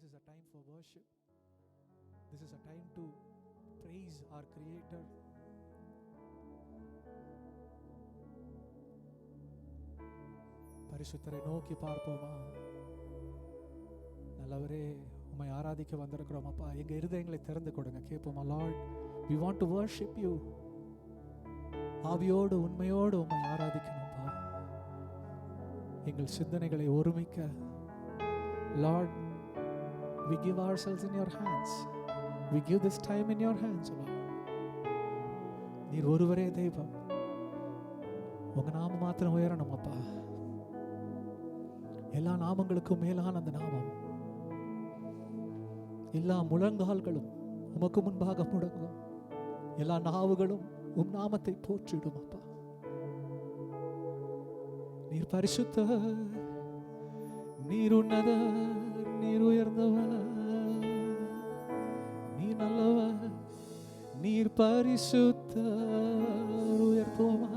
is a time for worship. This is a time to praise our Creator. பரிசுத்தரை நோக்கி பார்ப்போமா? நல்லவரே, உம்மை ஆராதிக்க வந்திருக்கிறோம் அப்பா. எங்க இருதயங்களை திறந்து கொடுங்க, கேட்போமா? Lord, we want to worship you. ஆவியோடு உண்மையோடு உம்மை ஆராதிக்கணும்ப்பா. எங்கள் சிந்தனைகளை ஒருமிக்க, Lord, we give ourselves in your hands. We give this time in your hands, Lord. நீர் ஒருவரே தெய்வம். உங்க நாமம் மாத்திரம் உயரணும் அப்பா. எல்லா நாமங்களுக்கும் மேலான அந்த நாமம். எல்லா முழங்கால்களும் உமக்கு முன்பாக முடங்கும். எல்லா நாவுகளும் உம் நாமத்தை போற்றிடும் அப்பா. நீர் பரிசுத்தர், நீர் உன்னதர், நீர் உயர்ந்தவர், நீர் நல்லவர், நீர் பரிசுத்தர். உயர்த்துவோமா?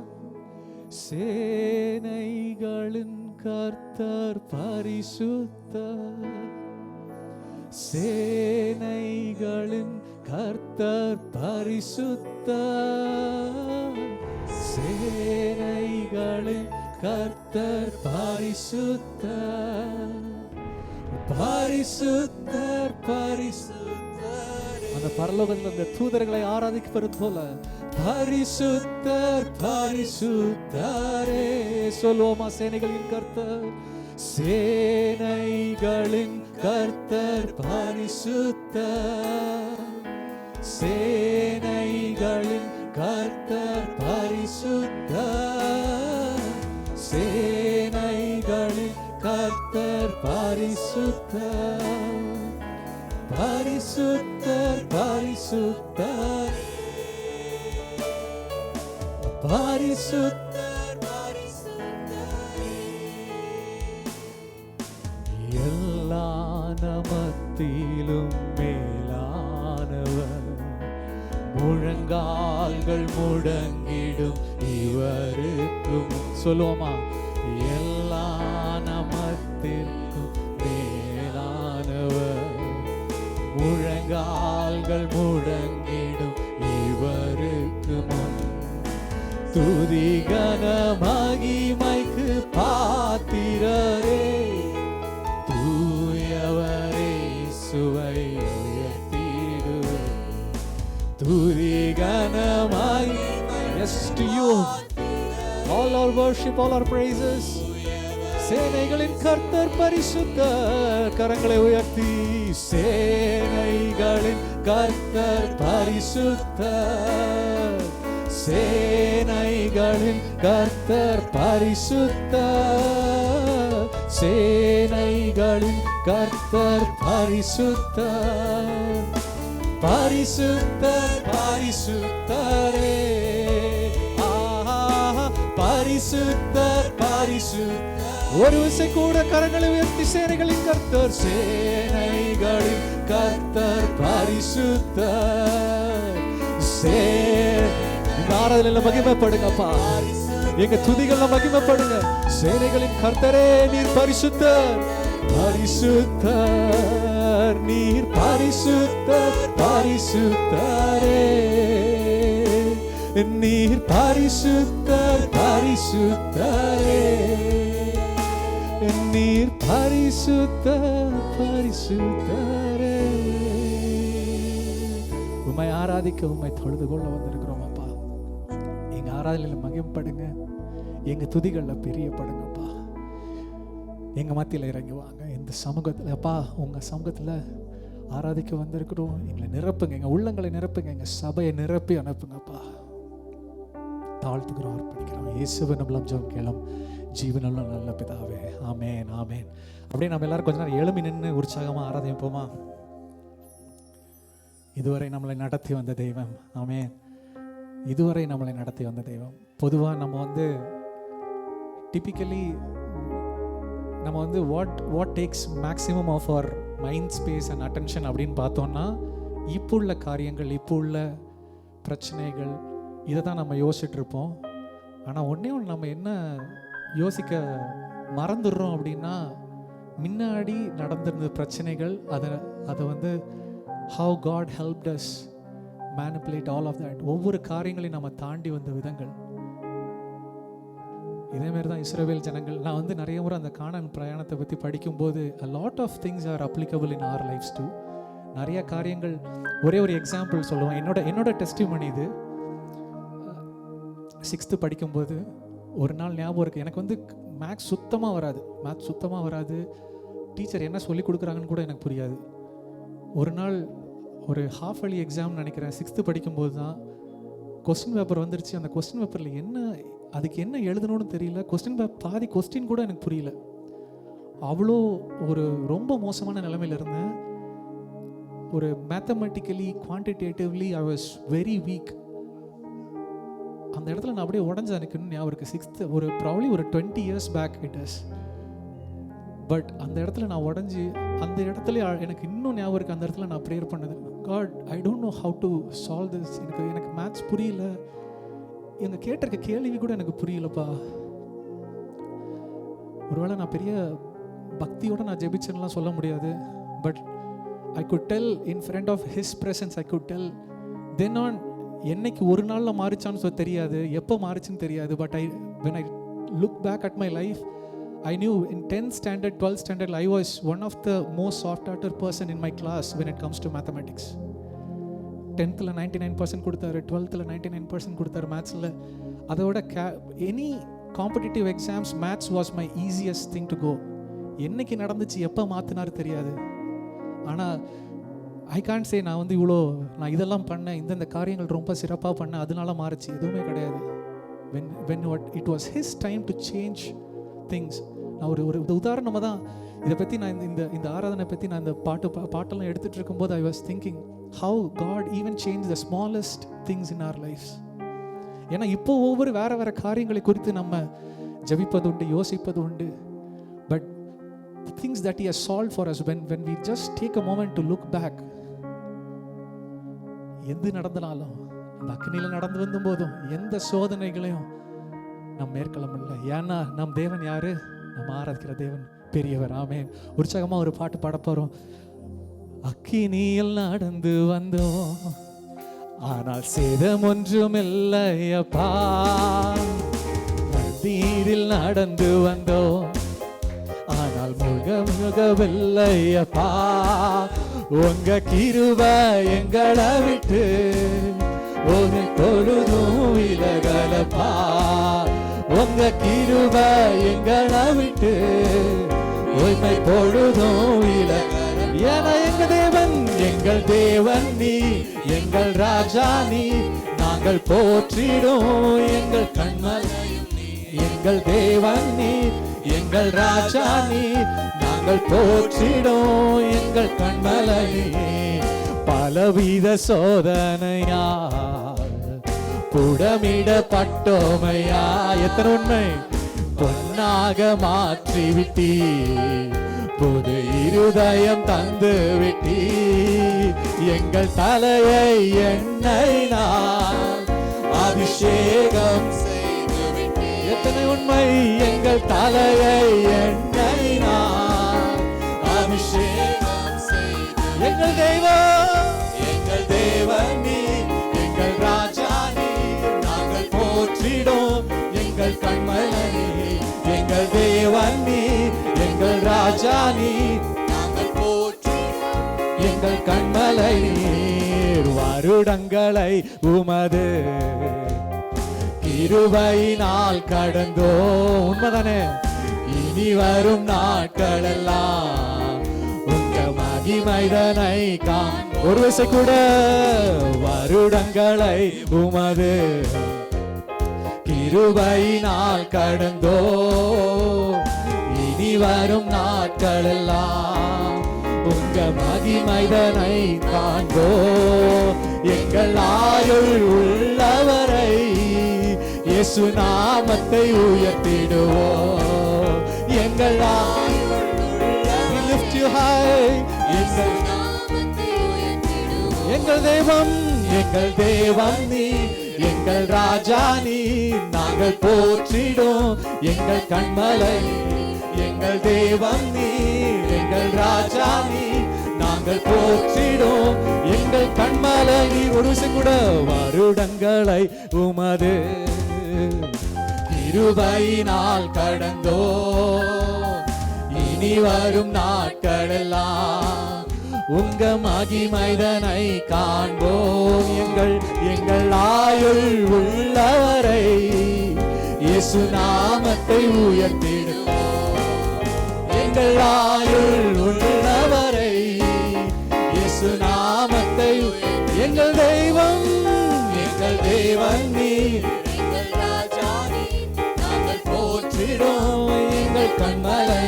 சேனைகளின் கர்த்தர் பரிசுத்தர், சேனைகளின் கர்த்தர் பரிசுத்தர், சேனைகளின் கர்த்தர் பரிசுத்தர், பரிசுத்தர் பரிசுத்தர். அந்த பரலோகத்தில் அந்த தூதர்களை ஆராதிப்பது போல பரிசுத்தர் பரிசுத்தரே சொல்லுவோமா? சேனைகளின் கர்த்தர், சேனைகளின் கர்த்தர் பரிசுத்தர், சேனைகளின் கர்த்தர் பரிசுத்தர், சேனைகளின் கர்த்தர் பரிசுத்தர், பரிசுத்தர் பரிசுத்தர், பரிசுத்தர் பரிசுத்தர். எல்லா நமத்திலும் மேலானவர், முழங்கால்கள் முடங்கிடும் இவருக்கும். சொல்லுவோமா? எல்லா நமத்திற்கும் மேலானவர், முழங்கால்கள் முடங்கிடும் இவருக்கு முன். துதி கன மகிமைக்கு பாத்திரரே, தூயவரே சுவை உயர்த்திடுவே. துதி கன மகிமை. Yes to you. All our worship, all our praises. சேனைகளின் கர்த்தர் பரிசுத்தர். கரங்களை உயர்த்தி, சேனைகளின் கர்த்தர் பரிசுத்தர், சேனைகளின் கர்த்தர் பரிசுத்தர், சேனைகளின் கர்த்தர் பரிசுத்தர், பரிசுத்தர் பரிசுத்தரே. பரிசுத்தர் பரிசுத்தர். ஒரு விசை கூட கரங்களை உயர்த்தி, சேனைகளின் கர்த்தர், சேனைகளின் கர்த்தர் பரிசுத்தர். ஆராதனையில மகிமைப்படுங்கப்பா, எங்க துதிகள்ல மகிமைப்படுங்க. சேனைகளின் கர்த்தரே, நீர் பரிசுத்தர் பரிசுத்தர், நீர் பரிசுத்தர் பரிசுத்தரே, நீர் பரிசுத்தர் பரிசுத்தரே, நீர் பரிசுத்தர் பரிசுத்தரே. உம்மை ஆராதிக்க, உம்மை தொழுது கொள்ள வந்திருக்கிறோம் அப்பா. எங்க ஆராதனையில மகிமைப்படுங்க, எங்க துதிகள்ல பிரியப்படுங்கப்பா. எங்க மத்தியில் இறங்கி வாங்க இந்த சமூகத்தில் அப்பா. உங்க சமூகத்தில் ஆராதிக்க வந்திருக்கிறோம். எங்களை நிரப்புங்க, எங்க உள்ளங்களை நிரப்புங்க, எங்க சபையை நிரப்பி அனுப்புங்கப்பா. தாழ்த்துக்கிறோம், அர்ப்பணிக்கிறோம். இயேசுவின் மூலம் ஜெபம் கேளும் ஜீவனுள்ள நல்ல பிதாவே, ஆமென் ஆமென். அப்படியே நம்ம எல்லாரும் கொஞ்ச நேரம் எழும்பி நின்று உற்சாகமாக ஆராதிப்போமா? இதுவரை நம்மளை நடத்தி வந்த தெய்வம், ஆமென். இதுவரை நம்மளை நடத்தி வந்த தெய்வம். பொதுவாக நம்ம டிப்பிக்கலி நம்ம what takes maximum of our mind space and attention அப்படின்னு பார்த்தோம்னா, இப்போ உள்ள காரியங்கள், இப்போ உள்ள பிரச்சனைகள், இதை தான் நம்ம யோசிச்சுட்டு இருப்போம். ஆனால் ஒன்று நம்ம என்ன யோசிக்க மறந்துடுறோம் அப்படின்னா, முன்னாடி நடந்திருந்த பிரச்சனைகள், அதை வந்து how God helped us manipulate all of that. ஒவ்வொரு காரியங்களையும் நம்ம தாண்டி வந்த விதங்கள். இதேமாரி தான் இஸ்ரவேல் ஜனங்கள். நான் வந்து நிறைய முறை அந்த கானான் பிரயாணத்தை பற்றி படிக்கும்போது a lot of things are applicable in our lives too. நிறைய காரியங்கள். ஒரே ஒரு எக்ஸாம்பிள் சொல்லுவேன். என்னோட டெஸ்டிமனி இது. 6th படிக்கும்போது ஒரு நாள் ஞாபகம் இருக்குது. எனக்கு வந்து மேத்ஸ் சுத்தமாக வராது. டீச்சர் என்ன சொல்லி கொடுக்குறாங்கன்னு கூட எனக்கு புரியாது. ஒரு நாள் ஒரு ஹாஃப் இயர்லி எக்ஸாம் நினைக்கிறேன், 6th படிக்கும்போது தான் கொஸ்டின் பேப்பர் வந்துருச்சு. அந்த கொஸ்டின் பேப்பரில் அதுக்கு என்ன எழுதணும்னு தெரியல. பாதி கொஸ்டின் கூட எனக்கு புரியல. அவ்வளோ ஒரு ரொம்ப மோசமான நிலைமையில் இருந்தேன். ஒரு mathematically quantitatively I was very weak. அந்த இடத்துல நான் அப்படியே உடஞ்சு எனக்கு இன்னும் ஞாபகம் இருக்குது. 6th ஒரு ப்ராப்ளி ஒரு 20 years back it is. But அந்த இடத்துல நான் உடஞ்சி, அந்த இடத்துல எனக்கு இன்னும் ஞாபகம் இருக்குது. அந்த இடத்துல நான் ப்ரேயர் பண்ணது, God I don't know how to solve this. எனக்கு மேத்ஸ் புரியல. எங்கள் கேட்டிருக்க கேள்வி கூட எனக்கு புரியலப்பா. ஒருவேளை நான் பெரிய பக்தியோடு நான் ஜெபிச்சேன்னுலாம் சொல்ல முடியாது. But I could tell in front of his presence, I could tell then on. என்னைக்கு ஒரு நாளில் மாறிச்சான்னு தெரியாது, எப்போ மாறிச்சுன்னு தெரியாது. But when I look back at my life, I knew in 10th standard, 12th standard, I was one of the most sought-after person in my class when it comes to mathematics. 10th 99% கொடுத்தாரு, 12th 99% கொடுத்தாரு மேத்ஸில். அதோட any competitive exams maths was my easiest thing to go. என்னைக்கு நடந்துச்சு, எப்போ மாற்றினாரு தெரியாது. ஆனால் I can't சே நான் வந்து நான் இதெல்லாம் பண்ணேன், இந்த காரியங்கள் ரொம்ப சிறப்பாக பண்ணேன், அதனால மாறிச்சு. எதுவுமே கிடையாது. when it was his time to change things. நான் ஒரு உதாரணமாக தான் இதை பற்றி நான் இந்த ஆராதனை பற்றி நான் இந்த பாட்டெல்லாம் எடுத்துகிட்டு இருக்கும்போது I was thinking how God even changed the smallest things in our lives. ஏன்னா இப்போ ஒவ்வொரு வேறு காரியங்களை குறித்து நம்ம ஜெபிப்பது உண்டு, யோசிப்பது உண்டு. But the things that he has solved for us, when we just take a moment to look back, எது நடந்தனாலும், அந்த அக்னியில் நடந்து வந்த போதும், எந்த சோதனைகளையும் நம்ம மேற்கொள்ளமில்லை. ஏன்னா நம் தேவன் யாரு? நம்ம ஆராதிக்கிற தேவன் பெரியவர். ஆமென். உற்சாகமாக ஒரு பாட்டு பாட போறோம். அக்கினியில் நடந்து வந்தோம், ஆனால் சேதம் ஒன்றும் இல்லையப்பா. நீரில் நடந்து வந்தோம், ஆனால் முழுகவில்லையப்பா. உங்க கிருபை எங்களை விட்டு ஒரு பொழுதும் விலகலப்பா. உங்க கிருபை எங்களை விட்டு உண்மை பொழுதும் விலகல. ஏன்னா எங்கள் தேவன் நீ, எங்கள் ராஜா நீ. நாங்கள் போற்றிடும் எங்கள் கண்மலையும் நீ. எங்கள் தேவன் நீ, எங்கள் ராஜா நீ. நாங்கள் போற்றிடும் எங்கள் கண்மலையே. பலவித சோதனையா புடமிடப்பட்டோமையா. எத்தனை உண்மை! பொன்னாக மாற்றி விட்டி, புது இருதயம் தந்து விட்டி. எங்கள் தலையை எண்ணெயினால் அபிஷேகம் செய்து விட்டி. எத்தனை உண்மை! எங்கள் தலையை எண்ணெயினால் அபிஷேகம் செய்து. எங்கள் தேவன் நீ, எங்கள் ராஜா நீ. நாங்கள் போற்றிடும் எங்கள் கண்மலை. எங்கள் தேவன் நீ, எங்கள் ராஜா நீ. நாங்கள் போற்றிடும் எங்கள் கண்மலை. வருடங்களை உமது கிருபையினால் கடந்தோ. உண்மைதானே? இனி வரும் நாட்களெல்லாம் உங்க மகிமைதனை காண். ஒரு வயசை கூட வருடங்களை உமது கிருபையினால் கடந்தோ. இனி வரும் நாட்களெல்லாம் உங்க மகிமைதனை காண்போ. எங்கள் ஆயுள் உள்ளவரை இயேசு நாமத்தை உயர்த்திடுவோ. எங்கள் ஆயுள் we lift you high. எங்கள் தேவன் நீ, எங்கள் எங்கள் ராஜா நீர், நாங்கள் போற்றிடும் எங்கள் கண்மலை, எங்கள் தேவன் நீர், எங்கள் ராஜா நீர், நாங்கள் போற்றிடும் எங்கள் கண்மலை நீர். ஒரு விஷயம் கூட, வருடங்களை உமது கிருபையினால் கடந்தோ, இனி வரும் நாட்களெல்லாம் உங்க மகிமைதனை காண்போம். எங்கள் ஆயுள் உள்ளவரை இயேசு நாமத்தை உயர்த்திடுவோம். எங்கள் ஆயுள் உள்ளவரை இயேசு நாமத்தை, எங்கள் தெய்வம், எங்கள் தேவன் நீர், எங்கள் ராஜா நீர், நாங்கள் போற்றிடும் எங்கள் கண்மலை,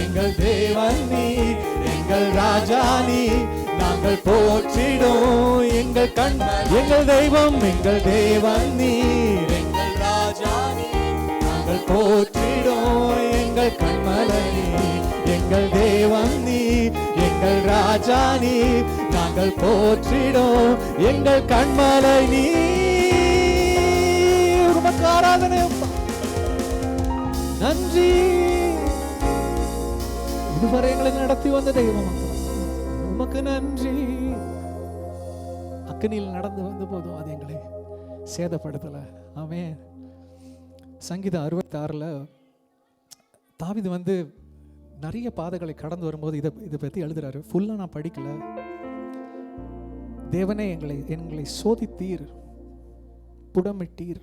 எங்கள் தேவன் நீர், எங்கள் ராஜா நீர், நாங்கள் போற்றிடும் எங்கள் எங்கள் தெய்வம், எங்கள் தேவன் நீர், எங்கள் ராஜா நீர், நாங்கள் போற்றிடும் எங்கள் கண்மலை, எங்கள் தேவன் நீர், எங்கள் ராஜா நீர், நாங்கள் போற்றிடும் எங்கள் கண்மலை நீர். உமக்கு ஆராதனை, நன்றி. இதுவரை எங்களை நடத்தி வந்த தெய்வம் உமக்கு நன்றி. அக்னியில் நடந்து வந்த போதும் அது எங்களை சேதப்படுத்தல. ஆமென். சங்கீதம் 66ல் தாவீது நிறைய பாதைகளை கடந்து வரும்போது இதை பற்றி எழுதுறாரு. ஃபுல்லாக நான் படிக்கல. தேவனே, எங்களை சோதித்தீர், புடமிட்டீர்,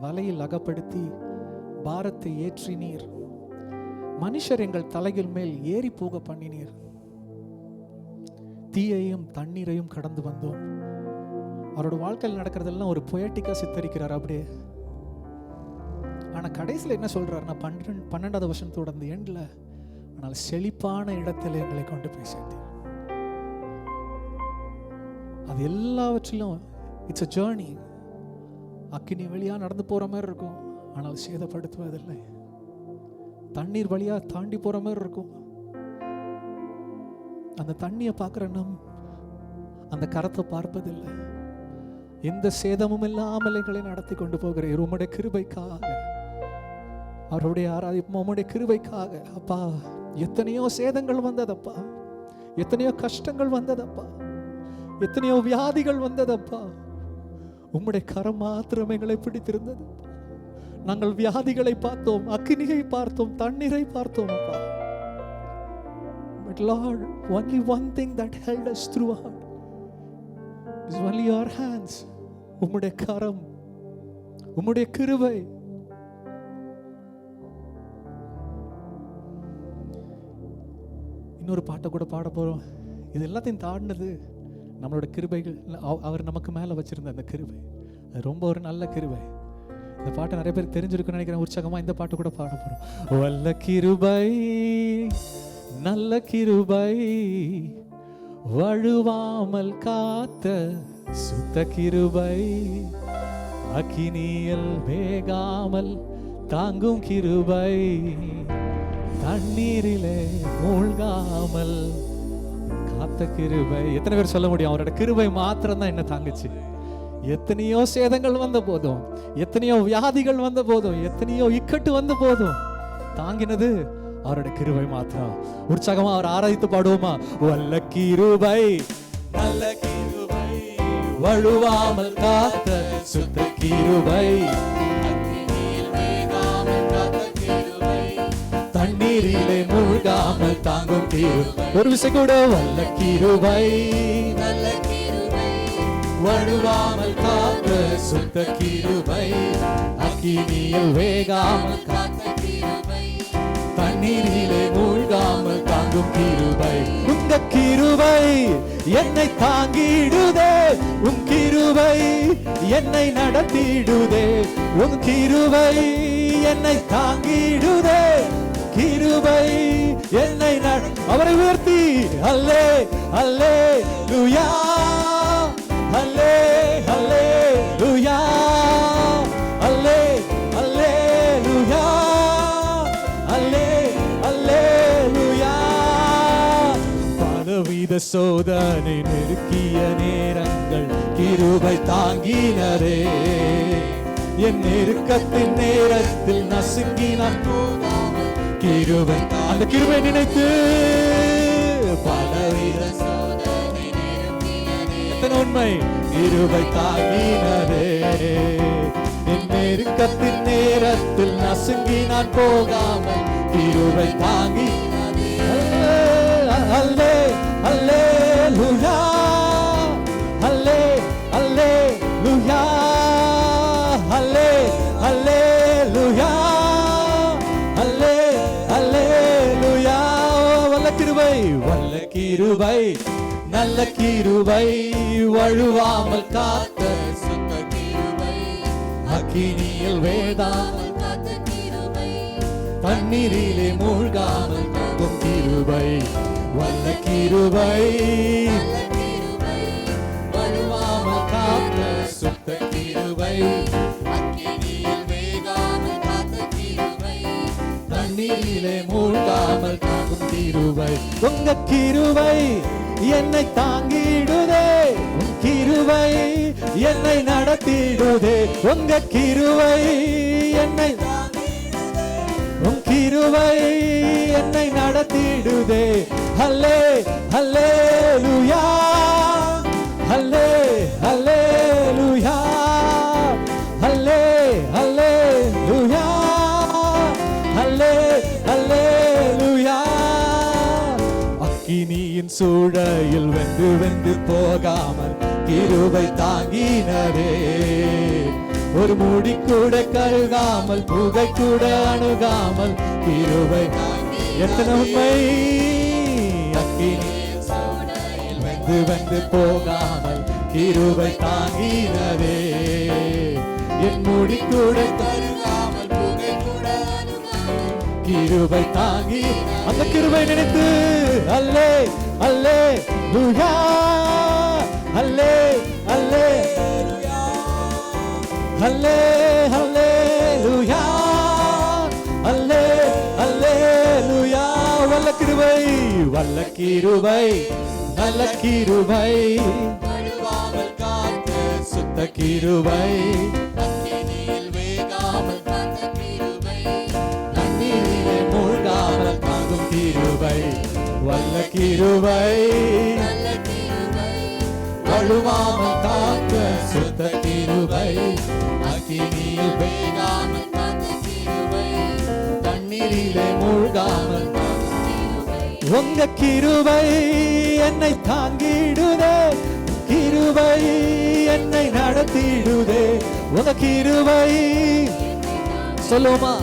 வலையில் அகப்படுத்தி பாரத்தை ஏற்றினீர், மனுஷர் எங்கள் தலைகள் மேல் ஏறி போக பண்ணினீர், தீயையும் தண்ணீரையும் கடந்து வந்தோம். அவரோட வாழ்க்கையில் நடக்கிறதெல்லாம் ஒரு பொயட்டிக்கா சித்தரிக்கிறார் அப்படியே. ஆனா கடைசியில் என்ன சொல்றாருன்னா 12வது வருஷத்தோட அந்த எண்ட்ல, ஆனால் செழிப்பான இடத்துல எங்களை கொண்டு போய் சேர்த்தீர். அது எல்லாவற்றிலும் இட்ஸ் a journey. அக்கினி வழியா நடந்து போற மாதிரி இருக்கும், ஆனால் சேதப்படுத்துவதில்லை. தண்ணீர் வழியா தாண்டி போற மாதிரி இருக்கும். அந்த தண்ணியை பார்க்கிற அந்த கரத்தை பார்ப்பதில்லை. எந்த சேதமும் இல்லாமல் எங்களை நடத்தி கொண்டு போகிறீர். உம்முடைய கிருபைக்காக, அவருடைய உம்முடைய கிருபைக்காக அப்பா. எத்தனையோ சேதங்கள் வந்ததப்பா, எத்தனையோ கஷ்டங்கள் வந்ததப்பா, எத்தனையோ வியாதிகள் வந்ததப்பா. உம்முடைய கரம் மாத்திரம் எங்களை பிடித்திருந்தது. நாங்கள் வியாதிகளை பார்த்தோம், அக்கினியை பார்த்தோம், தண்ணீரை பார்த்தோம் அப்பா. But Lord, only one thing that held us throughout is only your hands. உம்முடைய கரம், உம்முடைய கிருபை. இன்னொரு பாட்டை கூட பாட போறோம். இது எல்லாத்தையும் தாண்டினது நம்மளோட கிருபைகள். அவர் நமக்கு மேல வச்சிருந்த அந்த கிருபை, அது ரொம்ப ஒரு நல்ல கிருபை. இந்த பாட்டை நிறைய பேர் தெரிஞ்சிருக்குன்னு நினைக்கிறேன். உற்சாகமா இந்த பாட்டு கூட பாட போறோம். வல்ல கிருபை, நல்ல கிருபை, வழுவாமல் காத்த சுத்த கிருபை, அக்கினியில் வேகாமல் தாங்கும் கிருபை, தண்ணீரிலே மூழ்காமல் காத்த கிருபை. எத்தனை பேர் சொல்ல முடியும் அவரோட கிருபை மாத்திரம் தான் என்ன தாங்குச்சு? எத்தனையோ சேதங்கள் வந்த போதும், எத்தனையோ வியாதிகள் வந்த போதும், எத்தனையோ இக்கட்டு வந்த போதும் தாங்கினது அவரோட கிருபை மாத்திரம். உற்சாகமா அவர் ஆராதித்து பாடுவோமா? வல்ல கிருபை, நல்ல கிருபை, வழுவாமல் காத்த சுத்த கிருபை, தண்ணீரிலே மூழ்காமல் தாங்கும் கிருபை. ஒரு விஷயம் கூட, வல்ல கிருபை, நல்ல கிருபை, வழுவாமல் காத்த சுத்த கிருபை, அக்கினியில் வேகாமல் காத்த கிருபை, தண்ணீரிலே மூழ்காமல் தாங்கும் கிருபை. உங்க கிருபை என்னை தாங்கிடுதே, உன் கிருபை என்னை நடத்திடுதே, உன் கிருபை என்னை தாங்கிடுதே, கிருபை என்னை அவரை உயர்த்தி அல்லே அல்லே லூயா, அல்லே அல்லே லூயா, அல்லே அல்லே லூயா, அல்லே அல்லே லூயா. பலவித சோதனை நெருக்கிய நேரங்கள் கிருபை தாங்கினரே. என் நெருக்கத்தின் நேரத்தில் நசுங்கினான் கிருபை. அந்த கிருபை நினைத்து பலவித எத்தனை உண்மை கிருபை தாங்கினரே. என் நெருக்கத்தின் நேரத்தில் நசுங்கினான் போகாமல் கிருபை தாங்கி. அல்லே அல்லேலூயா அல்லே அல்லேலூயா அல்லே அல்லேலூயா அல்லே அல்லேலூயா. வல்ல கிருபை வல்ல கிருபை நல்ல கிருபை வழுவாமல் காத்த சுத்த கிருபை. அக்கினியில் வேதாமல் காத்த கிருபை. தண்ணீரிலே மூழ்காமல் காக்கும் கிருபை. வல்ல கிருபை வழுவாமல் காத்த சுத்த கிருபை. அக்கினியில் வேகாமல் காத்த கிருபை. தண்ணீரிலே மூழ்காமல் காக்கும் கிருபை. உங்க கிருபை என்னை தாங்கிடுதே. உன் கிருபை என்னை நடத்திடுதே. உங்க கிருபை என்னை உன் கிருபை என்னை நடத்திடுதே. அல்லே அல்லேலூயா அல்லே அல்லேலூயா அல்லே அல்லேலூயா அல்லே அல்லேலூயா. அக்கினியின் சூழலில் வெந்து வெந்து போகாமல் கிருபை தாங்கினரே. ஒரு மூடி கூட கருகாமல் புகை கூட அணுகாமல் கிருபை. எத்தனை உண்மை. அக்கினியின் சூழலில் வெந்து வெந்து போகாமல் கிருபை தாங்கினரே. என் மூடி கூட கருகாமல் புகை கூட அணுகாமல் கிருபை தாங்கி. அந்த கிருபை நினைத்து அல்லே அல்லேலூயா அல்லே அல்லேலூயா அல்லே அல்லேலூயா அல்லே அல்லேலூயா. வல்ல கிருபை வல்ல கிருபை நல்ல கிருபை வழுவாமல் காத்த சுத்த கிருபை. அக்கினியில் வேகாமல் காத்த கிருபை. தண்ணீரிலே மூழ்காமல் காக்கும் கிருபை. வல்ல கிருபை வழுவாமல் காத்த சுத்த கிருபை. அக்கினியில் வேகாமல் காத்த கிருபை. தண்ணீரிலே மூழ்காமல் காக்கும் கிருபை. உங்க கிருபை என்னை தாங்கிடுதே. கிருபை என்னை நடத்திடுதே. உங்க கிருபை சொல்லுவோமா.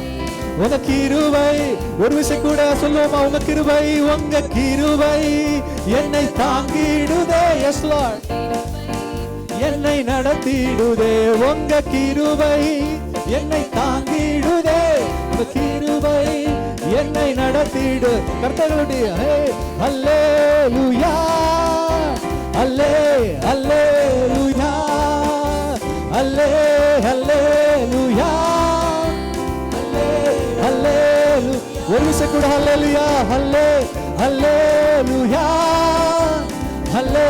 உங்க கிருபை ஒரு விஷயம் கூட சொல்லுவோமா. உங்க கிருபை உங்க கிருபை என்னை தாங்கிடுதே. எஸ் லார்ட் என்னை நடத்திடுதே. உங்க கிருபை என்னை தாங்கிடுதே. உங்க கிருபை என்னை நடத்திடு. கர்த்தர்களுடைய அல்லேலூயா அல்லே அல்லேலூயா அல்லே அல்லேலூயா அல்லே அல்லேலூயா. ஒரு விஷயம் கூட அல்லேலூயா அல்லே அல்லேலூயா அல்லே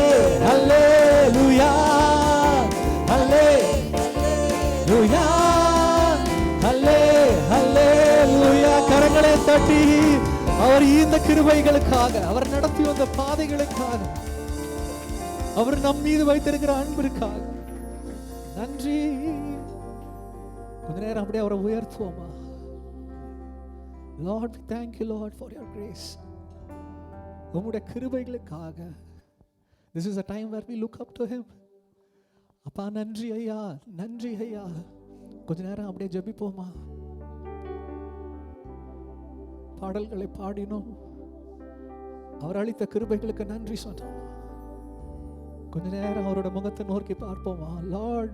அல்லேலூயா அல்லே அல்லேலூயா அல்லே அல்லேலூயா. கரங்களை தட்டி அவர் இந்த கிருபைகளுக்காக, அவர் நடத்தி வந்த பாதைகளுக்காக, அவர் நம் மீது வைத்திருக்கிற அன்பிற்காக நன்றி. கொஞ்ச நேரம் அப்படியே அவரை உயர்த்துவோமா. Lord, we thank you, Lord, for your grace. உம்முடைய கிருபைகளுக்காக. This is a time where we look up to him. அப்பா நன்றி ஐயா, நன்றி ஐயா. கொஞ்ச நேரம் அப்படியே ஜெபிப்போமா. பாடல்களை பாடினோம், அவர் அளித்த கிருபைகளுக்கு நன்றி சொன்னோம். கொஞ்ச நேரம் அவரோட முகத்தை நோக்கி பார்ப்போமா. Lord,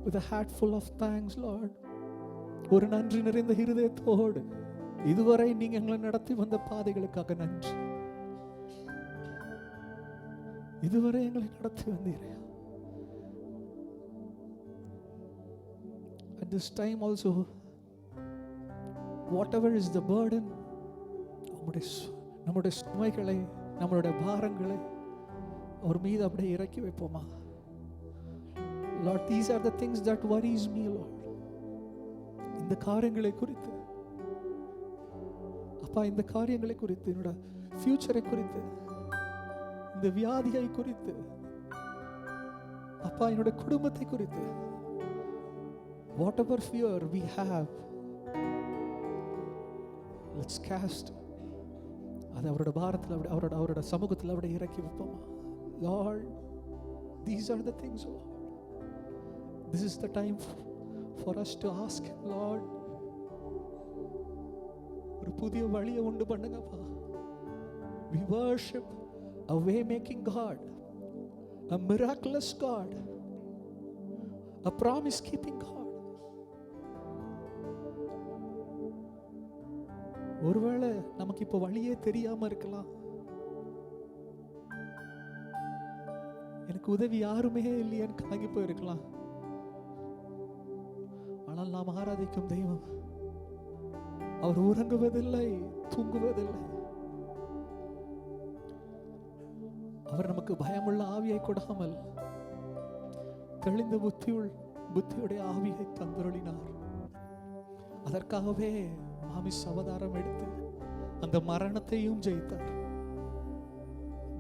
with a heart full of thanks, Lord, ஒரு நன்றி நிறைந்த இருதயத்தோடு இதுவரை நீங்க எங்களை நடத்தி வந்த பாதைகளுக்காக நன்றி. இதுவரை எங்களை நடத்தி வந்தீரே. At this time also, whatever is the burden, நம்முடைய சுமைகளை நம்மளுடைய பாரங்களை அவர் மீது அப்படியே இறக்கி வைப்போமா? Lord, these are the things that worries me, Lord. இந்த காரியங்களை குறித்து அப்பா, இந்த காரியங்களை குறித்து, என்னோட ஃபியூச்சரை குறித்து, இந்த வியாதியை குறித்து அப்பா, என்னோட குடும்பத்தை குறித்து, whatever fear we have, let's cast அது அவரோட பாரத்தில் அவரோட சமூகத்தில் அப்படியே இறக்கி வைப்போமா? Lord, these are the things, Lord. This is the time for us to ask Him, Lord, ஒரு புதிய வழியை உண்டு பண்ணுங்கப்பா. We worship a way making God, a miraculous God, a promise keeping God. ஒருவேளை நமக்கு இப்போ வழியே தெரியாம இருக்கலாம், எனக்கு உதவி யாருமே இல்லையேன்னு கலங்கி போயிருக்கலாம். ஆனால் நாம் ஆராதிக்கும் தெய்வம் அவர் உறங்குவதில்லை, தூங்குவதில்லை. அவர் நமக்கு பயமுள்ள ஆவியை கொடாமல் தெளிந்த புத்தியுடைய ஆவியை தந்தருளினார். அதற்காகவே மாமிச அவதாரம் எடுத்து அந்த மரணத்தையும் ஜெயித்தார்.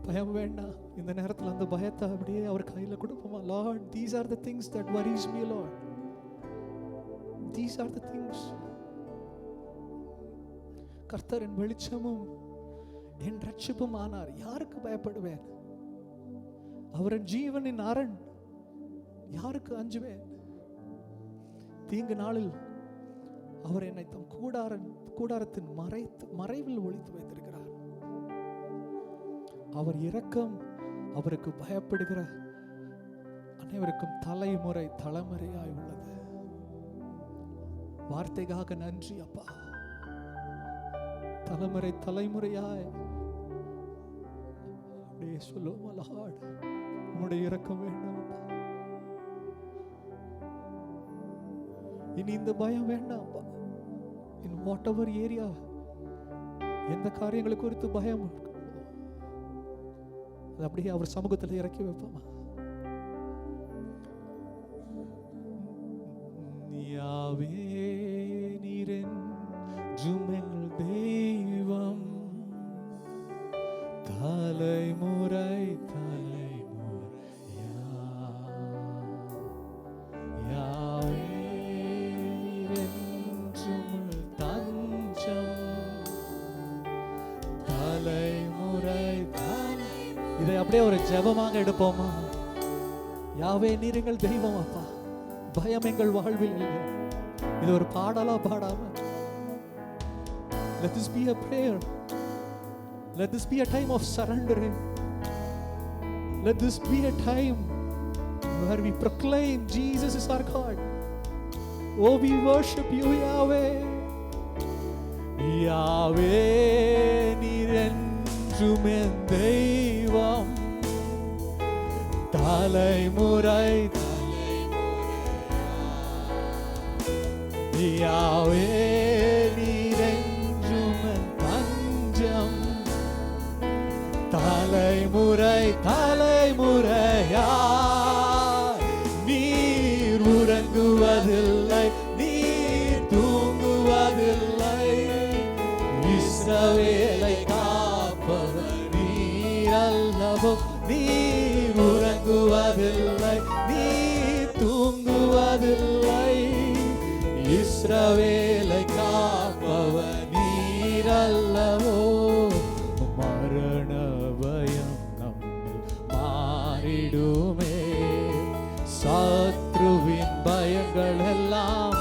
பயம் வேண்டாம். இந்த நேரத்தில் அந்த பயத்தை அப்படியே அவர் கையில கொடுப்போமா? Lord, these are the things that worries me, Lord. These are the things. கர்த்தர் என் வெளிச்சமும் என் ரட்சிப்பும் ஆனார், யாருக்கு பயப்படுவேன்? அவரின் ஜீவனின் அரண், யாருக்கு அஞ்சுவேன்? தீங்கு நாளில் அவர் என்னை தம் கூடாரத்தின் மறைவில் ஒளித்து வைத்திருக்கிறார். அவர் இரக்கம் அவருக்கு பயப்படுகிற அனைவருக்கும் தலைமுறையாய் உள்ளது. வார்த்தைக்காக நன்றி அப்பா. தலைமுறையாய் அப்படியே சொல்லுவோம், லார்ட், உம்முடைய இரக்கம் வேண்டும் அப்பா. இனி இந்த பயம் வேண்டாம். In whatever area, எந்த காரியங்களை குறித்து பயம் அது அப்படியே அவர் சமூகத்தில் இறக்கி வைப்போமா? யாவே நீரென்றும் எங்கள் தெய்வம், தலைமுறை இதை அப்படியே ஒரு ஜெபமாக எடுப்போமா? யாவே நீர் எங்கள் தெய்வம் அப்பா, பயம் எங்கள் வாழ்வில் இல்லை. இது ஒரு பாடலா பாடாம, let this be a prayer, let this be a time of surrendering, let this be a time where we proclaim Jesus is our God. Oh, we worship you, Yahweh. Yahweh, நீர் என்றும் என் தெய்வம், தலைமுறை யாவே நீர் என்றும் என் தஞ்சம், தலைமுறையா நீர் உறங்குவதில்லை, நீர் தூங்குவதில்லை. இஸ்ரவேலை காப்பவர் நீர் அல்லவோ, நீர் உறங்குவதில்லை, நீர் தூங்குவதில்லை. இஸ்ரவேலை காப்பவர் நீர் அல்லவோ. மரண பயம் நம்மில் மாறிடுமே, சத்ருவின் பயங்கள் எல்லாம்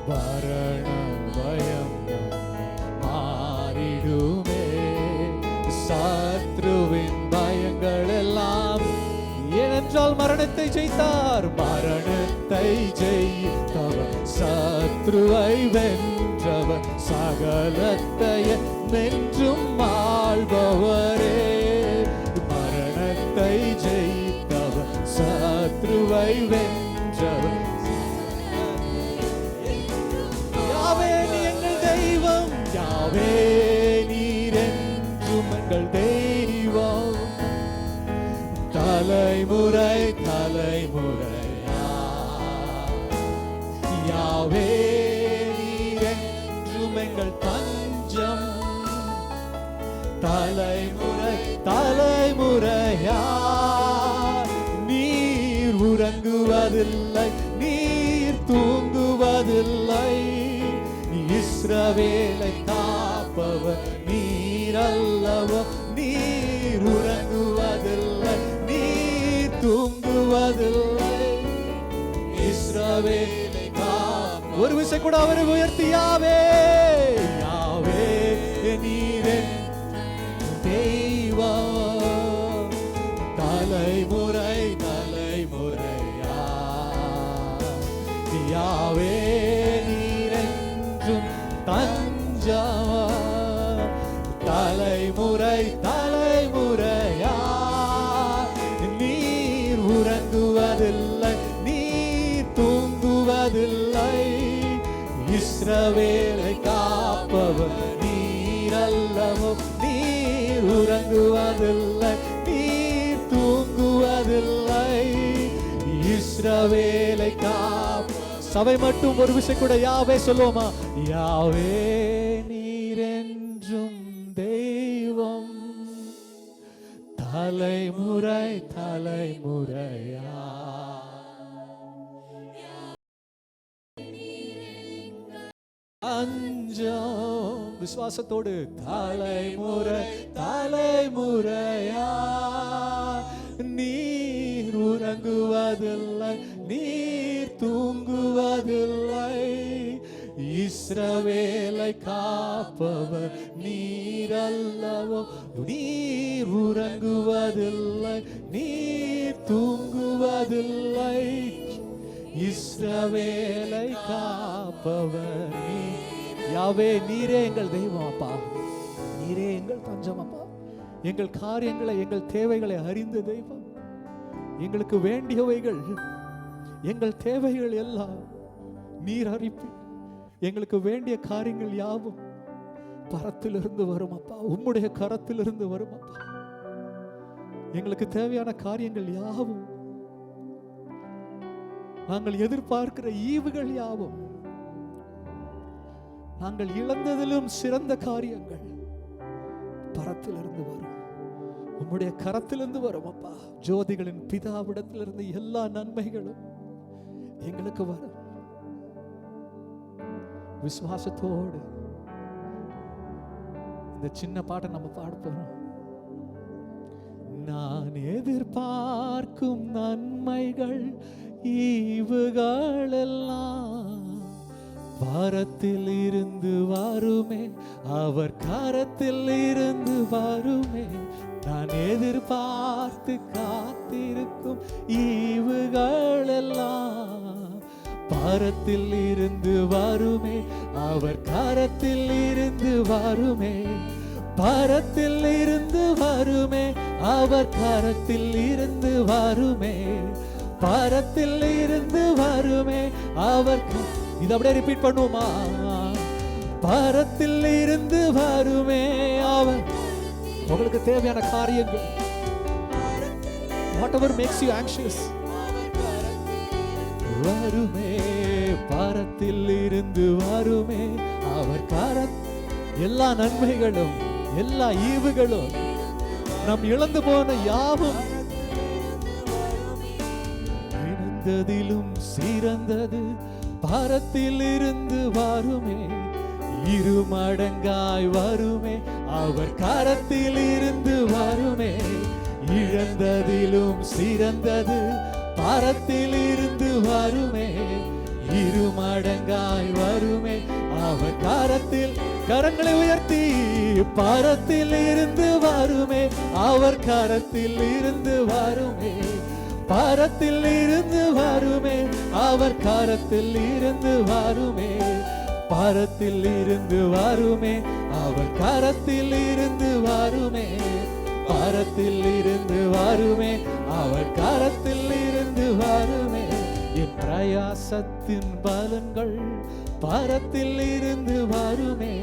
மரண பயம் மாறிடுமே, சத்ருவின் பயங்கள் எல்லாம். ஏனென்றால் மரணத்தை ஜெயித்தார், மரணத்தை ஜெயித்தவர், சத்ருவை வென்றவர், சகலத்தை வென்றும் ஆள்பவரே. மரணத்தை ஜெயித்தவர், சத்ருவை வென்றவர். யாவே நீ எங்கள் தெய்வம், யாவே நீரே எங்கள் தெய்வம். தலைமுறை தலைமுறையா யாவே நீர் என்றும் எங்கள் தஞ்சம். தலைமுறை தலைமுறையா நீர் உறங்குவதில்லை, நீர் தூங்குவதில்லை. இஸ்ரவேலை காப்பவர் நீர் அல்லவோ. நீர் உறங்குவதில்லை, நீர் தூங்குவதில்லை. இஸ்ரவேலை காப்பவர். ஒரு விஷயம் கூட அவரை உயர்த்தி யாவே யாவே நீரே தெய்வம். தலைமுறை தலைமுறையா யாவே நீரென்றும் தஞ்சமா. தலைமுறை தலைமுறையா நீர் உறங்குவதில்லை, நீர் தூங்குவதில்லை. இஸ்ரவேலை காப்பவர் நீர் அல்லவோ. நீர் உறங்குவதில்லை, நீர் தூங்குவதில்லை. இஸ்ரவேலை காப்ப. சபை மட்டும் ஒரு விஷயம் கூட யாவே சொல்லுவோமா? யாவே நீரென்றும் தெய்வம். தலைமுறை தலைமுறையா அஞ்சம். விசுவாசத்தோடு தலைமுறை தலைமுறையா நீர் உறங்குவதில்லை, நீர் தூங்குவதில்லை. இஸ்ரவேலை காப்பவர் நீர் அல்லவோ. நீர் உறங்குவதில்லை, நீர் தூங்குவதில்லை. இஸ்ரவேலை காப்பவர் நீர். யாவே நீரே எங்கள் தெய்வம் அப்பா, நீரே எங்கள் தஞ்சம் அப்பா. எங்கள் காரியங்களை எங்கள் தேவைகளை அறிந்த தெய்வம். எங்களுக்கு வேண்டியவைகள் எங்கள் தேவைகள் எல்லாம் நீர் அறிப்பி. எங்களுக்கு வேண்டிய காரியங்கள் யாவும் பரத்திலிருந்து வரும் அப்பா, உம்முடைய கரத்திலிருந்து வரும் அப்பா. எங்களுக்கு தேவையான காரியங்கள் யாவும், நாங்கள் எதிர்பார்க்கிற ஈவுகள் யாவும், நாங்கள் இழந்ததிலும் சிறந்த காரியங்கள் பரத்திலிருந்து வரும், உம்முடைய கரத்திலிருந்து வரும் அப்பா. ஜோதிகளின் பிதாவிடத்திலிருந்து எல்லா நன்மைகளும் எங்களுக்கு வரும். விசுவாசத்தோடு இந்த சின்ன பாட்டை நம்ம பாட போறோம். நான் எதிர்பார்க்கும் நன்மைகள் ஈவுகள் எல்லாம் வாரத்தில் இருந்து வருமே, அவர் கரத்தில் இருந்து வருமே. நான் எதிர்பார்த்து காத்திருக்கும் ஈவுகள் எல்லாம் பாரத்தில் இருந்து வருமே, அவர் கரத்தில் இருந்து வருமே. பாரத்தில் இருந்து வருமே, அவர் கரத்தில் இருந்து வருமே. பாரத்தில் இருந்து வருமே, அவர். இது அப்படியே ரிப்பீட் பண்ணுவோமா? பாரத்தில் இருந்து வருமே அவர். உங்களுக்கு தேவையான காரியங்கள், whatever makes you anxious, வருமே. பாரத்தில் இருந்து வருமே அவர் கரத். எல்லா நன்மைகளும் எல்லா ஈவுகளும் நம் இழந்து போன யாவும் இழந்ததிலும் சிறந்தது பாரத்தில் இருந்து வருமே. இருமடங்காய் வருமே, அவர் கரத்தில் இருந்து வருமே. இழந்ததிலும் சிறந்தது பாரத்தில் இருந்து வருமே. இருமடங்காய் வருமே, அவர் கரத்தில். கரங்களை உயர்த்தி பாரத்தில் இருந்து வருமே, அவர் கரத்தில் இருந்து வருமே. பாரத்தில் இருந்து வருமே, அவர் கரத்தில் இருந்து வருமே. பாரத்தில் இருந்து வருமே, அவர் கரத்தில் இருந்து வருமே. பாரத்தில் இருந்து வருமே, அவர் கரத்தில் இருந்து வருமே. என் பிரயாசத்தின் பலன்கள் பாரத்தில் இருந்து வருமே.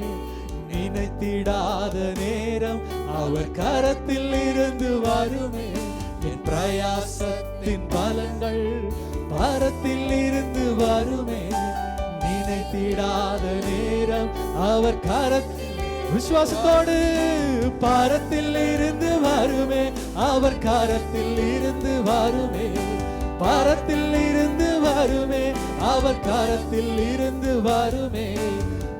நினைத்திடாத நேரம் அவர் கரத்தில் இருந்து வருமே. என் பிரயாசத்தின் பலன்கள் பரத்தில் இருந்து வருமே. நினைத்திடாத நேரம் அவர் கரத்தில், விசுவாசத்தோடு பரத்தில் இருந்து வருமே. அவர் கரத்தில் இருந்து வருமே. பரத்தில் இருந்து வருமே. அவர் கரத்தில் இருந்து வருமே.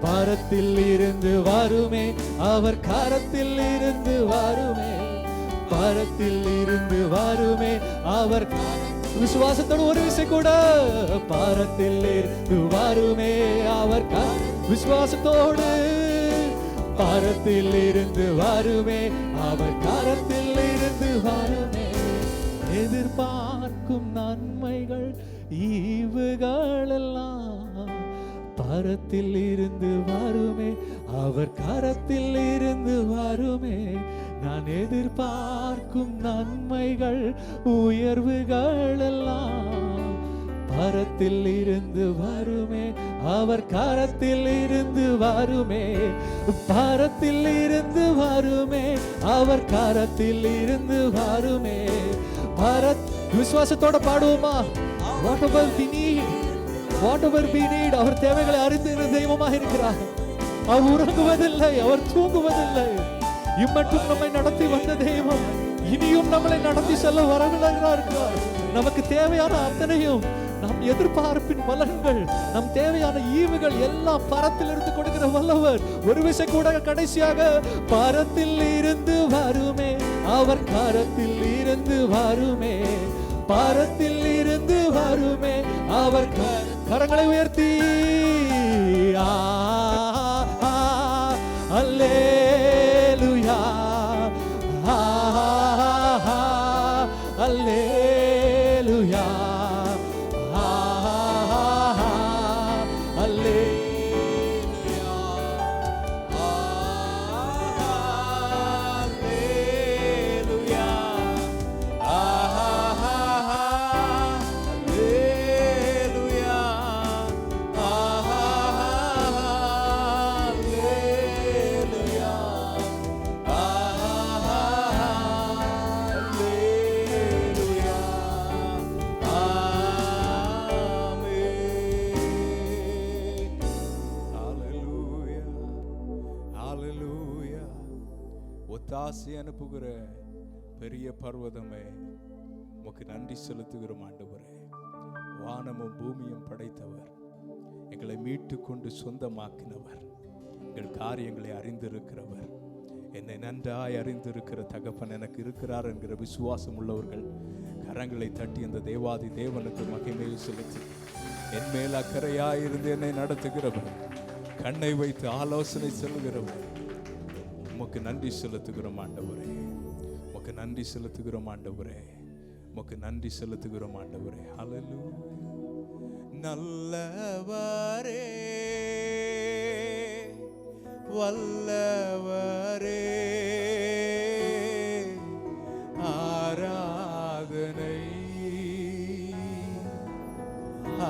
பரத்தில் இருந்து வருமே. அவர் கரத்தில் இருந்து வருமே. பரத்தில் இருந்து வருமே. அவர் விசுவாசத்தோடு ஒரு விஷயம் கூட பரத்தில் இருந்து வருமே. அவர் விசுவாசத்தோடு பரத்தில் இருந்து வருமே. அவர் கரத்தில் இருந்து வருமே. எதிர்பார்க்கும் நன்மைகள் ஈவுகள் எல்லாம் பரத்தில் இருந்து வருமே. அவர் கரத்தில் இருந்து வருமே. நான் எதிர்பார்க்கும் நன்மைகள் உயர்வுகள் எல்லாம் பரத்தில் இருந்து வருமே. அவர் கரத்தில் இருந்து வருமே. பரத்தில் இருந்து வருமே. அவர் கரத்தில் இருந்து வருமே. விசுவாசத்தோட பாடுவோமா? whatever we need, அவர் தேவைகளை அறிந்து தெய்வமாக இருக்கிறார். அவர் உறங்குவதில்லை, அவர் தூங்குவதில்லை. இம்மட்டும் நம்மை நடத்தி வந்த தெய்வம் இனியும் நம்மளை நடத்தி செல்ல வரவில்லைகிறார். நமக்கு தேவையான அத்தனையும், நம் எதிர்பார்ப்பின் பலன்கள், நம் தேவையான ஈவுகள் எல்லாம் பரத்தில் இருந்து கொடுக்கிற வல்லவர். ஒரு விஷயம் கூட கடைசியாக பரத்தில் இருந்து வருமே. அவர் கரத்தில் இருந்து வருமே. பரத்தில் இருந்து வருமே. அவர் கரங்களை உயர்த்தி அல்லேலூயா, அல்லேலூயா, ஒத்தாசை அனுப்புகிற பெரிய பர்வதமே, உமக்கு நன்றி செலுத்துகிறோம் ஆண்டவரே. வானமும் பூமியும் படைத்தவர், எங்களை மீட்டு கொண்டு சொந்தமாக்கினவர், எங்கள் காரியங்களை அறிந்திருக்கிறவர், என்னை நன்றாய் அறிந்திருக்கிற தகப்பன் எனக்கு இருக்கிறார் என்கிற விசுவாசம் உள்ளவர்கள் கரங்களை தட்டி அந்த தேவாதி தேவனுக்கு மகிமையை செலுத்தி, என் மேல் அக்கறையாயிருந்து என்னை நடத்துகிறவர், கண்ணை வைத்து ஆலோசனை சொல்லுகிறவர், உமக்கு நன்றி செலுத்துகிறோம் ஆண்டவரே. உமக்கு நன்றி செலுத்துகிறோம் ஆண்டவரே. உமக்கு நன்றி செலுத்துகிறோம் ஆண்டவரே. ஹல்லேலூயா. நல்லவரே, வல்லவரே, ஆராதனை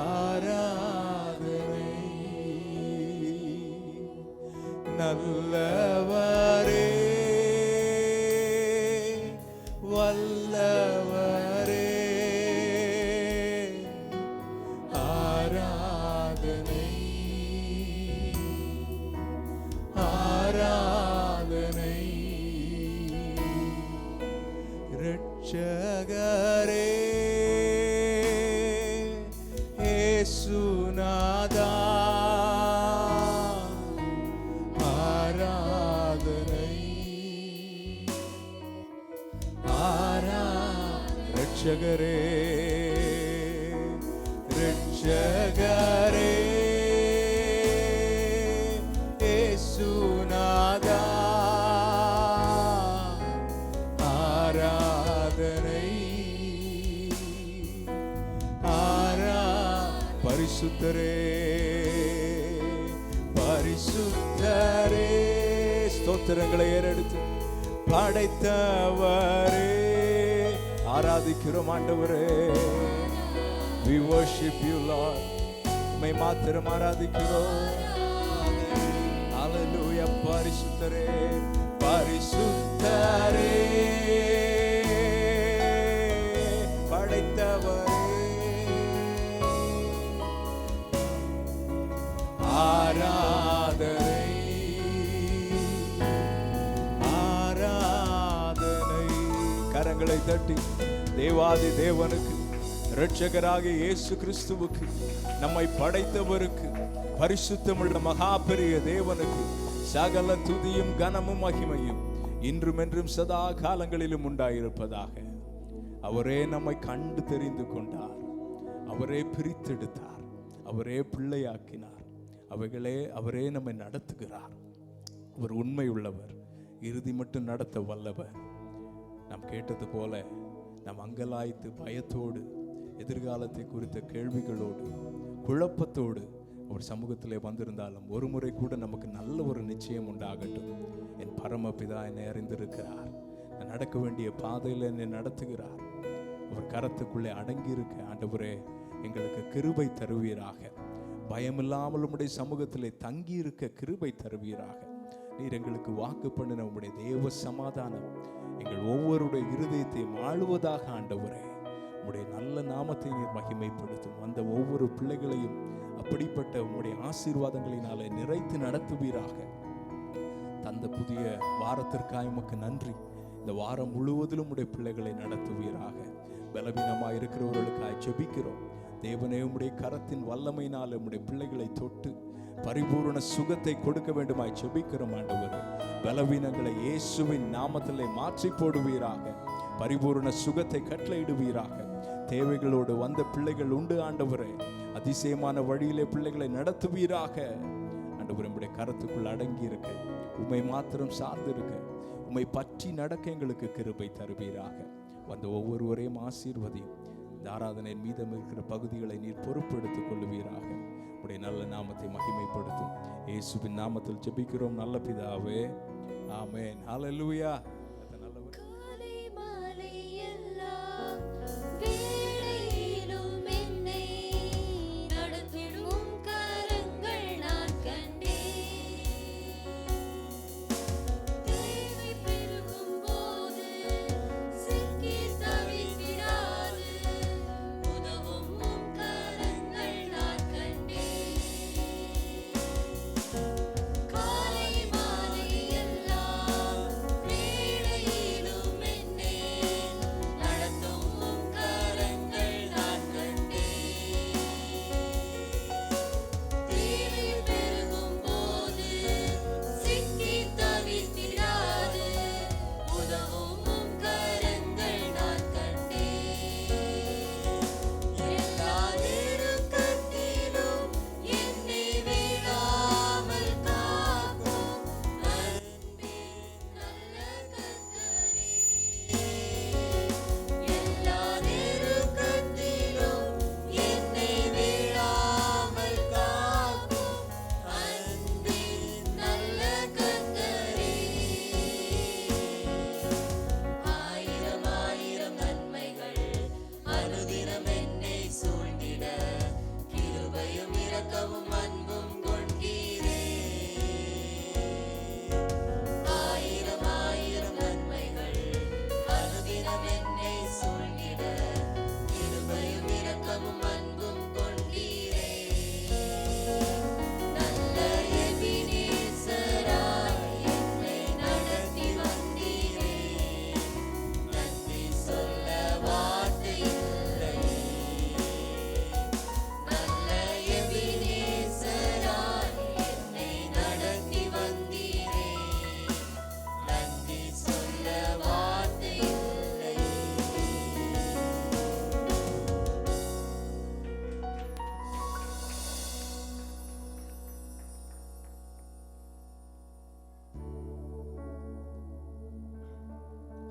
ஆராதனை. நல்லவரே, வல்லவரே, ஆராதனை ஆராதனை. இரட்சகரே, இயேசுநாதா, ரட்சகரே, ரட்சகரே, இயேசுநாதா, ஆராதனை பரிசுத்தரே, பரிசுத்தரே, ஸ்தோத்திரங்களை ஏறெடுத்து படைத்தவரே, ஆராதிக்கிறோம் ஆண்டவரே. We worship you Lord. உம்மை மாத்திரம் ஆராதிக்கிறோம். Hallelujah. பரிசுத்தரே பரிசுத்தரே படைத்தவரே ஆராதனை ஆராதனை. கரங்களை தட்டி தேவாதி தேவனுக்கு, இரட்சகராகிய இயேசு கிறிஸ்துவுக்கு, நம்மை படைத்தவருக்கு, பரிசுத்தமுள்ள மகா பெரிய தேவனுக்கு சகல துதியும் கனமும் மகிமையும் இன்றும் என்றும் சதா காலங்களிலும் உண்டாயிருப்பதாக. அவரே நம்மை கண்டு தெரிந்து கொண்டார், அவரே பிரித்தெடுத்தார், அவரே பிள்ளையாக்கினார், அவரே நம்மை நடத்துகிறார். அவர் உண்மை உள்ளவர், இறுதி மட்டும் நடத்த வல்லவர். நாம் கேட்டது போல நாம் அங்கலாய்த்து பயத்தோடு, எதிர்காலத்தை குறித்த கேள்விகளோடு, குழப்பத்தோடு ஒரு சமூகத்திலே வந்திருந்தாலும் ஒரு முறை கூட நமக்கு நல்ல ஒரு நிச்சயம் உண்டாகட்டும். என் பரமபிதா என்னை அறிந்திருக்கிறார், நான் நடக்க வேண்டிய பாதையில் என்னை நடத்துகிறார். அவர் கரத்துக்குள்ளே அடங்கியிருக்க ஆண்டவரே எங்களுக்கு கிருபை தருவீராக. பயமில்லாமல் உம்முடைய சமூகத்திலே தங்கியிருக்க கிருபை தருவீராக. நீர் எங்களுக்கு வாக்கு பண்ணின உம்முடைய தேவ சமாதானம் எங்கள் ஒவ்வொருடைய இருதயத்தையும் ஆளுவதாக. ஆண்டவரே உம்முடைய நல்ல நாமத்தை நீர் மகிமைப்படுத்தும். அந்த ஒவ்வொரு பிள்ளைகளையும் அப்படிப்பட்ட உம்முடைய ஆசீர்வாதங்களினாலே நிறைத்து நடத்துவீராக. தந்த புதிய வாரத்திற்காக உமக்கு நன்றி. இந்த வாரம் முழுவதிலும் உடைய பிள்ளைகளை நடத்துவீராக. பலவீனமாக இருக்கிறவர்களுக்காக ஜெபிக்கிறோம். தேவனே உம்முடைய கரத்தின் வல்லமையினால் உம்முடைய பிள்ளைகளை தொட்டு பரிபூர்ண சுகத்தை கொடுக்க வேண்டுமாய் ஜெபிக்கிறோம். ஆண்டவரே பலவீனங்களை இயேசுவின் நாமத்திலே மாற்றி போடுவீராக. பரிபூர்ண சுகத்தை கட்டளையிடுவீராக. தேவைகளோடு வந்த பிள்ளைகள் உண்டு ஆண்டவரே, அதிசயமான வழியிலே பிள்ளைகளை நடத்துவீராக. ஆண்டவரே உம்முடைய கரத்துக்குள் அடங்கி இருக்க, உம்மை மாத்திரம் சார்ந்து இருக்க, உம்மை பற்றி நடக்க எங்களுக்கு கிருபை தருவீராக. வந்த ஒவ்வொருவரையும் ஆசீர்வதியும். இந்த ஆராதனையின் மீதம் இருக்கிற பகுதிகளை நீர் பொறுப்பெடுத்துக் கொள்ளுவீராக. உடைய நல்ல நாமத்தை மகிமைப்படுத்தும். இயேசுவின் நாமத்தில் ஜெபிக்கிறோம் நல்ல பிதாவே, ஆமென். ஹல்லேலூயா.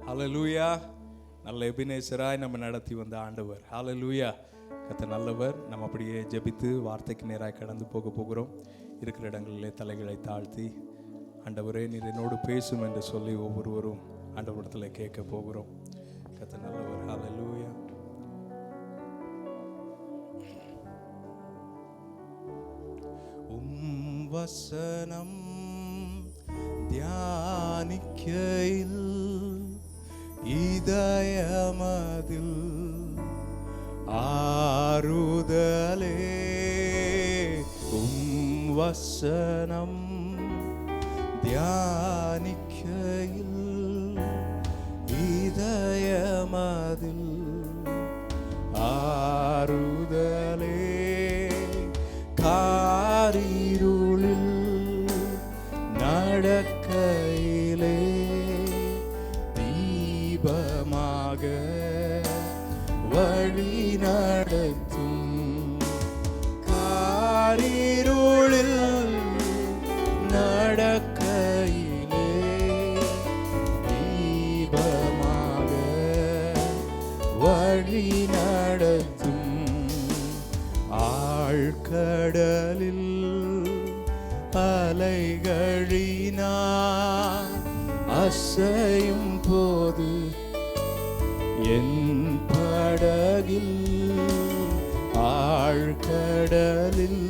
ஹல்லேலூயா. நல்ல எபினேசராய் நம்ம நடத்தி வந்த ஆண்டவர். ஹல்லேலூயா. கர்த்தர் நல்லவர். நம்ம அப்படியே ஜெபித்து வார்த்தைக்கு நேராக கடந்து போகிறோம். இருக்கிற இடங்களிலே தலைகளை தாழ்த்தி ஆண்டவரே நீர் என்னோடு பேசும் என்று சொல்லி ஒவ்வொருவரும் ஆண்டவரிடத்தில் கேட்க போகிறோம். கர்த்தர் நல்லவர். ஹல்லேலூயா. வசனம் தியானிக்கையில் இதயமதில் ஆறுதலே வசனம் தியானிக்கையில் இதயமதில் ஆறுதலே காரிருளில் நடக்கையிலே தீபமாக வழி நடத்தும் காரிருளில் நடக்கையிலே தீபமாக வழி நடத்தும் ஆழ்கடலில் அலைகளினா அசையும் போது என் படகில் ஆழ்கடலில்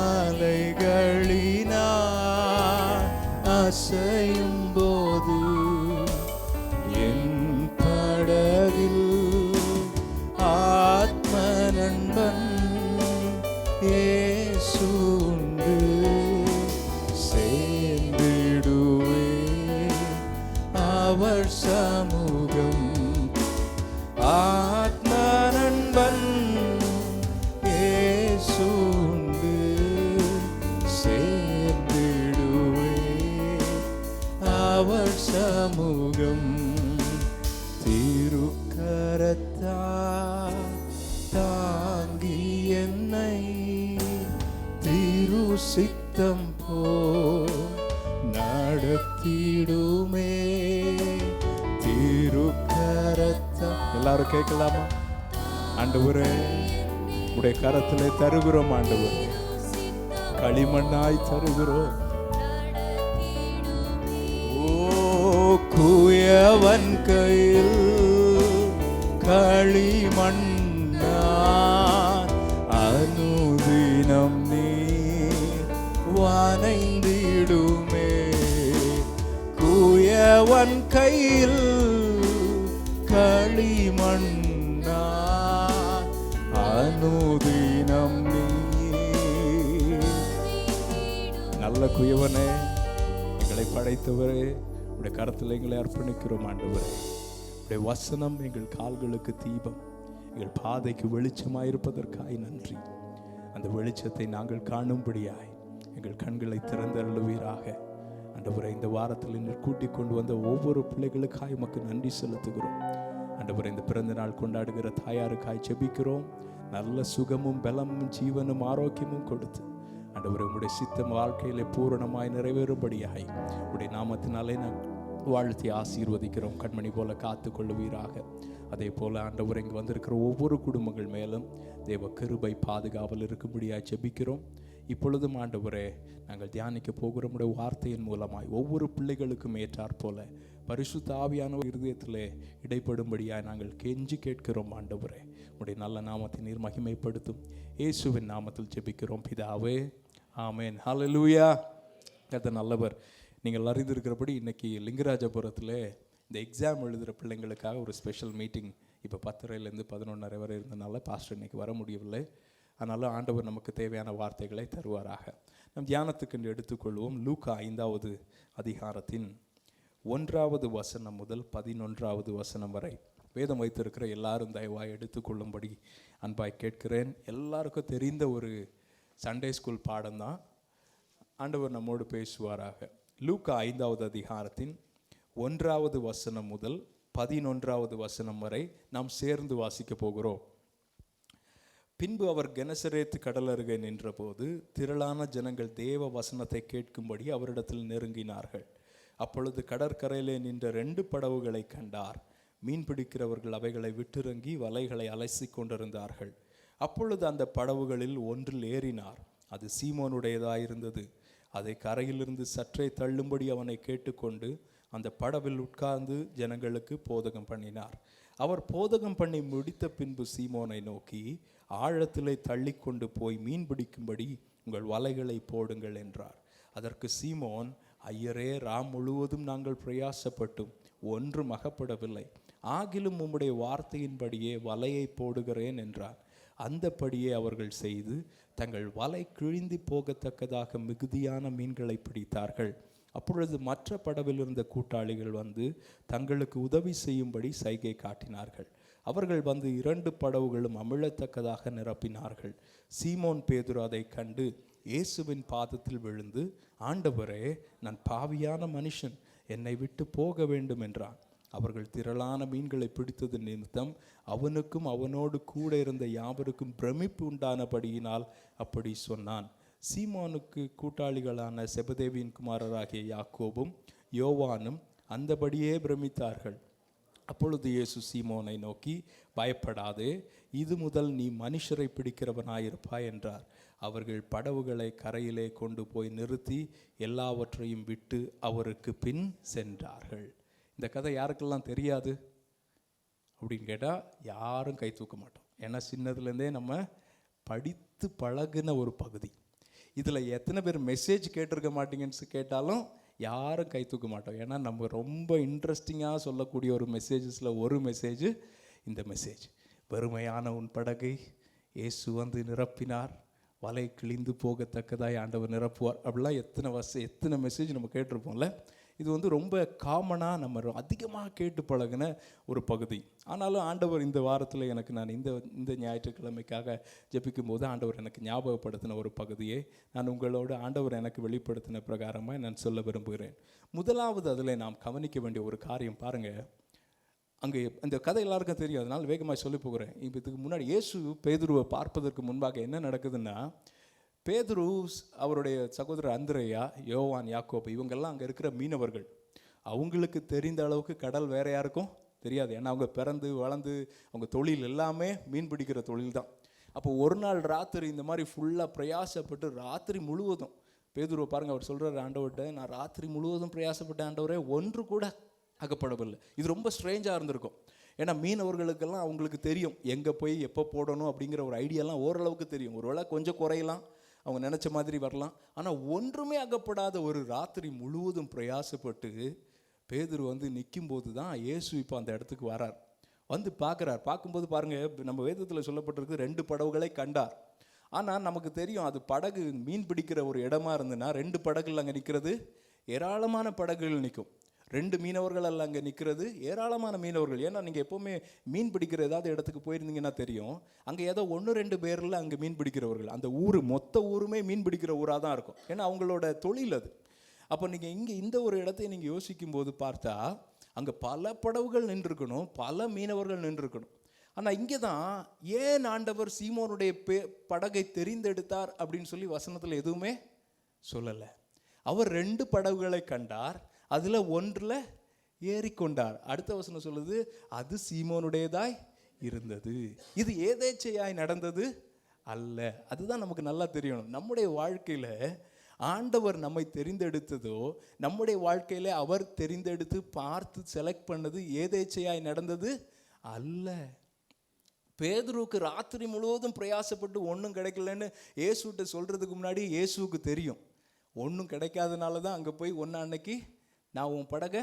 அலைகளினா அசையும் போது என் படகில் ஆத்ம நண்பன் இயேசு உண்டு சேர்ந்திடுவே அவர் சமூகம் ஆத்ம நண்பன் இயேசு உண்டு சேர்ந்திடுவே அவர் சமூகம் திருக்கரத்தா தாங்கி என்னை திரு சித்தம் போ நடத்திடுமே திருக்கரத்தா. எல்லாரும் கேட்கலாமா? ஆண்டவரே உடைய கரத்திலே தருகிறோம் ஆண்டவரே, களிமண்ணாய் தருகிறோம். ஓ குயவன் கையில் களிமண்ணா அனுதினம் நீ வனைந்திடுமே. குயவன் கையில் களிமண்ணா அனுதினம் நீ. நல்ல குயவனே, எங்களை படைத்தவரே, உடைய கரத்தில் எங்களை அர்ப்பணிக்கிறோம் ஆண்டவரே. உடைய வசனம் எங்கள் கால்களுக்கு தீபம், எங்கள் பாதைக்கு வெளிச்சமாயிருப்பதற்காய் நன்றி. அந்த வெளிச்சத்தை நாங்கள் காணும்படியாய் எங்கள் கண்களை திறந்தருளுவீராக. ஆண்டவரே, இந்த வாரத்தில் நீங்கள் கூட்டிக் கொண்டு வந்த ஒவ்வொரு பிள்ளைகளுக்காய் உமக்கு நன்றி செலுத்துகிறோம். ஆண்டவரே, இந்த பிறந்த நாள் கொண்டாடுகிற தாயாருக்காய் ஜெபிக்கிறோம். நல்ல சுகமும் பலமும் ஜீவனும் ஆரோக்கியமும் கொடுத்து ஆண்டவரே, உம்முடைய சித்தம் வாழ்க்கையிலே பூரணமாய் நிறைவேறும்படியாய் உடைய நாமத்தினாலே நான் வாழ்த்தி ஆசீர்வதிக்கிறோம். கண்மணி போல காத்து கொள்ளுவீராக. அதே போல ஆண்டவர் இங்கு வந்திருக்கிற ஒவ்வொரு குடும்பங்கள் மேலும் தேவ கிருபை பாதுகாவல் இருக்கும்படியாய் ஜெபிக்கிறோம். இப்பொழுதும் ஆண்டவரே, நாங்கள் தியானிக்க போகிற உடைய வார்த்தையின் மூலமாய் ஒவ்வொரு பிள்ளைகளுக்கும் ஏற்றாற் போல பரிசுத்த ஆவியான இருதயத்திலே இடைப்படும்படியாய் நாங்கள் கெஞ்சி கேட்கிறோம். ஆண்டவரே, உடைய நல்ல நாமத்தை நீர் மகிமைப்படுத்தும். இயேசுவின் நாமத்தில் ஜெபிக்கிறோம் பிதாவே, ஆமேன். ஹல்லேலூயா. கர்த்தர் நல்லவர். நீங்கள் அறிந்திருக்கிறபடி இன்றைக்கி லிங்கராஜபுரத்தில் இந்த எக்ஸாம் எழுதுகிற பிள்ளைங்களுக்காக ஒரு ஸ்பெஷல் மீட்டிங் இப்போ 10:30 11:30 வரை இருந்தனால பாஸ்டர் இன்றைக்கி வர முடியவில்லை. அதனால் ஆண்டவர் நமக்கு தேவையான வார்த்தைகளை தருவாராக. நம் தியானத்துக்கு எடுத்துக்கொள்வோம். லூக்கா 5வது அதிகாரத்தின் 1வது வசனம் முதல் 11வது வசனம் வரை. வேதம் வைத்திருக்கிற எல்லாரும் தயவாய் எடுத்துக்கொள்ளும்படி அன்பாய் கேட்கிறேன். எல்லாருக்கும் தெரிந்த ஒரு சண்டே ஸ்கூல் பாடம்தான். ஆண்டவர் நம்மோடு பேசுவாராக. லூக்கா 5வது அதிகாரத்தின் 1வது வசனம் முதல் 11வது வசனம் வரை நாம் சேர்ந்து வாசிக்க போகிறோம். பின்பு அவர் கெனசரேத்து கடல் அருகே நின்றபோது திரளான ஜனங்கள் தேவ வசனத்தை கேட்கும்படி அவரிடத்தில் நெருங்கினார்கள். அப்பொழுது கடற்கரையிலே நின்ற 2 படவுகளை கண்டார். மீன் பிடிக்கிறவர்கள் அவைகளை விட்டிறங்கி வலைகளை அலசி கொண்டிருந்தார்கள். அப்பொழுது அந்த படவுகளில் ஒன்றில் ஏறினார். அது சீமோனுடையதாயிருந்தது. அதை கரையிலிருந்து சற்றே தள்ளும்படி அவனை கேட்டுக்கொண்டு அந்த படவில் உட்கார்ந்து ஜனங்களுக்கு போதகம் பண்ணினார். அவர் போதகம் பண்ணி முடித்த பின்பு சீமோனை நோக்கி, ஆழத்திலே தள்ளி கொண்டு போய் மீன் பிடிக்கும்படி உங்கள் வலைகளை போடுங்கள் என்றார். அதற்கு சீமோன், ஐயரே, ராம் முழுவதும் நாங்கள் பிரயாசப்பட்டும் ஒன்றும் அகப்படவில்லை. ஆகிலும் உம்முடைய வார்த்தையின்படியே வலையை போடுகிறேன் என்றார். அந்தபடியே அவர்கள் செய்து தங்கள் வலை கிழிந்து போகத்தக்கதாக மிகுதியான மீன்களை பிடித்தார்கள். அப்பொழுது மற்ற படவில் இருந்த கூட்டாளிகள் வந்து தங்களுக்கு உதவி செய்யும்படி சைகை காட்டினார்கள். அவர்கள் வந்து 2 படவுகளும் அமிழத்தக்கதாக நிரப்பினார்கள். சீமோன் பேதுரு அதை கண்டு இயேசுவின் பாதத்தில் விழுந்து, ஆண்டவரே, நான் பாவியான மனுஷன், என்னை விட்டு போக வேண்டும் என்றான். அவர்கள் திரளான மீன்களை பிடித்தது நிமித்தம் அவனுக்கும் அவனோடு கூட இருந்த யாவருக்கும் பிரமிப்பு உண்டானபடியினால் அப்படி சொன்னான். சீமோனுக்கு கூட்டாளிகளான செபதேவியின் குமாரராகிய யாக்கோபும் யோவானும் அந்தபடியே பிரமித்தார்கள். அப்பொழுது இயேசு சீமோனை நோக்கி, பயப்படாதே, இது முதல் நீ மனுஷரை பிடிக்கிறவனாயிருப்பாய் என்றார். அவர்கள் படவுகளை கரையிலே கொண்டு போய் நிறுத்தி எல்லாவற்றையும் விட்டு அவருக்கு பின் சென்றார்கள். இந்த கதை யாருக்கெல்லாம் தெரியாது அப்படின்னு கேட்டால் யாரும் கை தூக்க மாட்டோம். ஏன்னா சின்னதுலேருந்தே நம்ம படித்து பழகின ஒரு பகுதி. இதில் எத்தனை பேர் மெசேஜ் கேட்டிருக்க மாட்டீங்கன்னு கேட்டாலும் யாரும் கை தூக்க மாட்டோம். ஏன்னா நம்ம ரொம்ப இன்ட்ரெஸ்டிங்காக சொல்லக்கூடிய ஒரு மெசேஜஸில் ஒரு மெசேஜ் இந்த மெசேஜ். வெறுமையான உன் படகை இயேசு வந்து நிரப்பினார், வலை கிழிந்து போகத்தக்கதாய் ஆண்டவர் நிரப்புவார். அப்படிலாம் எத்தனை மெசேஜ் நம்ம கேட்டிருப்போம்ல. இது வந்து ரொம்ப காமனாக நம்ம அதிகமாக கேட்டு பழகின ஒரு பகுதி. ஆனாலும் ஆண்டவர் இந்த வாரத்தில் எனக்கு நான் இந்த ஞாயிற்றுக்கிழமைக்காக ஜெபிக்கும் போது ஆண்டவர் எனக்கு ஞாபகப்படுத்தின ஒரு பகுதியை நான் உங்களோடு ஆண்டவர் எனக்கு வெளிப்படுத்தின பிரகாரமாக நான் சொல்ல விரும்புகிறேன். முதலாவது அதில் நாம் கவனிக்க வேண்டிய ஒரு காரியம் பாருங்கள். அங்கே அந்த கதை எல்லாருக்கும் தெரியும், அதனால் வேகமாக சொல்லி போகிறேன். இப்போ இதுக்கு முன்னாடி இயேசு பேதுருவை பார்ப்பதற்கு முன்பாக என்ன நடக்குதுன்னா, பேதுரு, அவருடைய சகோதரர் அந்திரேயா, யோவான், யாக்கோபு, இவங்கெல்லாம் அங்கே இருக்கிற மீனவர்கள். அவங்களுக்கு தெரிந்த அளவுக்கு கடல் வேற யாருக்கும் தெரியாது. ஏன்னா அவங்க பிறந்து வளர்ந்து அவங்க தொழில் எல்லாமே மீன் பிடிக்கிற தொழில் தான். அப்போ ஒரு நாள் ராத்திரி இந்த மாதிரி ஃபுல்லாக பிரயாசப்பட்டு ராத்திரி முழுவதும் பேதுருவை பாருங்கள், அவர் சொல்கிறார் ஆண்டவர்கிட்ட, நான் ராத்திரி முழுவதும் பிரயாசப்பட்ட ஆண்டவரே, ஒன்று கூட அகப்படவில்லை. இது ரொம்ப ஸ்ட்ரேஞ்சாக இருந்திருக்கும். ஏன்னா மீனவர்களுக்கெல்லாம் அவங்களுக்கு தெரியும் எங்கே போய் எப்போ போடணும் அப்படிங்கிற ஒரு ஐடியாலாம் ஓரளவுக்கு தெரியும். ஒருவேளை கொஞ்சம் குறையலாம், அவங்க நினச்ச மாதிரி வரலாம். ஆனால் ஒன்றுமே அகப்படாத ஒரு ராத்திரி முழுவதும் பிரயாசப்பட்டு பேதுரு வந்து நிற்கும்போது தான் இயேசு இப்போ அந்த இடத்துக்கு வரார். வந்து பார்க்குறார். பார்க்கும்போது பாருங்கள், நம்ம வேதத்தில் சொல்லப்பட்டிருக்கு 2 படவுகளை கண்டார். ஆனால் நமக்கு தெரியும் அது படகு மீன் பிடிக்கிற ஒரு இடமா இருந்துன்னா 2 படகுகள் அங்கே நிற்கிறது, ஏராளமான படகுகள் நிற்கும். 2 மீனவர்கள் அல்ல அங்கே நிற்கிறது, ஏராளமான மீனவர்கள். ஏன்னா நீங்கள் எப்போவுமே மீன் பிடிக்கிற ஏதாவது இடத்துக்கு போயிருந்தீங்கன்னா தெரியும், அங்கே ஏதோ 1-2 பேரில் அங்கே மீன் பிடிக்கிறவர்கள். அந்த ஊர் மொத்த ஊருமே மீன் பிடிக்கிற ஊராக தான் இருக்கும். ஏன்னா அவங்களோட தொழில் அது. அப்போ நீங்கள் இங்கே இந்த ஒரு இடத்தை நீங்கள் யோசிக்கும் போது பார்த்தா அங்கே பல படவுகள் நின்றுருக்கணும், பல மீனவர்கள் நின்றுருக்கணும். ஆனால் இங்கே தான் ஏன் ஆண்டவர் சீமோனுடைய படகை தெரிந்தெடுத்தார் அப்படின்னு சொல்லி வசனத்தில் எதுவுமே சொல்லலை. அவர் 2 படகுகளை கண்டார், அதில் ஒன்றில் ஏறிக்கொண்டார். அடுத்த வசனம் சொல்லுது, அது சீமோனுடையதாய் இருந்தது. இது ஏதேச்சையாய் நடந்தது அல்ல. அதுதான் நமக்கு நல்லா தெரியணும். நம்முடைய வாழ்க்கையில் ஆண்டவர் நம்மை தெரிந்தெடுத்ததோ, நம்முடைய வாழ்க்கையில் அவர் தெரிந்தெடுத்து பார்த்து செலக்ட் பண்ணது ஏதேச்சையாய் நடந்தது அல்ல. பேதுருவுக்கு ராத்திரி முழுவதும் பிரயாசப்பட்டு ஒன்றும் கிடைக்கலன்னு இயேசுகிட்ட சொல்கிறதுக்கு முன்னாடி இயேசுவுக்கு தெரியும் ஒன்றும் கிடைக்காதனால தான் அங்கே போய் அன்னைக்கு நான் உன் படகை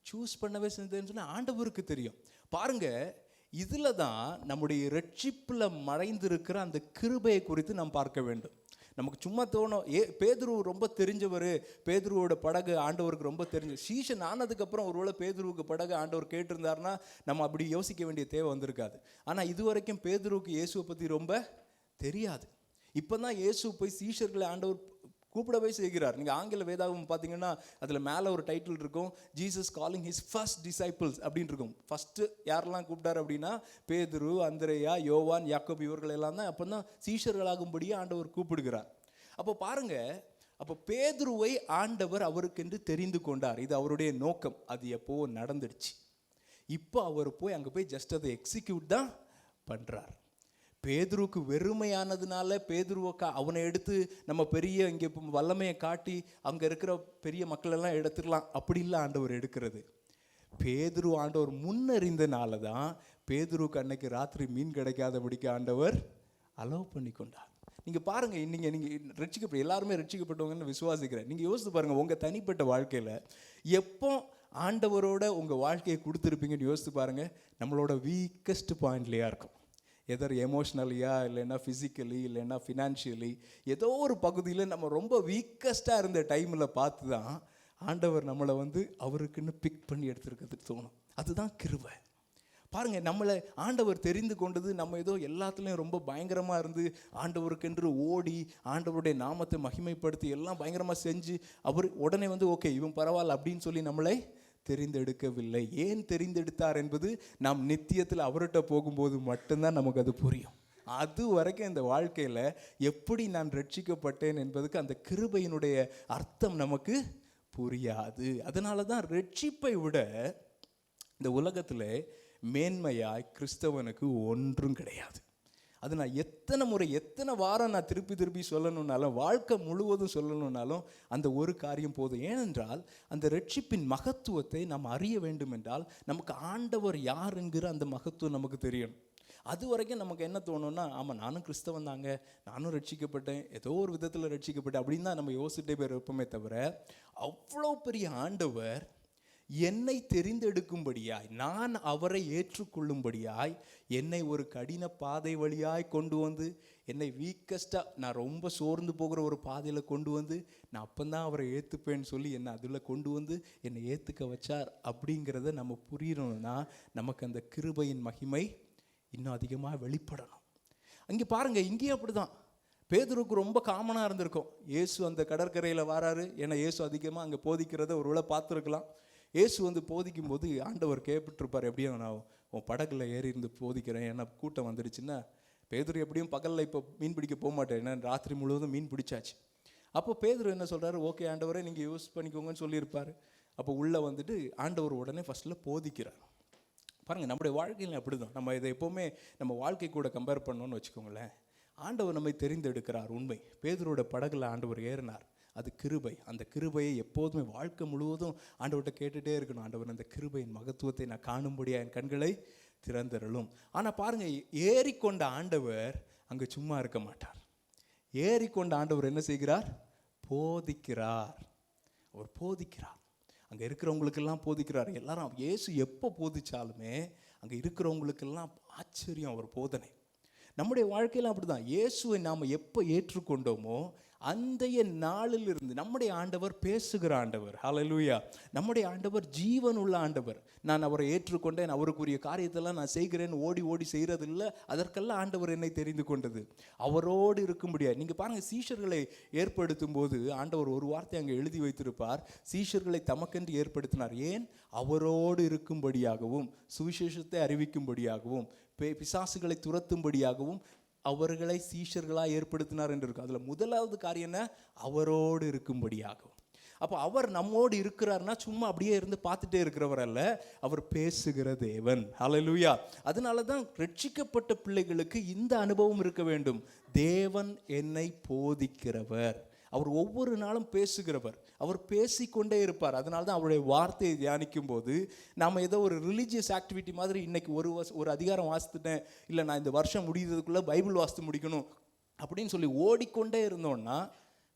சூஸ் பண்ணவே செஞ்சேன்னு சொன்னால் ஆண்டவருக்கு தெரியும். பாருங்கள், இதில் தான் நம்முடைய ரட்சிப்பில் மறைந்திருக்கிற அந்த கிருபையை குறித்து நாம் பார்க்க வேண்டும். நமக்கு சும்மா தோணும், பேதுரு ரொம்ப தெரிஞ்சவர், பேதுருவோட படகு ஆண்டவருக்கு ரொம்ப தெரிஞ்ச சீஷன் ஆனதுக்கப்புறம் ஒருவேளை பேதுருவுக்கு படகு ஆண்டவர் கேட்டிருந்தாருன்னா நம்ம அப்படி யோசிக்க வேண்டிய தேவை வந்திருக்காது. ஆனால் இது வரைக்கும் பேதுருவுக்கு இயேசுவை பற்றி ரொம்ப தெரியாது. இப்போ தான் இயேசு போய் சீஷர்களை ஆண்டவர் கூப்பிடவே செய்கிறார். நீங்கள் ஆங்கில வேதாகம் பார்த்தீங்கன்னா அதில் மேலே ஒரு டைட்டில் இருக்கும், Jesus calling his first disciples அப்படின்னு இருக்கும். ஃபஸ்ட்டு யாரெல்லாம் கூப்பிட்டார் அப்படின்னா பேதுரு, அந்திரேயா, யோவான், யாக்கோபு இவர்களெல்லாம் தான் அப்போ தான் சீஷர்களாகும்படியே ஆண்டவர் கூப்பிடுகிறார். அப்போ பாருங்கள், அப்போ பேதுருவை ஆண்டவர் அவருக்கென்று தெரிந்து கொண்டார். இது அவருடைய நோக்கம். அது எப்போ நடந்துடுச்சு. இப்போ அவர் போய் அங்கே போய் ஜஸ்ட் அதை எக்ஸிக்யூட் தான் பண்ணுறார். பேதுருவுக்கு வெறுமையானதுனால பேதுருவை அவனை எடுத்து நம்ம பெரிய இங்கே வல்லமையை காட்டி அங்கே இருக்கிற பெரிய மக்களெல்லாம் எடுத்துடலாம் அப்படி இல்லை ஆண்டவர் எடுக்கிறது. பேதுரு ஆண்டவர் முன்னறிந்தனால தான் பேதுருவுக்கு அன்னைக்கு ராத்திரி மீன் கிடைக்காதபடிக்கு ஆண்டவர் அலோவ் பண்ணி கொண்டார். நீங்கள் பாருங்கள், நீங்கள் ரட்சிக்கப்பட்ட எல்லாருமே ரட்சிக்கப்பட்டவங்கன்னு விசுவாசிக்கிறேன். நீங்கள் யோசித்து பாருங்கள், உங்கள் தனிப்பட்ட வாழ்க்கையில் எப்போ ஆண்டவரோட உங்கள் வாழ்க்கையை கொடுத்துருப்பீங்கன்னு யோசித்து பாருங்கள். நம்மளோட வீக்கஸ்ட் பாயிண்ட்லேயா இருக்கும். எதர் எமோஷ்னலியா, இல்லைன்னா ஃபிசிக்கலி, இல்லைன்னா ஃபினான்ஷியலி, ஏதோ ஒரு பகுதியில் நம்ம ரொம்ப வீக்கஸ்ட்டாக இருந்த டைமில் பார்த்து தான் ஆண்டவர் நம்மளை அவருக்குன்னு பிக் பண்ணி எடுத்துருக்கிறதுக்கு தோணும். அதுதான் கிருபை. பாருங்கள், நம்மளை ஆண்டவர் தெரிந்து கொண்டது நம்ம ஏதோ எல்லாத்துலேயும் ரொம்ப பயங்கரமாக இருந்து ஆண்டவருக்கென்று ஓடி ஆண்டவருடைய நாமத்தை மகிமைப்படுத்தி எல்லாம் பயங்கரமாக செஞ்சு அவர் உடனே ஓகே இவன் பரவாயில்ல அப்படின்னு சொல்லி நம்மளை தெரிந்தெடுக்கவில்லை. ஏன் தெரிந்தெடுத்தார் என்பது நாம் நித்தியத்தில் அவர்கிட்ட போகும்போது மட்டும்தான் நமக்கு அது புரியும். அது வரைக்கும் இந்த வாழ்க்கையில் எப்படி நான் ரட்சிக்கப்பட்டேன் என்பதுக்கு அந்த கிருபையினுடைய அர்த்தம் நமக்கு புரியாது. அதனால தான் ரட்சிப்பை விட இந்த உலகத்தில் மேன்மையாய் கிறிஸ்தவனுக்கு ஒன்றும் கிடையாது. அது நான் எத்தனை முறை எத்தனை வாரம் நான் திருப்பி சொல்லணுன்னாலும், வாழ்க்கை முழுவதும் சொல்லணுன்னாலும் அந்த ஒரு காரியம் போதும். ஏனென்றால் அந்த ரட்சிப்பின் மகத்துவத்தை நாம் அறிய வேண்டும் என்றால் நமக்கு ஆண்டவர் யார் என்கிற அந்த மகத்துவம் நமக்கு தெரியணும். அது வரைக்கும் நமக்கு என்ன தோணும்னா, ஆமாம் நானும் கிறிஸ்தவன் தாங்க, நானும் ரட்சிக்கப்பட்டேன், ஏதோ ஒரு விதத்தில் ரட்சிக்கப்பட்டேன் அப்படின்னு தான் நம்ம யோசிச்சுட்டே போய் இருப்போமே தவிர, அவ்வளோ பெரிய ஆண்டவர் என்னை தெரிந்தெடுக்கும்படியாய், நான் அவரை ஏற்றுக்கொள்ளும்படியாய் என்னை ஒரு கடின பாதை வழியாய் கொண்டு வந்து, என்னை வீக்கஸ்ட்டாக நான் ரொம்ப சோர்ந்து போகிற ஒரு பாதையில் கொண்டு வந்து, நான் அப்போந்தான் அவரை ஏற்றுப்பேன்னு சொல்லி என்னை அதில் கொண்டு வந்து என்னை ஏற்றுக்க வச்சார். அப்படிங்கிறத நம்ம புரியணும்னா நமக்கு அந்த கிருபையின் மகிமை இன்னும் அதிகமாக வெளிப்படணும். அங்கே பாருங்கள், இங்கேயும் அப்படி தான். பேதுருக்கு ரொம்ப காமனாக இருந்திருக்கும். இயேசு அந்த கடற்கரையில் வராரு. ஏன்னா இயேசு அதிகமாக அங்கே போதிக்கிறத ஒரு வேளை பார்த்துருக்கலாம். இயேசு போதிக்கும் போது ஆண்டவர் கேட்டுருப்பார், எப்படியும் நான் உன் படகுல ஏறி இருந்து போதிக்கிறேன், ஏன்னா கூட்டம் வந்துடுச்சுன்னா. பேதுரு எப்படியும் பகலில் இப்போ மீன் பிடிக்க போக மாட்டேன், ஏன்னா ராத்திரி முழுவதும் மீன் பிடிச்சாச்சு. அப்போ பேதுரு என்ன சொல்கிறாரு, ஓகே ஆண்டவரே நீங்கள் யூஸ் பண்ணிக்கோங்கன்னு சொல்லியிருப்பார். அப்போ உள்ளே ஆண்டவர் உடனே ஃபஸ்ட்டில் போதிக்கிறார். பாருங்கள், நம்முடைய வாழ்க்கையில் அப்படி தான். நம்ம இதை எப்போவுமே நம்ம வாழ்க்கை கூட கம்பேர் பண்ணோன்னு வச்சுக்கோங்களேன். ஆண்டவர் நம்மை தெரிந்தெடுக்கிறார், உண்மை. பேதுரோட படகுல ஆண்டவர் ஏறினார், அது கிருபை. அந்த கிருபையை எப்போதுமே வாழ்க்கை முழுவதும் ஆண்டவர்கிட்ட கேட்டுகிட்டே இருக்கணும். ஆண்டவர் அந்த கிருபையின் மகத்துவத்தை நான் காணும்படியா என் கண்களை திறந்தருளும். ஆனால் பாருங்கள், ஏறிக்கொண்ட ஆண்டவர் அங்கே சும்மா இருக்க மாட்டார். ஏறிக்கொண்ட ஆண்டவர் என்ன செய்கிறார்? போதிக்கிறார். அவர் போதிக்கிறார். அங்கே இருக்கிறவங்களுக்கெல்லாம் போதிக்கிறார். எல்லாரும் இயேசு எப்போ போதிச்சாலுமே அங்கே இருக்கிறவங்களுக்கெல்லாம் ஆச்சரியம் அவர் போதனை. நம்முடைய வாழ்க்கையில் அப்படி தான். இயேசுவை நாம் எப்போ ஏற்றுக்கொண்டோமோ அந்தைய நாளிலிருந்து நம்முடைய ஆண்டவர் பேசுகிற ஆண்டவர். ஹல்லேலூயா. நம்முடைய ஆண்டவர் ஜீவன் உள்ள ஆண்டவர். நான் அவரை ஏற்றுக்கொண்டேன், அவருக்குரிய காரியத்தெல்லாம் நான் செய்கிறேன் ஓடி ஓடி செய்கிறதில்லை. அதற்கெல்லாம் ஆண்டவர் என்னை தெரிந்து கொண்டது அவரோடு இருக்கும்படியா. நீங்கள் பாருங்கள், சீஷர்களை ஏற்படுத்தும் போது ஆண்டவர் ஒரு வார்த்தை அங்கே எழுதி வைத்திருப்பார். சீஷர்களை தமக்கென்று ஏற்படுத்தினார். ஏன்? அவரோடு இருக்கும்படியாகவும், சுவிசேஷத்தை அறிவிக்கும்படியாகவும், பிசாசுகளை துரத்தும்படியாகவும் அவர்களை சீஷர்களாக ஏற்படுத்தினார் என்று இருக்கும். அதில் முதலாவது காரியம் என்ன? அவரோடு இருக்கும்படியாகும். அப்போ அவர் நம்மோடு இருக்கிறார்னா சும்மா அப்படியே இருந்து பார்த்துட்டே இருக்கிறவர் அல்ல, அவர் பேசுகிற தேவன். ஹல்லேலூயா. அதனால தான் ரட்சிக்கப்பட்ட பிள்ளைகளுக்கு இந்த அனுபவம் இருக்க வேண்டும். தேவன் என்னை போதிக்கிறவர், அவர் ஒவ்வொரு நாளும் பேசுகிறவர், அவர் பேசிக்கொண்டே இருப்பார். அதனால தான் அவருடைய வார்த்தையை தியானிக்கும் போது நாம் ஏதோ ஒரு ரிலீஜியஸ் ஆக்டிவிட்டி மாதிரி இன்றைக்கி ஒரு அதிகாரம் வாசித்துட்டேன், இல்லை நான் இந்த வருஷம் முடிகிறதுக்குள்ளே பைபிள் வாசித்து முடிக்கணும் அப்படின்னு சொல்லி ஓடிக்கொண்டே இருந்தோம்னா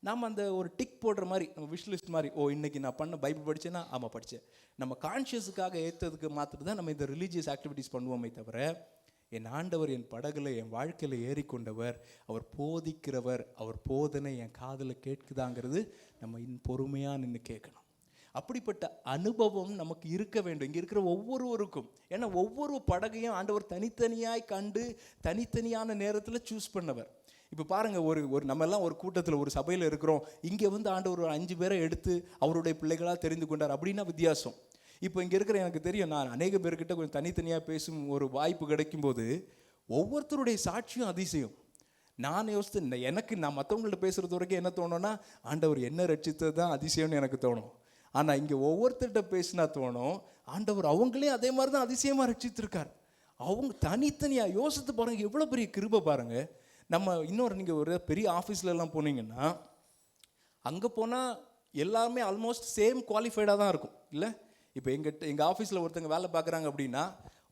நாம் அந்த ஒரு டிக் போடுற மாதிரி, நம்ம விஷ் மாதிரி, ஓ இன்றைக்கி நான் பண்ண பைபிள் படித்தேன்னா ஆமாம் படித்தேன், நம்ம கான்ஷியஸுக்காக ஏற்றதுக்கு மாத்திரம் தான் நம்ம இந்த ரிலீஜியஸ் ஆக்டிவிட்டீஸ் பண்ணுவோமே தவிர, என் ஆண்டவர் என் படகுல என் வாழ்க்கையில் ஏறிக்கொண்டவர், அவர் போதிக்கிறவர், அவர் போதனை என் காதில் கேட்குதாங்கிறது நம்ம பொறுமையாக நின்று கேட்கணும். அப்படிப்பட்ட அனுபவம் நமக்கு இருக்க வேண்டும் இங்கே இருக்கிற ஒவ்வொருவருக்கும். ஏன்னா ஒவ்வொரு படகையும் ஆண்டவர் தனித்தனியாய் கண்டு தனித்தனியான நேரத்தில் சூஸ் பண்ணவர். இப்போ பாருங்கள், ஒரு நம்ம எல்லாம் ஒரு கூட்டத்தில் ஒரு சபையில் இருக்கிறோம், இங்கே ஆண்டவர் ஒரு 5 பேரை எடுத்து அவருடைய பிள்ளைகளாக தெரிந்து கொண்டார் அப்படின்னா வித்தியாசம். இப்போ இங்கே இருக்கிற எனக்கு தெரியும், நான் அநேக பேர்கிட்ட கொஞ்சம் தனித்தனியாக பேசும் ஒரு வாய்ப்பு கிடைக்கும்போது ஒவ்வொருத்தருடைய சாட்சியும் அதிசயம். நான் யோசித்து எனக்கு நான் மற்றவங்கள்ட்ட பேசுகிறது வரைக்கும் என்ன தோணும்னா, ஆண்டவர் என்ன ரட்சித்தது தான் அதிசயம்னு எனக்கு தோணும். ஆனால் இங்கே ஒவ்வொருத்தர்கிட்ட பேசினா தோணும், ஆண்டவர் அவங்களே அதே மாதிரி தான் அதிசயமாக ரட்சித்திருக்கார். அவங்க தனித்தனியாக யோசித்து பாருங்கள், எவ்வளோ பெரிய கிருபை பாருங்கள். நம்ம இன்னொரு நீங்கள் ஒரு பெரிய ஆஃபீஸ்லலாம் போனீங்கன்னா அங்கே போனால் எல்லாமே ஆல்மோஸ்ட் சேம் குவாலிஃபைடாக தான் இருக்கும் இல்லை? இப்போ எங்கள் ஆஃபீஸில் ஒருத்தங்க வேலை பார்க்குறாங்க அப்படின்னா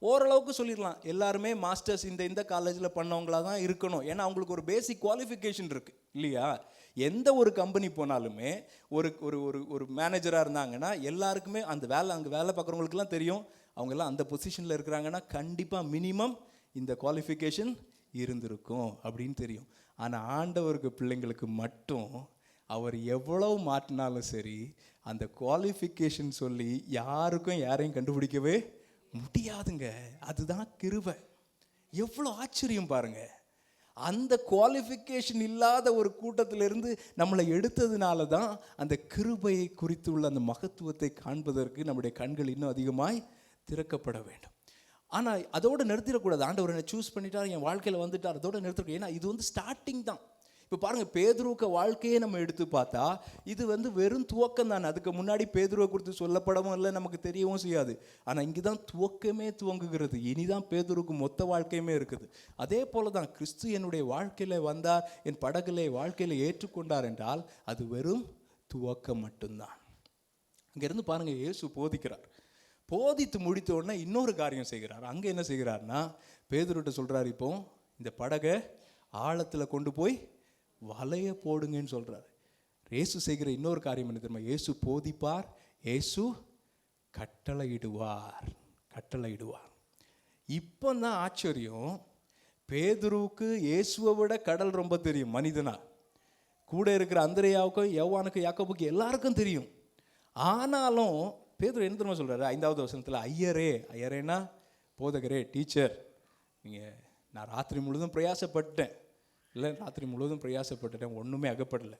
ஓரளவுக்கு சொல்லிடலாம் எல்லாருமே மாஸ்டர்ஸ் இந்த காலேஜில் பண்ணவங்களாக தான் இருக்கணும். ஏன்னா அவங்களுக்கு ஒரு பேசிக் குவாலிஃபிகேஷன் இருக்குது இல்லையா? எந்த ஒரு கம்பெனி போனாலுமே ஒரு ஒரு ஒரு ஒரு மேனேஜராக இருந்தாங்கன்னா எல்லாருக்குமே அந்த அங்கே வேலை பார்க்குறவங்களுக்குலாம் தெரியும், அவங்கெல்லாம் அந்த பொசிஷனில் இருக்கிறாங்கன்னா கண்டிப்பாக மினிமம் இந்த குவாலிஃபிகேஷன் இருந்திருக்கும் அப்படின்னு தெரியும். ஆனால் ஆண்டவருக்கு பிள்ளைங்களுக்கு மட்டும் அவர் எவ்வளவு மாட்டினாலும் சரி அந்த குவாலிஃபிகேஷன் சொல்லி யாரையும் கண்டுபிடிக்கவே முடியாதுங்க. அதுதான் கிருபை. எவ்வளோ ஆச்சரியம் பாருங்க. அந்த குவாலிஃபிகேஷன் இல்லாத ஒரு கூட்டத்திலிருந்து நம்மளை எடுத்ததுனால தான் அந்த கிருபையை குறித்து உள்ள அந்த மகத்துவத்தை காண்பதற்கு நம்முடைய கண்கள் இன்னும் அதிகமாய் திறக்கப்பட வேண்டும். ஆனால் அதோடு நிறுத்திடக்கூடாது. ஆண்டவர் என்னை சூஸ் பண்ணிட்டார், என் வாழ்க்கையில் வந்துட்டார், அதோடு நிறுத்திடக்கூடாது. ஏன்னா இது வந்து ஸ்டார்டிங் தான். இப்போ பாருங்கள், பேதுருவுக்கு வாழ்க்கையே நம்ம எடுத்து பார்த்தா இது வந்து வெறும் துவக்கம் தானே. அதுக்கு முன்னாடி பேதுருவை குறித்து சொல்லப்படவும் இல்லை, நமக்கு தெரியவும் செய்யாது. ஆனால் இங்கே தான் துவக்கமே துவங்குகிறது. இனிதான் பேதுருவுக்கு மொத்த வாழ்க்கையுமே இருக்குது. அதே போல தான் கிறிஸ்து என்னுடைய வாழ்க்கையில் வந்தார், என் படகுலை வாழ்க்கையில் ஏற்றுக்கொண்டார் என்றால் அது வெறும் துவக்கம் மட்டும்தான். அங்கேருந்து பாருங்கள், இயேசு போதிக்கிறார். போதித்து முடித்த உடனே இன்னொரு காரியம் செய்கிறார். அங்கே என்ன செய்கிறார்னா, பேதுருட்ட சொல்கிறார், இப்போ இந்த படகை ஆழத்தில் கொண்டு போய் வலைய போடுங்கன்னு சொல்கிறார். இயேசு செய்கிற இன்னொரு காரியம் என்ன தெரியுமா? இயேசு போதிப்பார், இயேசு கட்டளையிடுவார். இப்போ தான் ஆச்சரியம், பேதுருவுக்கு இயேசுவை விட கடல் ரொம்ப தெரியும் மனிதனா. கூட இருக்கிற அந்திரேயாவுக்கும் யோவானுக்கும் யாக்கோபுக்கும் எல்லாருக்கும் தெரியும். ஆனாலும் பேதுரு என்ன தெரியுமா சொல்கிறாரு 5வது வசனத்தில்? ஐயரேனா போதகரே, டீச்சர், நான் ராத்திரி முழுவதும் பிரயாசப்பட்டுட்டேன், ஒன்றுமே அகப்படலை.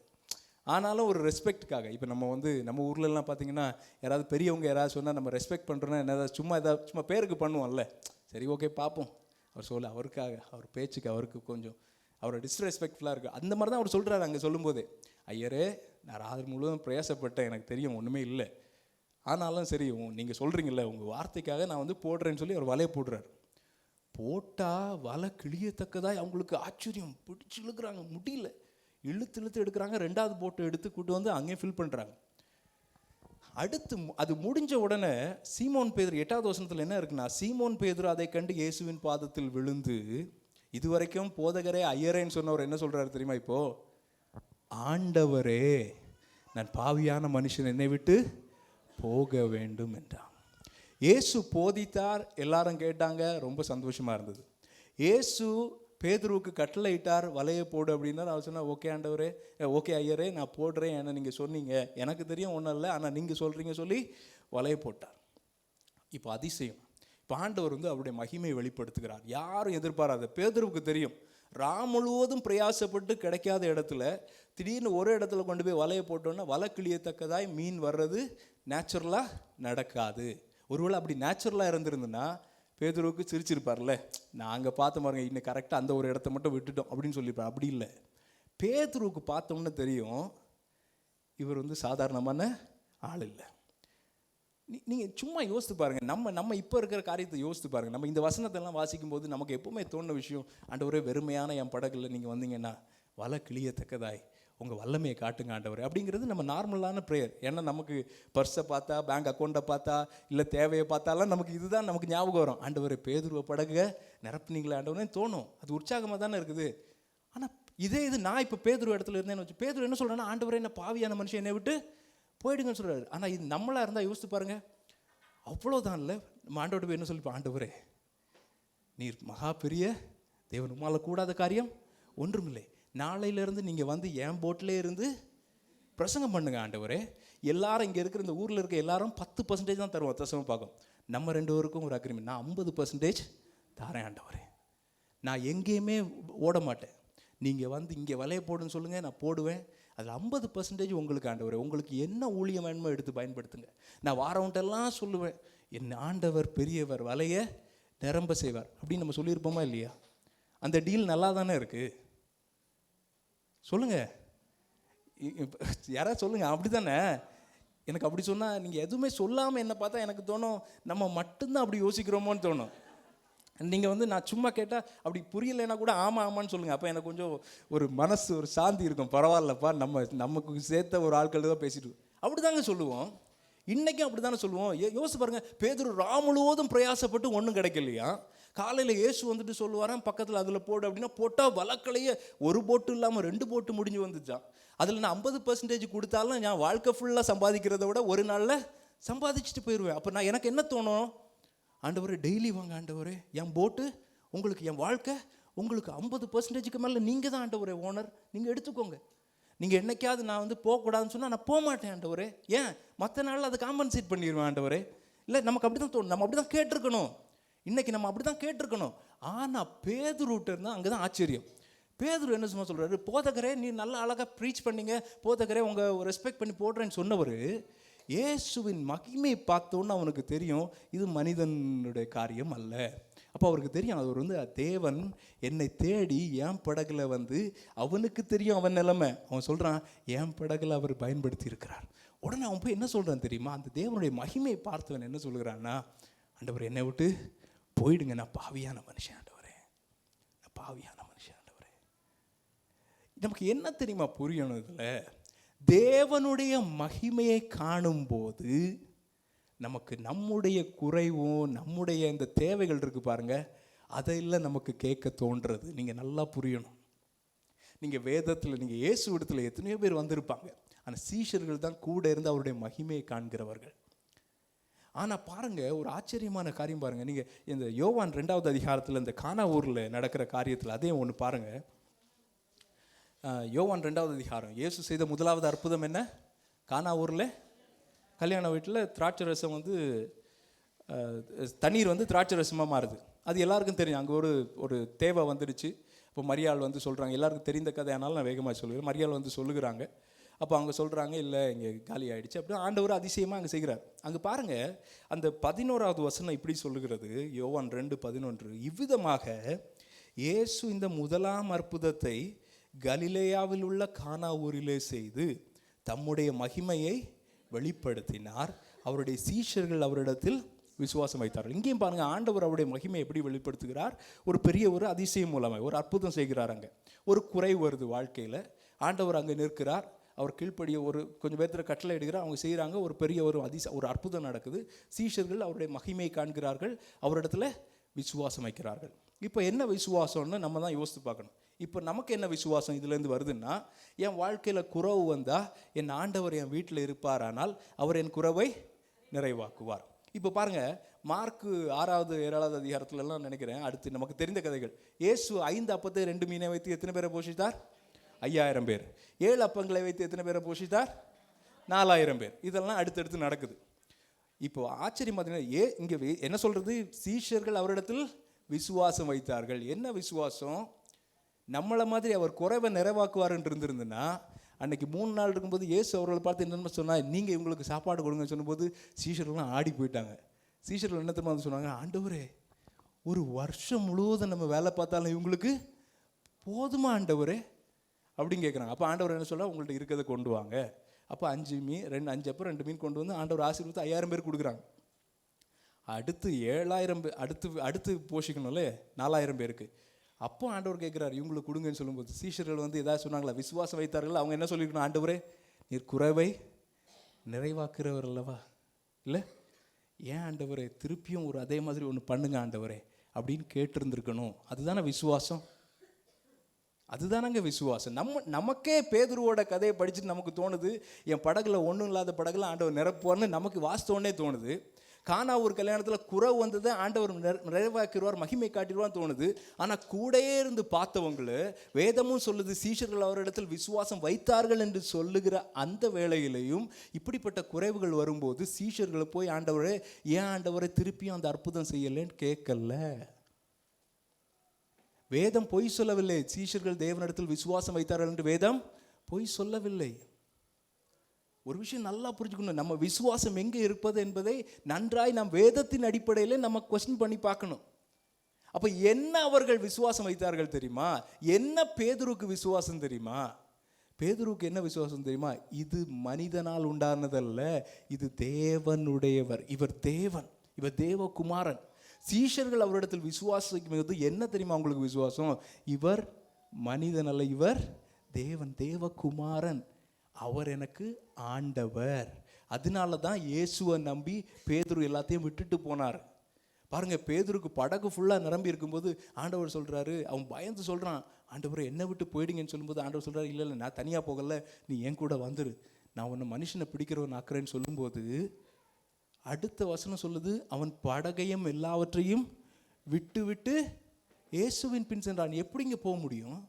ஆனாலும் ஒரு ரெஸ்பெக்டுக்காக, இப்போ நம்ம ஊர்லலாம் பார்த்தீங்கன்னா யாராவது பெரியவங்க யாராவது சொன்னால் நம்ம ரெஸ்பெக்ட் பண்ணுறோன்னா என்னதான் சும்மா பேருக்கு பண்ணுவோம்ல, சரி ஓகே பார்ப்போம் அவர் சொல்ல, அவருக்காக அவர் பேச்சுக்கு அவருக்கு கொஞ்சம் அவரை டிஸ்ரெஸ்பெக்ட்ஃபுல்லாக இருக்குது. அந்த மாதிரி தான் அவர் சொல்கிறாரு அங்கே சொல்லும்போது. ஐயரே, நான் ராத்திரி முழுவதும் பிரயாசப்பட்டேன், எனக்கு தெரியும் ஒன்றுமே இல்லை, ஆனாலும் சரி நீங்கள் சொல்கிறீங்களே உங்கள் வார்த்தைக்காக நான் வந்து போடுறேன்னு சொல்லி அவர் வலையை போடுறாரு. போட்டால் வலை கிழியத்தக்கதாக அவங்களுக்கு ஆச்சரியம், பிடிச்சி இழுக்கிறாங்க, முடியல, இழுத்து எடுக்கிறாங்க. 2வது போட்டை எடுத்து கூட்டு வந்து அங்கேயும் ஃபில் பண்ணுறாங்க. அடுத்து அது முடிஞ்ச உடனே சீமோன் பேதுரு 8வது வசனத்தில் என்ன இருக்குன்னா, சீமோன் பேதுரு அதை கண்டு இயேசுவின் பாதத்தில் விழுந்து, இதுவரைக்கும் போதகரே ஐயரேன்னு சொன்னவர் என்ன சொல்கிறாரு தெரியுமா? இப்போ ஆண்டவரே, நான் பாவியான மனுஷன், என்னை விட்டு போக வேண்டும் என்றான். இயேசு போதித்தார், எல்லாரும் கேட்டாங்க, ரொம்ப சந்தோஷமாக இருந்தது. இயேசு பேதுருவுக்கு கட்டளையிட்டார், வலையை போடு அப்படின்னா அவர் சொன்னால், ஓகே ஆண்டவரே, ஓகே ஐயரே, நான் போடுறேன், ஏன்னா நீங்கள் சொன்னீங்க, எனக்கு தெரியும் ஒன்றும் இல்லை, ஆனால் நீங்கள் சொல்கிறீங்க சொல்லி வலையை போட்டார். இப்போ அதிசயம், இப்போ ஆண்டவர் வந்து அவருடைய மகிமையை வெளிப்படுத்துகிறார். யாரும் எதிர்பாராத, பேதுருவுக்கு தெரியும், முழுவதும் பிரயாசப்பட்டு கிடைக்காத இடத்துல திடீர்னு ஒரு இடத்துல கொண்டு போய் வலையை போட்டோன்னா வலை கிழியத்தக்கதாய் மீன் வர்றது நேச்சுரலாக நடக்காது. ஒருவேளை அப்படி நேச்சுரலாக இருந்திருந்துன்னா பேதுருவுக்கு சிரிச்சிருப்பார்ல, நாங்கள் பார்த்த பாருங்க, இன்னும் கரெக்டாக அந்த ஒரு இடத்த மட்டும் விட்டுட்டோம் அப்படின்னு சொல்லியிருப்பார். அப்படி இல்லை, பேதுருவுக்கு பார்த்தோம்னு தெரியும் இவர் வந்து சாதாரணமான ஆள் இல்லை. நீங்கள் சும்மா யோசித்து பாருங்கள், நம்ம இப்போ இருக்கிற காரியத்தை யோசித்து பாருங்கள். நம்ம இந்த வசனத்தெல்லாம் வாசிக்கும் போது நமக்கு எப்பவுமே தோணுன விஷயம், ஆண்டவரே வெறுமையான என் படகுல நீங்கள் வந்தீங்கன்னா வலை கிழியத்தக்கதாய் உங்கள் வல்லமையை காட்டுங்க ஆண்டவரே அப்படிங்கிறது நம்ம நார்மலான ப்ரேயர். ஏன்னா நமக்கு பர்ஸை பார்த்தா, பேங்க் அக்கௌண்ட்டை பார்த்தா, இல்லை தேவையை பார்த்தாலாம் நமக்கு இதுதான் நமக்கு ஞாபகம் வரும். ஆண்டவரே பேதுருவை படகை நிரப்புனீங்களா ஆண்டவரே தோணும். அது உற்சாகமாக தானே இருக்குது. ஆனால் இது நான் இப்போ பேதுரு இடத்துல இருந்தேன்னு வச்சு, பேதுரு என்ன சொல்கிறேன்னா, ஆண்டவரே என்ன பாவியான மனுஷன், என்னை விட்டு போயிடுங்கன்னு சொல்கிறாரு. ஆனால் இது நம்மளாக இருந்தால் யோசித்து பாருங்கள், அவ்வளோதான் இல்லை. நம்ம ஆண்டவர்கிட்ட போய் என்ன சொல்லிப்போம், ஆண்டவரே நீர் மகா பெரிய தேவன், உம்மால் கூடாத காரியம் ஒன்றுமில்லை, நாளையிலேருந்து நீங்கள் வந்து என் போட்டிலே இருந்து பிரசங்கம் பண்ணுங்க ஆண்டவரே. எல்லாரும் இங்கே இருக்கிற இந்த ஊரில் இருக்க எல்லாரும் 10% தான் தருவோம் தசம பாகம். நம்ம 2 பேருக்கும் ஒரு அக்ரிமெண்ட், நான் 50% தாரேன் ஆண்டவரே. நான் எங்கேயுமே ஓட மாட்டேன், நீங்கள் வந்து இங்கே வலையை போடுன்னு சொல்லுங்கள், நான் போடுவேன். அதில் 50% உங்களுக்கு ஆண்டவர், உங்களுக்கு என்ன ஊழியம் வேணுமோ எடுத்து பயன்படுத்துங்க. நான் வாரவுண்டெல்லாம் சொல்லுவேன், என் ஆண்டவர் பெரியவர், வலையை நிரம்ப செய்வார் அப்படின்னு நம்ம சொல்லியிருப்போமா இல்லையா? அந்த டீல் நல்லா தானே இருக்குது, சொல்லுங்கள், யாராவது சொல்லுங்கள். அப்படி தானே? எனக்கு அப்படி சொன்னால், நீங்கள் எதுவுமே சொல்லாமல் என்ன பார்த்தா எனக்கு தோணும் நம்ம மட்டும்தான் அப்படி யோசிக்கிறோமோன்னு தோணும். நீங்கள் வந்து நான் சும்மா கேட்டால் அப்படி புரியலைன்னா கூட ஆமாம் ஆமான்னு சொல்லுங்கள். அப்போ எனக்கு கொஞ்சம் ஒரு மனசு, ஒரு சாந்தி இருக்கும். பரவாயில்லப்பா, நமக்கு சேர்த்த ஒரு ஆட்கள் தான் பேசிட்டு அப்படி தாங்க சொல்லுவோம். இன்றைக்கும் அப்படி தானே சொல்லுவோம். யோசிச்சு பாருங்க, பேதுரு முழுவதும் பிரயாசப்பட்டு ஒன்றும் கிடைக்கலையா. காலையில் இயேசு வந்துட்டு சொல்லுவாராம், பக்கத்தில் அதில் போடு அப்படின்னா போட்டால் வழக்கலையே ஒரு போட்டு இல்லாமல் 2 போட்டு முடிஞ்சு வந்துச்சான். அதில் நான் 50% கொடுத்தாலும் நான் வாழ்க்கை ஃபுல்லாக சம்பாதிக்கிறத விட ஒரு நாளில் சம்பாதிச்சுட்டு போயிடுவேன். அப்போ நான் எனக்கு என்ன தோணும், ஆண்டவரே டெய்லி வாங்க ஆண்டவரே, என் போட்டு உங்களுக்கு, என் வாழ்க்கை உங்களுக்கு 50%க்கு மேலே நீங்கள் தான் ஆண்டவரே ஓனர், நீங்கள் எடுத்துக்கோங்க. நீங்கள் என்னைக்காவது நான் வந்து போகக்கூடாதுன்னு சொன்னால் நான் போக மாட்டேன் ஆண்டவரே. ஏன், மற்ற நாளில் அதை காம்பன்சேட் பண்ணிடுவேன் ஆண்டவரே. இல்லை, நமக்கு அப்படி தான் தோணும், நம்ம அப்படி தான் கேட்டிருக்கணும், இன்றைக்கி நம்ம அப்படி தான் கேட்டிருக்கணும். ஆனால் பேதுருட்ட இருந்தால் அங்கே தான் ஆச்சரியம். பேதுரு என்ன சும்மா சொல்கிறாரு, போதகரே நீ நல்லா அழகாக ப்ரீச் பண்ணீங்க, போதகரே உங்கள் ரெஸ்பெக்ட் பண்ணி போடுறேன்னு சொன்னவர், இயேசுவின் மகிமை பார்த்தோன்னு அவனுக்கு தெரியும் இது மனிதனுடைய காரியம் அல்ல. அப்போ அவருக்கு தெரியும், அவர் வந்து தேவன் என்னை தேடி என் படகுல வந்து, அவனுக்கு தெரியும் அவன் நிலைமை, அவன் சொல்கிறான் என் படகுல அவர் பயன்படுத்தி இருக்கிறார். உடனே அவன் போய் என்ன சொல்கிறான் தெரியுமா, அந்த தேவனுடைய மகிமையை பார்த்தவன் என்ன சொல்கிறான்னா, ஆண்டவர் என்னை விட்டு போயிடுங்க, நான் பாவியான மனுஷன் ஆண்டவரே, நான் பாவியான மனுஷன் ஆண்டவரே. நமக்கு என்ன தெரியுமா புரியணும் இதில், தேவனுடைய மகிமையை காணும்போது நமக்கு நம்முடைய குறைவும் நம்முடைய இந்த தேவைகள் இருக்குது பாருங்க, அதையெல்லாம் நமக்கு கேட்க தோன்றது. நீங்கள் நல்லா புரியணும். நீங்கள் வேதத்தில், நீங்கள் இயேசு இடத்துல எத்தனையோ பேர் வந்திருப்பாங்க, ஆனால் சீஷர்கள் தான் கூட இருந்து அவருடைய மகிமையை காண்கிறவர்கள். ஆனால் பாருங்கள், ஒரு ஆச்சரியமான காரியம் பாருங்கள், நீங்கள் இந்த யோவான் 2வது அதிகாரத்தில் இந்த கானா ஊரில் நடக்கிற காரியத்தில் அதே ஒன்று பாருங்கள். யோவான் 2வது அதிகாரம், இயேசு செய்த முதலாவது அற்புதம் என்ன, கானா ஊரில் கல்யாண வீட்டில் திராட்சை ரசம் வந்து தண்ணீர் வந்து திராட்சை ரசமாக மாறுது. அது எல்லாருக்கும் தெரியும். அங்கே ஒரு தேவை வந்துடுச்சு. இப்போ மரியாள் வந்து சொல்கிறாங்க, எல்லாருக்கும் தெரிந்த கதையானாலும் நான் வேகமாக சொல்லுவேன். மரியாள் வந்து சொல்லுகிறாங்க. அப்போ அவங்க சொல்கிறாங்க, இல்லை இங்கே காலி ஆகிடுச்சு அப்படி. ஆண்டவர் அதிசயமாக அங்கே செய்கிறார். அங்கே பாருங்கள், அந்த 11வது வசனம் இப்படி சொல்லுகிறது, யோவான் 2:11, இவ்விதமாக இயேசு இந்த முதலாம் அற்புதத்தை கலிலேயாவில் உள்ள கானா ஊரிலே செய்து தம்முடைய மகிமையை வெளிப்படுத்தினார், அவருடைய சீஷர்கள் அவரிடத்தில் விசுவாசம் வைத்தார்கள். இங்கேயும் பாருங்கள், ஆண்டவர் அவருடைய மகிமை எப்படி வெளிப்படுத்துகிறார், ஒரு பெரிய ஒரு அதிசயம் மூலமாக ஒரு அற்புதம் செய்கிறார். அங்கே ஒரு குறை வருது வாழ்க்கையில், ஆண்டவர் அங்கே நிற்கிறார், அவர் கீழ்ப்படிய ஒரு கொஞ்சம் பேர்த்துல கட்டளை எடுக்கிறார், அவங்க செய்கிறாங்க, ஒரு பெரிய ஒரு அற்புதம் நடக்குது. சீஷர்கள் அவருடைய மகிமையை காண்கிறார்கள், அவரிடத்துல விசுவாசம் வைக்கிறார்கள். இப்போ என்ன விசுவாசம்னு நம்ம தான் யோசித்து பார்க்கணும். இப்போ நமக்கு என்ன விசுவாசம் இதுலேருந்து வருதுன்னா, என் வாழ்க்கையில் குறவு வந்தால் என் ஆண்டவர் என் வீட்டில் இருப்பாரானால் அவர் என் குறவை நிறைவாக்குவார். இப்போ பாருங்கள், மார்க்கு 6வது 7வது அதிகாரத்துலலாம் நினைக்கிறேன், அடுத்து நமக்கு தெரிந்த கதைகள். இயேசு 5 அப்பத்தை 2 மீனை வைத்து எத்தனை பேரை போஷித்தார், 5000 பேர். 7 அப்பங்களை வைத்து எத்தனை பேரை போஷித்தார், 4000 பேர். இதெல்லாம் அடுத்தடுத்து நடக்குது. இப்போ ஆச்சரியம் பார்த்தீங்கன்னா, இங்கே என்ன சொல்கிறது, சீஷர்கள் அவரிடத்தில் விசுவாசம் வைத்தார்கள். என்ன விசுவாசம், நம்மளை மாதிரி அவர் குறைவை நிறைவாக்குவார்ன்னு இருந்திருந்துன்னா, அன்றைக்கி 3 நாள் இருக்கும்போது இயேசு அவர்களை பார்த்து என்னென்ன சொன்னால், நீங்கள் இவங்களுக்கு சாப்பாடு கொடுங்கன்னு சொல்லும்போது சீஷர்கள்லாம் ஆடி போயிட்டாங்க. சீஷர்கள் என்ன தெரியுமா வந்து சொன்னாங்க, ஆண்டவரே ஒரு வருஷம் முழுவதும் நம்ம வேலை பார்த்தாலும் இவங்களுக்கு போதுமா ஆண்டவரே அப்படின்னு கேட்குறாங்க. அப்போ ஆண்டவர் என்ன சொல்ல, உங்கள்கிட்ட இருக்கிறத கொண்டு வாங்க. அப்போ 5 மீன் 5 அப்போ 2 மீன் கொண்டு வந்து ஆண்டவர் ஆசீர்வாதத்தை 5000 பேர் கொடுக்குறாங்க. அடுத்து 7000 பேர் அடுத்து போஷிக்கணும்ல 4000 பேருக்கு. அப்போ ஆண்டவர் கேட்குறாரு, இவங்களுக்கு கொடுங்கன்னு சொல்லும்போது சீஷர்கள் வந்து ஏதாவது சொன்னாங்களா, விசுவாசம் வைத்தார்கள். அவங்க என்ன சொல்லியிருக்கணும், ஆண்டவரே நீர் குறைவை நிறைவாக்குறவர் அல்லவா, இல்லை ஏன் ஆண்டவரே திருப்பியும் ஒரு அதே மாதிரி ஒன்று பண்ணுங்க ஆண்டவரே அப்படின்னு கேட்டிருந்துருக்கணும். அதுதானே விசுவாசம், அதுதானங்க விசுவாசம். நமக்கே பேதுருவோட கதையை படிச்சுட்டு நமக்கு தோணுது, என் படகுல ஒன்றும் இல்லாத படகுல ஆண்டவர் நிரப்புவார்னு நமக்கு வாஸ்தவனே தோணுது. கானா ஒரு கல்யாணத்தில் குறவு வந்தது, ஆண்டவர் நிறைவாக்கிடுவார், மகிமை காட்டிடுவான்னு தோணுது. ஆனால் கூடையே இருந்து பார்த்தவங்களு வேதமும் சொல்லுது, சீஷர்கள் அவரிடத்தில் விசுவாசம் வைத்தார்கள் என்று சொல்லுகிற அந்த வேளையிலையும் இப்படிப்பட்ட குறைவுகள் வரும்போது சீஷர்களை போய் ஆண்டவரே ஏன் ஆண்டவரை திருப்பியும் அந்த அற்புதம் செய்யலைன்னு கேட்கல. வேதம் பொய் சொல்லவில்லை. சீஷர்கள் தேவனிடத்தில் விசுவாசம் வைத்தார்கள் என்று வேதம் பொய் சொல்லவில்லை. ஒரு விஷயம் நல்லா புரிஞ்சுக்கணும், நம்ம விசுவாசம் எங்கே இருப்பது என்பதை நன்றாய் நாம் வேதத்தின் அடிப்படையில் நம்ம கொஸ்டின் பண்ணி பார்க்கணும். அப்போ என்ன அவர்கள் விசுவாசம் வைத்தார்கள் தெரியுமா, என்ன பேதுருக்கு விசுவாசம் தெரியுமா, பேதுருக்கு என்ன விசுவாசம் தெரியுமா, இது மனிதனால் உண்டானதல்ல, இது தேவனுடையவர், இவர் தேவன், இவர் தேவகுமாரன். சீஷர்கள் அவரிடத்தில் விசுவாசிக்கும்போது என்ன தெரியுமா உங்களுக்கு விசுவாசம், இவர் மனிதன் அல்ல, இவர் தேவன், தேவகுமாரன், அவர் எனக்கு ஆண்டவர், அதனால தான் இயேசுவை நம்பி பேதுரு எல்லாத்தையும் விட்டுட்டு போனார். பாருங்க, பேதுருக்கு படகு ஃபுல்லாக நிரம்பி இருக்கும்போது ஆண்டவர் சொல்கிறாரு, அவன் பயந்து சொல்கிறான், ஆண்டவர் என்னை விட்டு போயிடுங்கன்னு சொல்லும்போது ஆண்டவர் சொல்கிறார், இல்லை இல்லை நான் தனியாக போகல, நீ என் கூட வந்துரு, நான் உன்னை மனுஷனை பிடிக்கிறவன் ஆக்குறேன்னு சொல்லும்போது அடுத்த வசனம் சொல்லுது, அவன் படகையும் எல்லாவற்றையும் விட்டு விட்டு இயேசுவின் பின் சென்றான். எப்படிங்க போக முடியும்?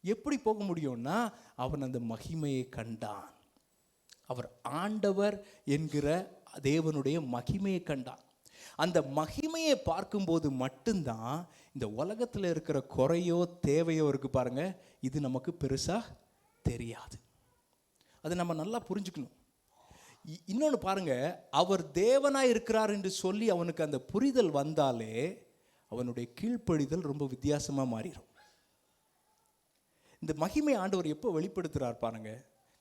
எப்படி போக முடியும்னா அவன் அந்த மகிமையை கண்டான். அவர் ஆண்டவர் என்கிற தேவனுடைய மகிமையை கண்டான். அந்த மகிமையை பார்க்கும்போது மட்டும்தான் இந்த உலகத்தில் இருக்கிற குறையோ தேவையோ இருக்கு பாருங்க, இது நமக்கு பெருசா தெரியாது. அதை நம்ம நல்லா புரிஞ்சுக்கணும். இன்னொன்று பாருங்க, அவர் தேவனாய் இருக்கிறார் என்று சொல்லி அவனுக்கு அந்த புரிதல் வந்தாலே அவனுடைய கீழ்ப்படிதல் ரொம்ப வித்தியாசமாக மாறிடும். இந்த மகிமை ஆண்டவர் எப்போ வெளிப்படுத்துகிறார் பாருங்க,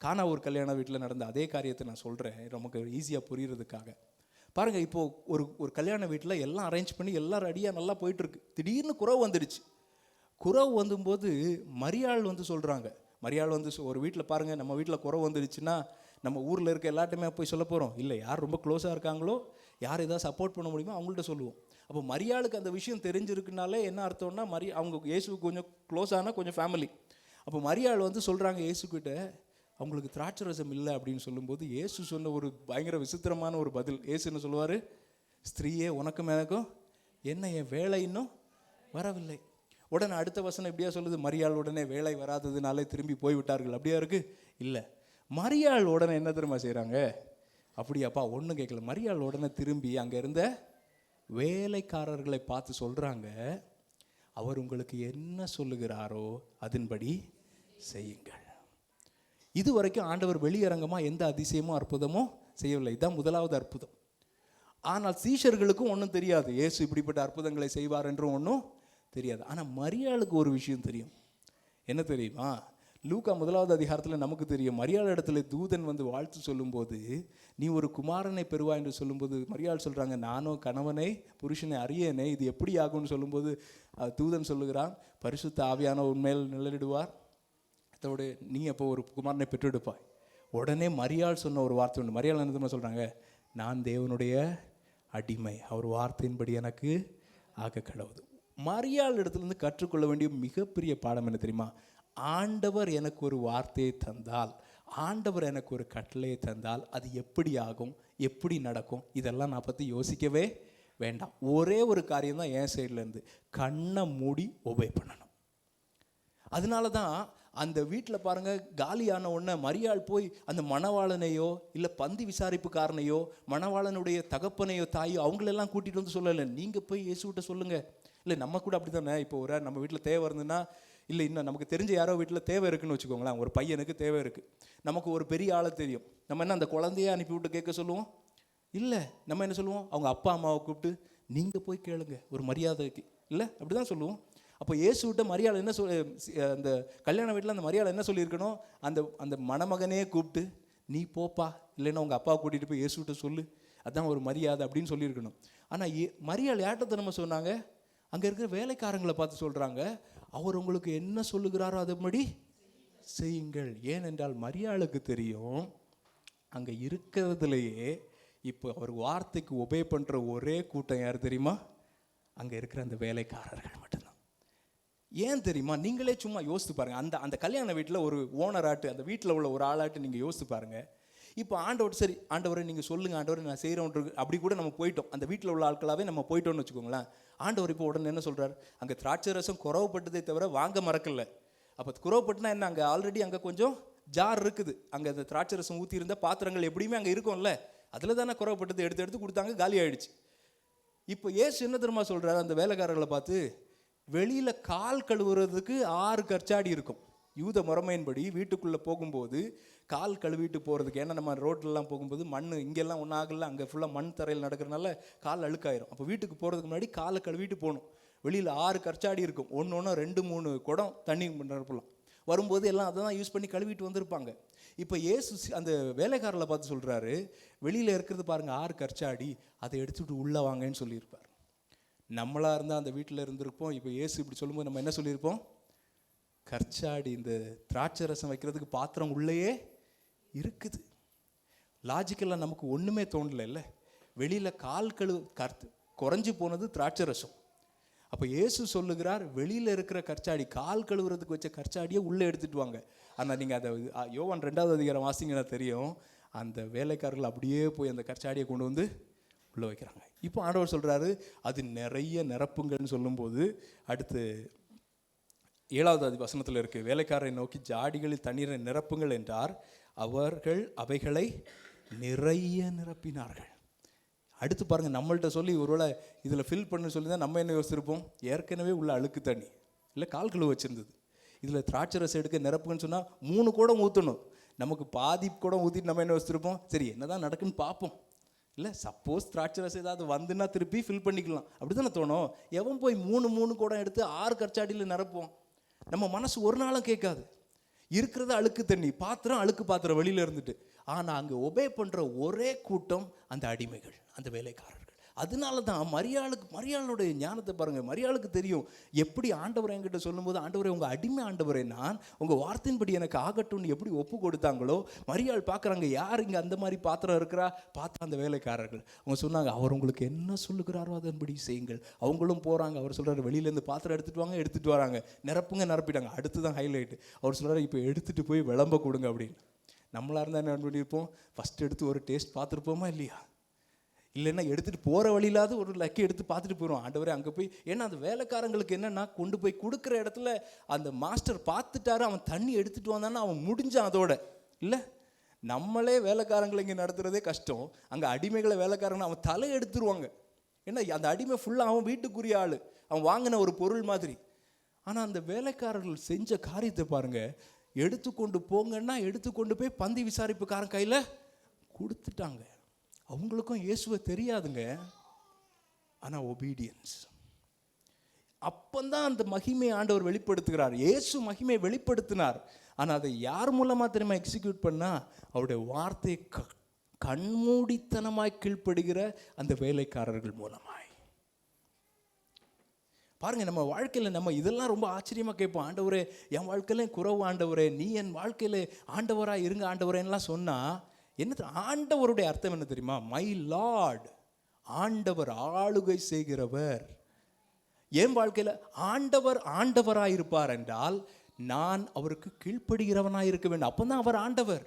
கானா ஒரு கல்யாண வீட்டில் நடந்த அதே காரியத்தை நான் சொல்கிறேன் நமக்கு ஈஸியாக புரிகிறதுக்காக. பாருங்கள், இப்போது ஒரு கல்யாண வீட்டில் எல்லாம் அரேஞ்ச் பண்ணி எல்லாம் ரெடியாக நல்லா போயிட்டுருக்கு. திடீர்னு குறவு வந்துடுச்சு. குறவு வந்தும்போது மரியாள் வந்து சொல்கிறாங்க, மரியாள் வந்து ஒரு வீட்டில் பாருங்கள், நம்ம வீட்டில் குறவு வந்துடுச்சுன்னா நம்ம ஊரில் இருக்க எல்லாத்தையுமே போய் சொல்ல போகிறோம் இல்லை, யார் ரொம்ப க்ளோஸாக இருக்காங்களோ, யார் எதாவது சப்போர்ட் பண்ண முடியுமோ அவங்கள்ட்ட சொல்லுவோம். அப்போ மரியாளுக்கு அந்த விஷயம் தெரிஞ்சிருக்குனாலே என்ன அர்த்தம்னா, அவங்க இயேசுக்கு கொஞ்சம் க்ளோஸ் ஆனால் கொஞ்சம் ஃபேமிலி. அப்போ மரியாள் வந்து சொல்கிறாங்க இயேசுக்கிட்ட, அவங்களுக்கு திராட்சை ரசம் இல்லை அப்படின்னு சொல்லும்போது இயேசு சொன்ன ஒரு பயங்கர விசித்திரமான ஒரு பதில். இயேசு என்ன சொல்லுவார், ஸ்திரீயே உனக்கும் எனக்கும் என்ன, என் வேலை இன்னும் வரவில்லை. உடனே அடுத்த வசனம் இப்படியா சொல்லுது, மரியாள் உடனே வேலை வராததுனாலே திரும்பி போய்விட்டார்கள். அப்படியா இருக்குது? இல்லை, மரியாள் உடனே என்ன தெரியுமா செய்கிறாங்க, அப்படியாப்பா ஒன்றும் கேட்கல, மரியாள் உடனே திரும்பி அங்கே இருந்த வேலைக்காரர்களை பார்த்து சொல்கிறாங்க, அவர் உங்களுக்கு என்ன சொல்லுகிறாரோ அதன்படி செய்யுங்கள். இது வரைக்கும் ஆண்டவர் வெளியரங்கமாக எந்த அதிசயமும் அற்புதமோ செய்யவில்லை. இதுதான் முதலாவது அற்புதம். ஆனால் சீஷர்களுக்கும் ஒன்றும் தெரியாது, இயேசு இப்படிப்பட்ட அற்புதங்களை செய்வார் என்றும் ஒன்றும் தெரியாது. ஆனால் மரியாளுக்கு ஒரு விஷயம் தெரியும். என்ன தெரியுமா? லூக்கா 1வது அதிகாரத்தில் நமக்கு தெரியும், மரியாள் இடத்துல தூதன் வந்து வாழ்த்து சொல்லும்போது, நீ ஒரு குமாரனை பெறுவா என்று சொல்லும்போது மரியாள் சொல்கிறாங்க, நானும் கணவனை புருஷனை அறியேனே, இது எப்படி ஆகும்னு சொல்லும்போது தூதன் சொல்லுகிறான், பரிசுத்த ஆவியான உண்மையில் நிழலிடுவார், அதோடு நீ அப்போ ஒரு குமாரனை பெற்றெடுப்பாய். உடனே மரியாள் சொன்ன ஒரு வார்த்தை உண்டு. மரியாள் என்ன தெரியுமா சொல்கிறாங்க, நான் தேவனுடைய அடிமை, அவர் வார்த்தையின்படி எனக்கு ஆக கடவுது. மரியாள் இடத்துலேருந்து கற்றுக்கொள்ள வேண்டிய மிகப்பெரிய பாடம் என்ன தெரியுமா? ஆண்டவர் எனக்கு ஒரு வார்த்தையை தந்தால், ஆண்டவர் எனக்கு ஒரு கட்டளையை தந்தால் அது எப்படி ஆகும், எப்படி நடக்கும், இதெல்லாம் நான் பற்றி யோசிக்கவே வேண்டாம். ஒரே ஒரு காரியம் தான் என் சைட்லேருந்து, கண்ணை மூடி ஒபே பண்ணணும். அதனால தான் அந்த வீட்டில் பாருங்கள், காலியான உடனே மரியாள் போய் அந்த மணவாளனையோ இல்லை பந்தி விசாரிப்புக்காரனையோ மணவாளனுடைய தகப்பனையோ தாயோ அவங்களெல்லாம் கூட்டிகிட்டு வந்து சொல்லலை, நீங்கள் போய் இயேசுகிட்ட சொல்லுங்கள். இல்லை நம்ம கூட அப்படி தானே, இப்போ ஒரு நம்ம வீட்டில் தேவை இருந்ததுன்னா, இல்லை இன்னும் நமக்கு தெரிஞ்ச யாரோ வீட்டில் தேவை இருக்குன்னு வச்சுக்கோங்களேன், ஒரு பையனுக்கு தேவை இருக்குது, நமக்கு ஒரு பெரிய ஆளை தெரியும், நம்ம என்ன அந்த குழந்தைய அனுப்பிவிட்டு கேட்க சொல்லுவோம்? இல்லை, நம்ம என்ன சொல்லுவோம், அவங்க அப்பா அம்மாவை கூப்பிட்டு நீங்கள் போய் கேளுங்க ஒரு மரியாதைக்கு, இல்லை அப்படி தான் சொல்லுவோம். அப்போ இயேசுகிட்ட மரியாள் என்ன அந்த கல்யாண வீட்டில் அந்த மரியாள் என்ன சொல்லியிருக்கணும், அந்த மணமகனே கூப்பிட்டு நீ போப்பா, இல்லைன்னா உங்கள் அப்பாவை கூட்டிகிட்டு போய் இயேசுகிட்ட சொல்லு, அதுதான் ஒரு மரியாதை அப்படின்னு சொல்லியிருக்கணும். ஆனால் மரியாள் யார்கிட்ட நம்ம சொன்னாங்க, அங்கே இருக்கிற வேலைக்காரங்களை பார்த்து சொல்கிறாங்க, அவர் உங்களுக்கு என்ன சொல்லுகிறாரோ அதன்படி செய்யுங்கள். ஏனென்றால் மரியாளுக்கு தெரியும், அங்கே இருக்கிறதுலையே இப்போ அவர் வார்த்தைக்கு ஒபே பண்ணுற ஒரே கூட்டம் யார் தெரியுமா? அங்கே இருக்கிற அந்த வேலைக்காரர்கள் மட்டும்தான். ஏன் தெரியுமா? நீங்களே சும்மா யோசித்து பாருங்கள். அந்த கல்யாண வீட்டில் ஒரு ஓனராட்டு, அந்த வீட்டில் உள்ள ஒரு ஆளாட்டு நீங்கள் யோசித்து பாருங்கள். இப்போ ஆண்டவர், சரி ஆண்டவரை நீங்கள் சொல்லுங்கள் ஆண்டவரை நான் செய்கிறோன்றது, அப்படி கூட நம்ம போயிட்டோம், அந்த வீட்டில் உள்ள ஆட்களாகவே நம்ம போயிட்டோம்னு வச்சுக்கோங்களேன். ஆண்டவர் இப்போ உடனே என்ன சொல்கிறார், அங்கே திராட்சை ரசம் குறவுப்பட்டதே தவிர வாங்க மறக்கல. அப்போ குறவுப்பட்டுனா என்ன, அங்கே ஆல்ரெடி அங்கே கொஞ்சம் ஜார் இருக்குது, அங்கே அந்த திராட்சை ரசம் ஊற்றி இருந்த பாத்திரங்கள் எப்படியுமே அங்கே இருக்கும்ல, அதில் தானே குறவுப்பட்டது எடுத்து கொடுத்தாங்க, காலி ஆகிடுச்சு. இப்போ ஏசு என்ன தெரியுமா சொல்கிறார், அந்த வேலைக்காரர்களை பார்த்து, வெளியில் கால் கழுவுறதுக்கு 6 கற்சாடி இருக்கும். யூத முறைமையின்படி வீட்டுக்குள்ளே போகும்போது கால் கழுவிட்டு போகிறதுக்கு, ஏன்னா நம்ம ரோட்லலாம் போகும்போது மண் இங்கெல்லாம் ஒன்றும் ஆகல, அங்கே ஃபுல்லாக மண் தரையில் நடக்கிறதுனால கால் அழுக்காயிரும். அப்போ வீட்டுக்கு போகிறதுக்கு முன்னாடி காலை கழுவிட்டு போகணும். வெளியில் 6 கற்சாடி இருக்கும், ஒன்று 2-3 குடம் தண்ணி நிரப்பலாம். வரும்போது எல்லாம் அதை தான் யூஸ் பண்ணி கழுவிட்டு வந்திருப்பாங்க. இப்போ ஏசு அந்த வேலைக்காரர்களை பார்த்து சொல்கிறாரு, வெளியில் இருக்கிறது பாருங்கள் 6 கற்சாடி, அதை எடுத்துகிட்டு உள்ளே வாங்கன்னு சொல்லியிருப்பார். நம்மளாக இருந்தால் அந்த வீட்டில் இருந்திருப்போம். இப்போ ஏசு இப்படி சொல்லும்போது நம்ம என்ன சொல்லியிருப்போம், கற்சாடி, இந்த திராட்சை ரசம் வைக்கிறதுக்கு பாத்திரம் உள்ளேயே இருக்குது. லாஜிக்கலாக நமக்கு ஒன்றுமே தோணலை. வெளியில் கால் குறைஞ்சி போனது திராட்சை ரசம். அப்போ இயேசு சொல்லுகிறார், வெளியில் இருக்கிற கற்சாடி, கால் கழுவுறதுக்கு வச்ச கற்சாடியை உள்ளே எடுத்துகிட்டு வாங்க. ஆனால் நீங்கள் அதை யோவான் 2வது அதிகாரம் வாசிங்கன்னா தெரியும், அந்த வேலைக்காரர்கள் அப்படியே போய் அந்த கற்சாடியை கொண்டு வந்து உள்ளே வைக்கிறாங்க. இப்போ ஆண்டவர் சொல்கிறாரு, அது நிறைய நிரப்புங்கன்னு சொல்லும்போது அடுத்து 7வது வசனத்தில் இருக்குது, வேலைக்காரரை நோக்கி ஜாடிகளில் தண்ணீரை நிரப்புங்கள் என்றார். அவர்கள் அவைகளை நிறைய நிரப்பினார்கள். அடுத்து பாருங்கள், நம்மள்கிட்ட சொல்லி ஒருவேளை இதில் ஃபில் பண்ணு சொல்லி தான் நம்ம என்ன யோசிச்சிருப்போம், ஏற்கனவே உள்ள அழுக்கு தண்ணி இல்லை கால் கழுவு வச்சுருந்தது, இதில் திராட்சை ரசம் எடுக்க நிரப்புன்னு சொன்னால் 3 குடம் ஊற்றணும். நமக்கு பாதி குடம் ஊற்றிட்டு நம்ம என்ன யோசிச்சிருப்போம், சரி என்ன தான் நடக்குன்னு பார்ப்போம். இல்லை சப்போஸ் திராட்சை ரசம் ஏதாவது வந்துன்னா திருப்பி ஃபில் பண்ணிக்கலாம், அப்படி தானே தோணும். எவன் போய் 3 குடம் எடுத்து 6 கற்சாடியில் நிரப்போம். நம்ம மனசு ஒரு நாளும் கேட்காது. இருக்கிறது அழுக்கு தண்ணி, பாத்திரம் அழுக்கு பாத்திரம் வெளியில் இருந்துட்டு. ஆனால் அங்கே ஒபே பண்ணுற ஒரே கூட்டம் அந்த அடிமைகள், அந்த வேலைக்காரர்கள். அதனால தான் மரியாளுடைய ஞானத்தை பாருங்கள். மரியாளுக்கு தெரியும் எப்படி ஆண்டவர் என்கிட்ட சொல்லும்போது, ஆண்டவரே உங்கள் அடிமை ஆண்டவரே, நான் உங்கள் வார்த்தையின்படி எனக்கு ஆகட்டும்னு எப்படி ஒப்பு கொடுத்தாங்களோ, மரியாள் பார்க்குறாங்க யார் இங்கே அந்த மாதிரி பாத்திரம் இருக்கிறா, பார்த்தா அந்த வேலைக்காரர்கள். அவங்க சொன்னாங்க, அவர் உங்களுக்கு என்ன சொல்லுகிறாரோ அதன்படி செய்யுங்கள். அவங்களும் போகிறாங்க. அவர் சொல்கிறார், வெளியிலேருந்து பாத்திரம் எடுத்துகிட்டு வராங்க, நிரப்பிட்டாங்க. அடுத்து தான் ஹைலைட்டு. அவர் சொல்கிறார், இப்போ எடுத்துகிட்டு போய் விளம்ப கொடுங்க அப்படின்னு. நம்மளாக இருந்தால் என்ன பண்ணியிருப்போம், ஃபஸ்ட் எடுத்து ஒரு டேஸ்ட் பார்த்துருப்போமா இல்லையா? இல்லைன்னா எடுத்துகிட்டு போகிற வழியிலாவது ஒரு லக்கி எடுத்து பார்த்துட்டு போயிடுவோம். ஆண்டவரே அங்கே போய், ஏன்னா அந்த வேலைக்காரங்களுக்கு என்னென்னா, கொண்டு போய் கொடுக்குற இடத்துல அந்த மாஸ்டர் பார்த்துட்டாரு, அவன் தண்ணி எடுத்துகிட்டு வந்தான்னா அவன் முடிஞ்சான் அதோட. இல்லை நம்மளே வேலைக்காரங்களை இங்கே நடத்துகிறதே கஷ்டம், அங்கே அடிமைகளை வேலைக்காரங்க அவன் தலை எடுத்துருவாங்க. ஏன்னா அந்த அடிமை ஃபுல்லாக அவன் வீட்டுக்குரிய ஆள், அவன் வாங்கின ஒரு பொருள் மாதிரி. ஆனால் அந்த வேலைக்காரர்கள் செஞ்ச காரியத்தை பாருங்கள், எடுத்துக்கொண்டு போங்கன்னா எடுத்துக்கொண்டு போய் பந்தி விசாரிப்புக்காரன் கையில் கொடுத்துட்டாங்க. அவங்களுக்கும் இயேசுவை தெரியாதுங்க, ஆனால் ஒபீடியன்ஸ். அப்பந்தான் அந்த மகிமை ஆண்டவர் வெளிப்படுத்துகிறார். இயேசு மகிமையை வெளிப்படுத்தினார். ஆனால் அதை யார் மூலமாக தெரியுமா எக்ஸிக்யூட் பண்ணால், அவருடைய வார்த்தையை கண்மூடித்தனமாய் கீழ்ப்படுகிற அந்த வேலைக்காரர்கள் மூலமாய். பாருங்கள், நம்ம வாழ்க்கையில் நம்ம இதெல்லாம் ரொம்ப ஆச்சரியமாக கேட்போம். ஆண்டவரே என் வாழ்க்கையில குறவு, ஆண்டவரே நீ என் வாழ்க்கையில் ஆண்டவராக இருங்க ஆண்டவரேன்னெலாம் சொன்னால் என்ன ஆண்டவருடைய அர்த்தம் என்ன தெரியுமா? மை லார்ட், ஆண்டவர் ஆளுகை செய்கிறவர். என் வாழ்க்கையில் ஆண்டவராக இருப்பார் என்றால் நான் அவருக்கு கீழ்ப்படுகிறவனாக இருக்க வேண்டும். அப்போ தான் அவர் ஆண்டவர்.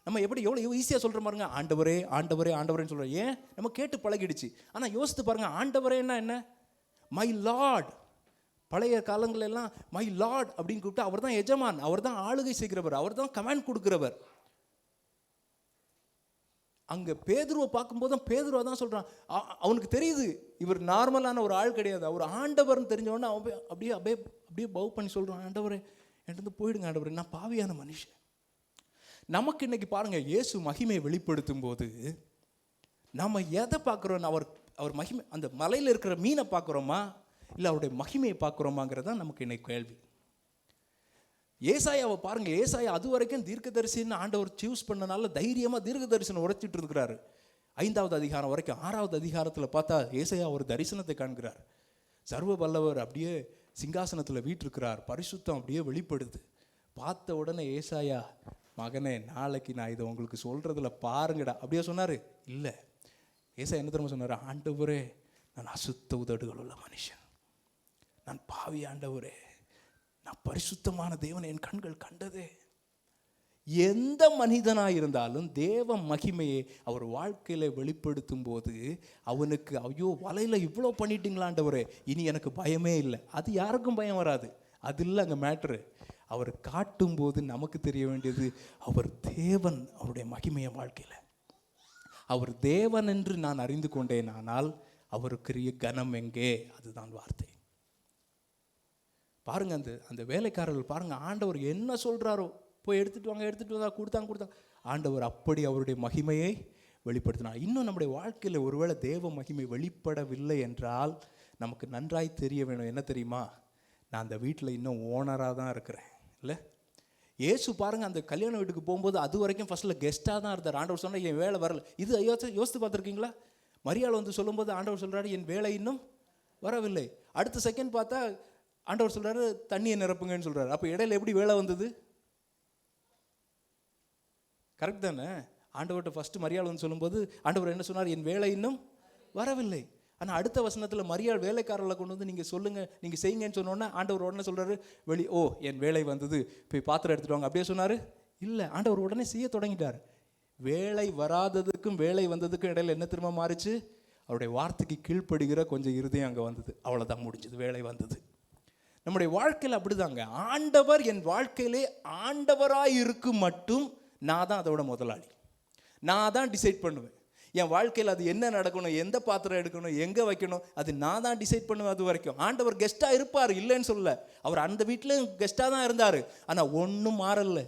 நம்ம எவ்வளோ ஈஸியாக சொல்கிற பாருங்க, ஆண்டவரே ஆண்டவரே ஆண்டவரேன்னு சொல்கிறோம். ஏன்? நம்ம கேட்டு பழகிடுச்சு. ஆனால் யோசித்து பாருங்கள், ஆண்டவரேன்னா என்ன? My Lord. பழைய காலங்களெல்லாம் மை லார்ட் அப்படின்னு கூப்பிட்டு அவர் தான் எஜமான், அவர் தான் ஆளுகை செய்கிறவர், அவர் தான் கமாண்ட் கொடுக்கிறவர். அங்கே பேதுருவை பார்க்கும்போதும் பேதுருவா தான் சொல்கிறான். அவனுக்கு தெரியுது இவர் நார்மலான ஒரு ஆள் கிடையாது, அவர் ஆண்டவர்னு தெரிஞ்சவொடனே அவன் அப்படியே பவ் பண்ணி சொல்கிறான், ஆண்டவரே என்கிட்ட போயிடுங்க ஆண்டவரே, நான் பாவியான மனுஷன். நமக்கு இன்னைக்கு பாருங்கள், இயேசு மகிமையை வெளிப்படுத்தும் போது நம்ம எதை பார்க்குறோம்? அவர் மகிமை, அந்த மலையில் இருக்கிற மீனை பார்க்குறோமா இல்லை அவருடைய மகிமையை பார்க்குறோமாங்கிறது தான் நமக்கு இன்னைக்கு கேள்வி. ஏசாயாவை பாருங்கள், ஏசாயா அது வரைக்கும் தீர்க்கதரிசின்னு ஆண்டவர் சூஸ் பண்ணனால தைரியமாக தீர்க்க தரிசனம் உரைச்சிட்டு இருக்கிறாரு. 5வது அதிகாரம் வரைக்கும். 6வது அதிகாரத்தில் பார்த்தா ஏசாயா ஒரு தரிசனத்தை காண்கிறார். சர்வ வல்லவர் அப்படியே சிங்காசனத்தில் வீற்றிருக்கிறார், பரிசுத்தம் அப்படியே வெளிப்படுது. பார்த்த உடனே ஏசாயா, மகனே நாளைக்கு நான் இதை உங்களுக்கு சொல்கிறதுல பாருங்கடா அப்படியே சொன்னார். இல்லை, ஏசாயா என்ன தெரியுமா சொன்னார்? ஆண்டவரே நான் அசுத்த உதடுகள் உள்ள மனுஷன், நான் பாவி ஆண்டவரே, நான் பரிசுத்தமான தேவனை என் கண்கள் கண்டதே. எந்த மனிதனாக இருந்தாலும் தேவ மகிமையை அவர் வாழ்க்கையில் வெளிப்படுத்தும் போது அவனுக்கு ஐயோ வலையில் இவ்வளோ பண்ணிட்டீங்களாண்டவரே, இனி எனக்கு பயமே இல்லை. அது யாருக்கும் பயம் வராது, அது இல்லை அங்கே மேட்ரு. அவர் காட்டும்போது நமக்கு தெரிய வேண்டியது அவர் தேவன், அவருடைய மகிமையை வாழ்க்கையில் அவர் தேவன் என்று நான் அறிந்து கொண்டேன். ஆனால் அவருக்குரிய கனம் எங்கே? அதுதான் வார்த்தை. பாருங்கள், அந்த வேலைக்காரர்கள் பாருங்கள், ஆண்டவர் என்ன சொல்கிறாரோ போய் எடுத்துகிட்டு வந்தா கொடுத்தாங்க. ஆண்டவர் அப்படி அவருடைய மகிமையை வெளிப்படுத்தினார். இன்னும் நம்முடைய வாழ்க்கையில் ஒருவேளை தேவ மகிமை வெளிப்படவில்லை என்றால் நமக்கு நன்றாய் தெரிய வேணும், என்ன தெரியுமா? நான் அந்த வீட்டில் இன்னும் ஓனராக தான் இருக்கிறேன். இல்லை, ஏசு பாருங்கள், அந்த கல்யாண வீட்டுக்கு போகும்போது அது வரைக்கும் ஃபஸ்ட்டில் கெஸ்ட்டாக தான் இருந்தார். ஆண்டவர் சொன்னால் என் வேலை வரல. இது யோசித்து பார்த்துருக்கீங்களா? மரியாள் வந்து சொல்லும்போது ஆண்டவர் சொல்கிறாரு என் வேலை இன்னும் வரவில்லை. அடுத்த செகண்ட் பார்த்தா ஆண்டவர் சொல்கிறாரு தண்ணியை நிரப்புங்கன்னு சொல்கிறாரு. அப்போ இடையில எப்படி வேலை வந்தது? கரெக்ட் தானே? ஆண்டவர்கிட்ட ஃபஸ்ட்டு மரியாள் வந்து சொல்லும்போது ஆண்டவர் என்ன சொன்னார்? என் வேலை இன்னும் வரவில்லை. ஆனால் அடுத்த வசனத்தில் மரியாள் வேலைக்காரர்களை கொண்டு வந்து நீங்கள் சொல்லுங்கள், நீங்கள் செய்யுங்கன்னு சொன்னோன்னே ஆண்டவர் உடனே சொல்கிறாரு, என் வேலை வந்தது, போய் பாத்திரம் எடுத்துட்டு வாங்க அப்படியே சொன்னார்? இல்லை, ஆண்டவர் உடனே செய்ய தொடங்கிட்டார். வேலை வராததுக்கும் வேலை வந்ததுக்கும் இடையில என்ன திரும்ப மாறிச்சு? அவருடைய வார்த்தைக்கு கீழ்ப்படுகிற கொஞ்சம் இருதயம் அங்கே வந்தது. அவ்வளோதான், முடிஞ்சது, வேலை வந்தது. நம்முடைய வாழ்க்கையில் அப்படிதாங்க. ஆண்டவர் என் வாழ்க்கையிலே ஆண்டவராக இருக்கும் மட்டும் நான் தான் அதோட முதலாளி. நான் தான் டிசைட் பண்ணுவேன். என் வாழ்க்கையில் அது என்ன நடக்கணும், எந்த பாத்திரம் எடுக்கணும், எங்கே வைக்கணும், அது நான் தான் டிசைட் பண்ணுவேன். அது வரைக்கும் ஆண்டவர் கெஸ்ட்டாக இருப்பார், இல்லைன்னு சொல்ல. அவர் அந்த வீட்டில் கெஸ்ட்டாக தான் இருந்தார். ஆனால் ஒன்றும் மாறலை.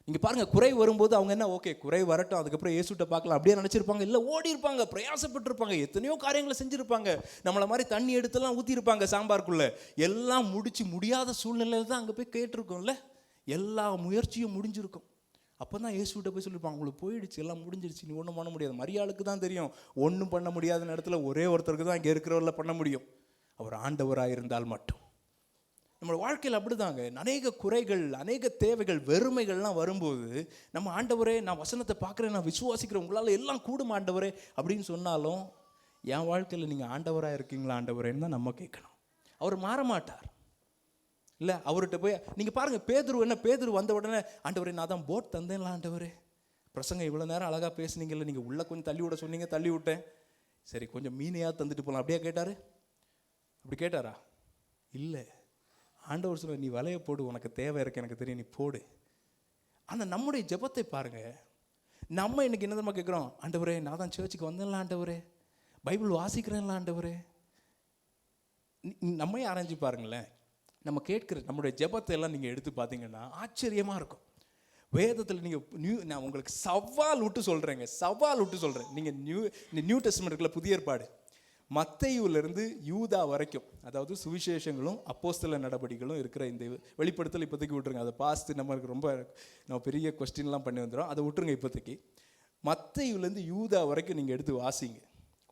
நீங்கள் பாருங்கள், குறை வரும்போது அவங்க என்ன, ஓகே குறை வரட்டும், அதுக்கப்புறம் இயேசுட்ட பார்க்கலாம் அப்படியே நினச்சிருப்பாங்க? இல்லை, ஓடி இருப்பாங்க, பிரயாசப்பட்டிருப்பாங்க, எத்தனையோ காரியங்களை செஞ்சுருப்பாங்க. நம்மளை மாதிரி தண்ணி எடுத்துலாம் ஊற்றிருப்பாங்க சாம்பாருக்குள்ளே. எல்லாம் முடியாத சூழ்நிலையில் தான் அங்கே போய் கேட்டிருக்கோம்ல. எல்லா முயற்சியும் முடிஞ்சிருக்கும். அப்போ தான் இயேசுகிட்ட போய் சொல்லியிருப்பாங்க, உங்களுக்கு போயிடுச்சு, எல்லாம் முடிஞ்சிருச்சு, நீ ஒன்றும் பண்ண முடியாது. மரியாளுக்கு தான் தெரியும் ஒன்றும் பண்ண முடியாத இடத்துல ஒரே ஒருத்தருக்கு தான் இங்கே இருக்கிறவரில் பண்ண முடியும், அவர் ஆண்டவராக இருந்தால் மட்டும். நம்ம வாழ்க்கையில் அப்படிதாங்க. அநேக குறைகள், அநேக தேவைகள், வெறுமைகள்லாம் வரும்போது நம்ம ஆண்டவரே, நான் வசனத்தை பார்க்குறேன், நான் விசுவாசிக்கிறேன், உங்களால் எல்லாம் கூடும் ஆண்டவரே அப்படின்னு சொன்னாலும், என் வாழ்க்கையில் நீங்கள் ஆண்டவராக இருக்கீங்களா ஆண்டவரேன்னு தான் நம்ம கேட்கணும். அவர் மாற மாட்டார். இல்லை, அவர்கிட்ட போய் நீங்கள் பாருங்கள், பேதுரு வந்த உடனே, ஆண்டவரே நான் தான் போட் தந்தேன்ல ஆண்டவரே, பிரசங்க இவ்வளோ நேரம் அழகாக பேசுனீங்கல்ல, நீங்கள் உள்ளே கொஞ்சம் தள்ளி விட சொன்னீங்க, தள்ளி விட்டேன், சரி கொஞ்சம் மீனையாக தந்துட்டு போகலாம் அப்படியே கேட்டார்? அப்படி கேட்டாரா? இல்லை. ஆண்டவர் சொல்ல, நீ வலையை போடு, உனக்கு தேவை இருக்கு, எனக்கு தெரியும், நீ போடு. ஆனால் நம்முடைய ஜெபத்தை பாருங்கள். நம்ம இன்னைக்கு என்ன தெரியுமா கேட்குறோம்? ஆண்டவரே நான் தான் சர்ச்சுக்கு வந்தேன்ல ஆண்டவரே, பைபிள் வாசிக்கிறேன்ல ஆண்டவரே. நம்மையே ஆராய்ச்சி பாருங்களேன். நம்ம கேட்குற நம்முடைய ஜெபத்தை எல்லாம் நீங்கள் எடுத்து பார்த்தீங்கன்னா ஆச்சரியமாக இருக்கும். வேதத்தில் நீங்கள் நான் உங்களுக்கு சவால் விட்டு சொல்கிறேன். நீங்கள் நியூ டெஸ்டமென்ட் இருக்குல்ல, புதிய ஏற்பாடு, மத்தேயுவிலிருந்து யூதா வரைக்கும், அதாவது சுவிசேஷங்களும் அப்போஸ்தல நடபடிகளும் இருக்கிற இந்த வெளிப்படுத்தல் இப்போதைக்கு விட்டுருங்க. அதை பாஸ்து நம்ம பெரிய கொஸ்டின்லாம் பண்ணி வந்துடும், அதை விட்டுருங்க இப்போதைக்கு. மத்தேயுவிலேருந்து யூதா வரைக்கும் நீங்கள் எடுத்து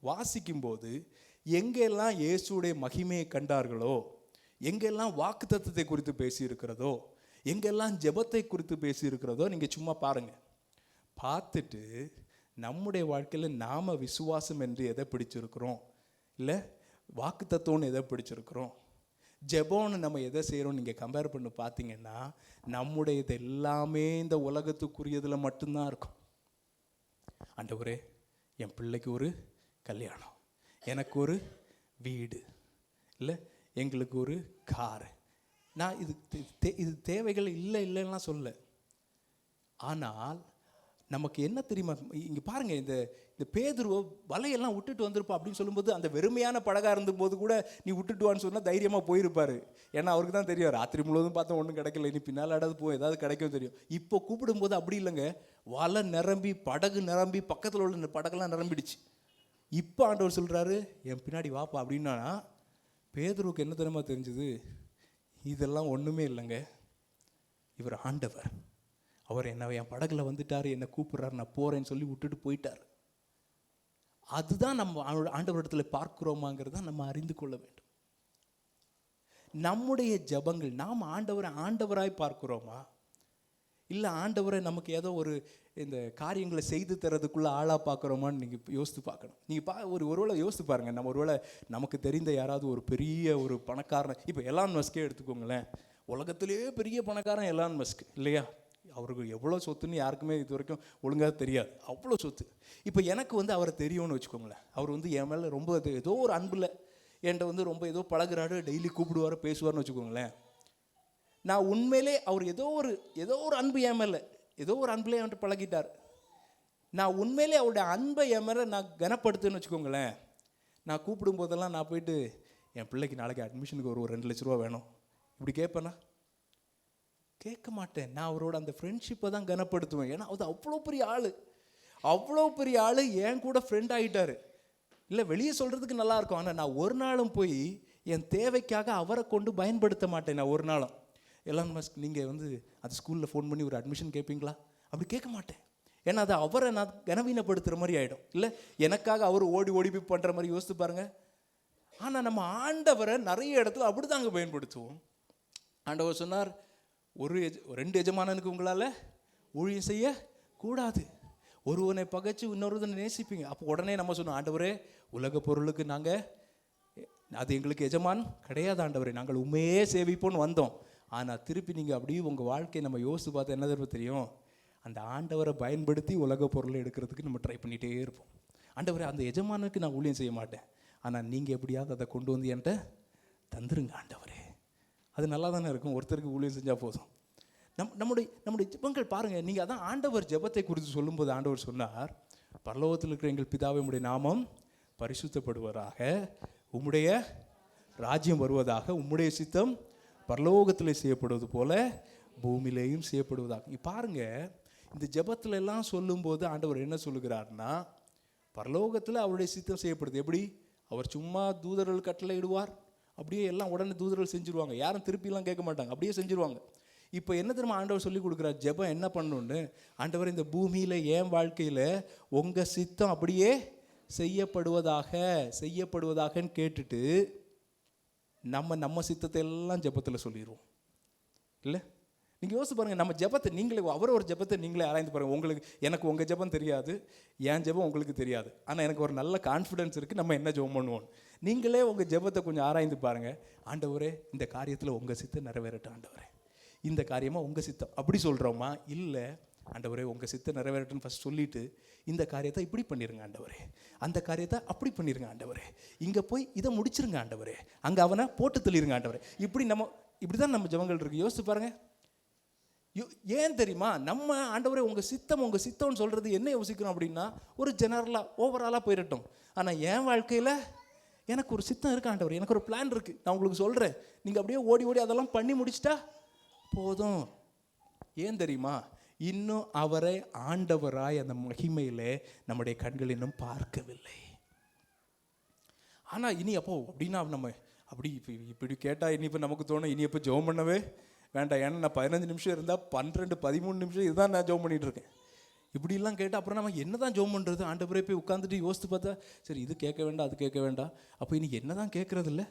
வாசிக்கும்போது எங்கெல்லாம் இயேசுடைய மகிமையை கண்டார்களோ, எங்கெல்லாம் வாக்குத்தத்தத்தை குறித்து பேசியிருக்கிறதோ, எங்கெல்லாம் ஜெபத்தை குறித்து பேசியிருக்கிறதோ, நீங்கள் சும்மா பாருங்கள். பார்த்துட்டு நம்முடைய வாழ்க்கையில் நாம் விசுவாசம் என்று எதை பிடிச்சிருக்கிறோம், இல்லை வாக்குத்தத்தோன்னு எதை பிடிச்சிருக்கிறோம், ஜெபோன்னு நம்ம எதை செய்கிறோம் நீங்கள் கம்பேர் பண்ணி பார்த்தீங்கன்னா, நம்முடைய இது எல்லாமே இந்த உலகத்துக்குரியதில் மட்டும்தான் இருக்கும். ஆண்டவரே என் பிள்ளைக்கு ஒரு கல்யாணம், எனக்கு ஒரு வீடு, இல்லை எங்களுக்கு ஒரு காரு. நான் இது தேவைகள் இல்லைன்னா சொல்ல. ஆனால் நமக்கு என்ன தெரியுமா, இங்கே பாருங்கள், இந்த பேதுருவை வலையெல்லாம் விட்டுட்டு வந்திருப்பா அப்படின்னு சொல்லும்போது, அந்த வெறுமையான படகா இருந்தபோது கூட நீ விட்டுட்டு வான்னு சொன்னால் தைரியமாக போயிருப்பார். ஏன்னா அவருக்கு தான் தெரியும், ராத்திரி முழுவதும் பார்த்தா ஒன்றும் கிடைக்கல, இனி பின்னால் ஏதாவது கிடைக்கும் தெரியும். இப்போ கூப்பிடும்போது அப்படி இல்லைங்க, வலை நிரம்பி, படகு நிரம்பி, பக்கத்தில் உள்ள படகெல்லாம் நிரம்பிடுச்சு. இப்போ ஆண்டவர் சொல்கிறாரு, என் பின்னாடி வாப்பா அப்படின்னா, பேதுருவுக்கு என்ன தெரியுமா தெரிஞ்சுது? இதெல்லாம் ஒன்றுமே இல்லைங்க, இவர் ஆண்டவர், அவர் என் படகுல வந்துட்டார், என்னை கூப்பிட்றாரு, நான் போகிறேன்னு சொல்லி விட்டுட்டு போயிட்டார். அதுதான் நம்ம ஆண்டவரிடத்தில் பார்க்கிறோமாங்கிறத நம்ம அறிந்து கொள்ள வேண்டும். நம்முடைய ஜபங்கள், நாம் ஆண்டவராய் பார்க்கிறோமா, இல்லை ஆண்டவரை நமக்கு ஏதோ இந்த காரியங்களை செய்து தரதுக்குள்ளே ஆளாக பார்க்குறோமான்னு நீங்கள் யோசித்து பார்க்கணும். நீங்கள் ஒருவேளை யோசித்து பாருங்கள், நம்ம ஒருவேளை நமக்கு தெரிந்த யாராவது ஒரு பெரிய ஒரு பணக்காரன், இப்போ எலான் மஸ்கே எடுத்துக்கோங்களேன், உலகத்திலேயே பெரிய பணக்காரன் எலான் மஸ்க் இல்லையா? அவருக்கு எவ்வளோ சொத்துன்னு யாருக்குமே இது வரைக்கும் ஒழுங்காக தெரியாது, அவ்வளோ சொத்து. இப்போ எனக்கு அவரை தெரியும்னு வச்சுக்கோங்களேன், அவர் என் மேலே ரொம்ப ஏதோ ஒரு அன்பில் என்கிட்ட ரொம்ப ஏதோ பழகுறாரு, டெய்லி கூப்பிடுவார், பேசுவார்னு வச்சுக்கோங்களேன். நான் உண்மையிலே அவர் ஏதோ ஒரு அன்பு என் மேலே, ஏதோ ஒரு அன்பிலே என்கிட்ட பழகிட்டார். நான் உண்மையிலே அவருடைய அன்பை என் மேலே நான் கனப்படுத்துன்னு வச்சுக்கோங்களேன். நான் கூப்பிடும் போதெல்லாம் நான் போயிட்டு, என் பிள்ளைக்கு நாளைக்கு அட்மிஷனுக்கு ஒரு 2 லட்ச ரூபா வேணும் இப்படி கேட்பேனா? கேட்க மாட்டேன். நான் அவரோட அந்த ஃப்ரெண்ட்ஷிப்பை தான் கனப்படுத்துவேன். ஏன்னா அது அவ்வளோ பெரிய ஆள் என் கூட ஃப்ரெண்ட் ஆகிட்டார். இல்லை வெளியே சொல்கிறதுக்கு நல்லாயிருக்கும், ஆனால் நான் ஒரு நாளும் போய் என் தேவைக்காக அவரை கொண்டு பயன்படுத்த மாட்டேன். நான் ஒரு நாளும், எலான் மஸ்க் நீங்கள் அந்த ஸ்கூலில் ஃபோன் பண்ணி ஒரு அட்மிஷன் கேட்பீங்களா அப்படி கேட்க மாட்டேன். ஏன்னா அது அவரை நான் கனவீனப்படுத்துகிற மாதிரி ஆகிடும். இல்லை எனக்காக அவர் ஓடி போய் பண்ணுற மாதிரி யோசித்து பாருங்கள். ஆனால் நம்ம ஆண்டவரை நிறைய இடத்துல அப்படி தாங்க பயன்படுத்துவோம். ஆண்டவர் சொன்னார், 2 எஜமானனுக்கு உங்களால் ஊழியம் செய்ய கூடாது. ஒருவனை பகைச்சு இன்னொருவனை நேசிப்பீங்க. அப்போ உடனே நம்ம சொன்னோம், ஆண்டவரே உலக பொருளுக்கு நாங்கள் அது எங்களுக்கு எஜமான் கிடையாது ஆண்டவரே, நாங்கள் உண்மையே சேவிப்போன்னு வந்தோம். ஆனால் திருப்பி நீங்கள் அப்படியே உங்கள் வாழ்க்கையை நம்ம யோசித்து பார்த்தா என்ன தெரியும், அந்த ஆண்டவரை பயன்படுத்தி உலக பொருளை எடுக்கிறதுக்கு நம்ம ட்ரை பண்ணிகிட்டே இருப்போம். ஆண்டவரே அந்த எஜமானுக்கு நான் ஊழியம் செய்ய மாட்டேன், ஆனால் நீங்கள் எப்படியாவது அதை கொண்டு வந்து என்கிட்ட தந்துருங்க ஆண்டவரே. அது நல்லா தானே இருக்கும், ஒருத்தருக்கு ஊழியம் செஞ்சால் போதும். நம்முடைய ஜெபங்கள் பாருங்கள், நீங்கள் அதான் ஆண்டவர் ஜெபத்தை குறித்து சொல்லும்போது ஆண்டவர் சொன்னார், பரலோகத்தில் இருக்கிற எங்கள் பிதாவே உம்முடைய நாமம் பரிசுத்தப்படுவதாக, உம்முடைய ராஜ்யம் வருவதாக, உம்முடைய சித்தம் பரலோகத்தில் செய்யப்படுவது போல பூமியிலேயும் செய்யப்படுவதாக. பாருங்க, இந்த ஜெபத்துல எல்லாம் சொல்லும்போது ஆண்டவர் என்ன சொல்லுகிறார்னா, பரலோகத்தில் அவருடைய சித்தம் செய்யப்படுது. எப்படி? அவர் சும்மா தூதர்கள் கட்டளை இடுவார், அப்படியே எல்லாம் உடனே தூதர்கள் செஞ்சுருவாங்க, யாரும் திருப்பிலாம் கேட்க மாட்டாங்க, அப்படியே செஞ்சுருவாங்க. இப்போ என்ன தெரியுமா ஆண்டவர் சொல்லி கொடுக்குறார், ஜெபம் என்ன பண்ணணுன்னு. ஆண்டவர் இந்த பூமியில் என் வாழ்க்கையில் உங்கள் சித்தம் அப்படியே செய்யப்படுவதாகன்னு கேட்டுட்டு நம்ம சித்தத்தை எல்லாம் ஜெபத்தில் சொல்லிடுவோம். இல்லை, நீங்கள் யோசிச்சு பாருங்கள், நம்ம ஜெபத்தை நீங்களே ஒரு ஜெபத்தை நீங்களே ஆராய்ந்து பாருங்கள். எனக்கு உங்கள் ஜெபம் தெரியாது, என் ஜெபம் உங்களுக்கு தெரியாது, ஆனால் எனக்கு ஒரு நல்ல கான்ஃபிடென்ஸ் இருக்குது நம்ம என்ன ஜெபம் பண்ணுவோம். நீங்களே உங்கள் ஜெபத்தை கொஞ்சம் ஆராய்ந்து பாருங்கள். ஆண்டவரே இந்த காரியத்தில் உங்கள் சித்தம் நிறைவேறட்டும் ஆண்டவரே, இந்த காரியமாக உங்கள் சித்தம் அப்படி சொல்கிறோமா? இல்லை, ஆண்டவரே உங்கள் சித்தம் நிறைவேறட்டுன்னு ஃபஸ்ட் சொல்லிவிட்டு இந்த காரியத்தை இப்படி பண்ணிடுங்க ஆண்டவரே, அந்த காரியத்தை அப்படி பண்ணிடுங்க ஆண்டவரே, இங்கே போய் இதை முடிச்சிருங்க ஆண்டவரே, அங்கே அவனை போட்டு தள்ளிடுங்க ஆண்டவரே. இப்படி தான் நம்ம ஜெபங்கள் இருக்குது. யோசிச்சு பாருங்கள். ஏன் தெரியுமா? நம்ம ஆண்டவரே உங்கள் சித்தம்னு சொல்கிறது என்ன யோசிக்கிறோம் அப்படின்னா, ஒரு ஜெனரலாக ஓவராலாக போயிடட்டும். ஆனால் என் வாழ்க்கையில் எனக்கு ஒரு சித்தம் இருக்குது ஆண்டவரே, எனக்கு ஒரு பிளான் இருக்குது, நான் உங்களுக்கு சொல்கிறேன், நீங்கள் அப்படியே ஓடி அதெல்லாம் பண்ணி முடிச்சிட்டா போதும். ஏன் தெரியுமா? இன்னும் அவரை ஆண்டவராய் அந்த மகிமையிலே நம்முடைய கண்கள் இன்னும் பார்க்கவில்லை. ஆனால் இனி அப்போ அப்படின்னா நம்ம அப்படி இப்படி கேட்டால் இனி இப்போ நமக்கு தோணும், இனி எப்போ ஜெபம் பண்ணவே வேண்டாம், ஏன்னா நான் 15 நிமிஷம் இருந்தால் 12-13 நிமிஷம் இதுதான் நான் ஜெபம் பண்ணிகிட்டு இருக்கேன். இப்படிலாம் கேட்டால் அப்புறம் நம்ம என்ன தான் ஜெபம் பண்ணுறது? ஆண்டவரே போய் உட்காந்துட்டு யோசித்து பார்த்தா, சரி இது கேட்க வேண்டாம் அது கேட்க வேண்டாம், அப்போ இனி என்ன தான் கேட்குறது இல்லை,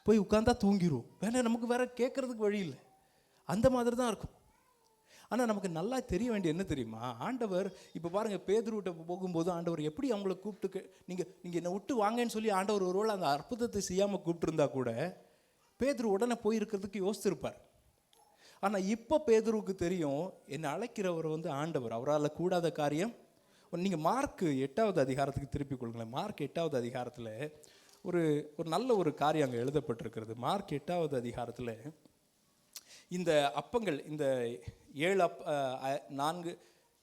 போய் உட்காந்தா தூங்கிடுவோம், வேணா நமக்கு வேற கேட்குறதுக்கு வழி இல்லை. அந்த மாதிரி தான் இருக்கும். ஆனால் நமக்கு நல்லா தெரிய வேண்டிய என்ன தெரியுமா, ஆண்டவர் இப்போ பாருங்கள், பேதுருவிட்ட போகும்போது ஆண்டவர் எப்படி அவங்கள கூப்பிட்டு நீங்கள் என்னை விட்டு வாங்கன்னு சொல்லி ஆண்டவர் ஒருவேளை அந்த அற்புதத்தை செய்யாமல் கூப்பிட்டுருந்தா கூட பேதுரு உடனே போயிருக்கிறதுக்கு யோசிச்சிருப்பார். ஆனால் இப்போ பேதுருவுக்கு தெரியும், என்னை அழைக்கிறவர் ஆண்டவர், அவரால் கூடாத காரியம். நீங்கள் மார்க் 8வது அதிகாரத்துக்கு திருப்பி கொள்ளுங்களேன். மார்க் 8வது அதிகாரத்தில் ஒரு நல்ல ஒரு காரியம் அங்கே எழுதப்பட்டிருக்கிறது. மார்க் 8வது அதிகாரத்தில் இந்த அப்பங்கள், இந்த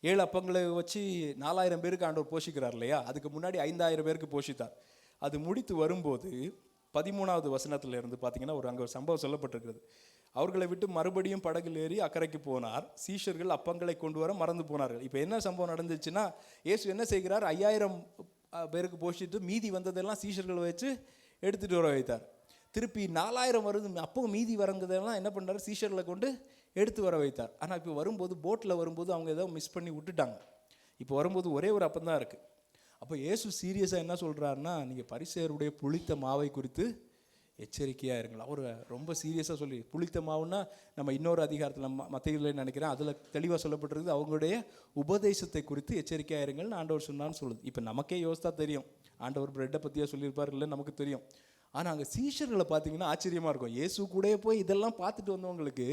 7 அப்பங்களை வச்சு 4000 பேருக்கு ஆண்டவர் போஷிக்கிறார் இல்லையா, அதுக்கு முன்னாடி 5000 பேருக்கு போஷித்தார். அது முடித்து வரும்போது 13வது வசனத்தில் இருந்து பார்த்தீங்கன்னா அங்கே ஒரு சம்பவம் சொல்லப்பட்டிருக்கிறது. அவர்களை விட்டு மறுபடியும் படகில் ஏறி அக்கறைக்கு போனார். சீஷர்கள் அப்பங்களை கொண்டு வர மறந்து போனார்கள். இப்போ என்ன சம்பவம் நடந்துச்சுன்னா, இயேசு என்ன செய்கிறார், 5000 பேருக்கு போஷிட்டு மீதி வந்ததெல்லாம் சீஷர்களை வச்சு எடுத்துகிட்டு வர வைத்தார். திருப்பி 4000 வருது, அப்போ மீதி வரங்கிறதெல்லாம் என்ன பண்ணுறாரு, சீஷர்களை கொண்டு எடுத்து வர வைத்தார். ஆனால் இப்போ வரும்போது போட்டில் வரும்போது அவங்க ஏதோ மிஸ் பண்ணி விட்டுட்டாங்க. இப்போ வரும்போது ஒரே ஒரு அப்பம் தான் இருக்குது. அப்போ இயேசு சீரியஸாக என்ன சொல்கிறாருன்னா, நீங்கள் பரிசேயருடைய புளித்த மாவை குறித்து எச்சரிக்கையாக இருங்களா. அவர் ரொம்ப சீரியஸாக சொல்லி, புளித்த மாவுன்னா நம்ம இன்னொரு அதிகாரத்தில் மத்தேயுல நினைக்கிறேன் அதில் தெளிவாக சொல்லப்பட்டிருக்கு, அவங்களுடைய உபதேசத்தை குறித்து எச்சரிக்கையாக இருங்கள்னு ஆண்டவர் சொன்னான்னு சொல்லுது. இப்போ நமக்கே யோசித்தா தெரியும், ஆண்டவர் பிரெட்டை பற்றியா சொல்லியிருப்பார் இல்லை நமக்கு தெரியும். ஆனால் அங்கே சீஷர்களை பார்த்தீங்கன்னா ஆச்சரியமாக இருக்கும். இயேசு கூடயே போய் இதெல்லாம் பார்த்துட்டு வந்தவங்களுக்கு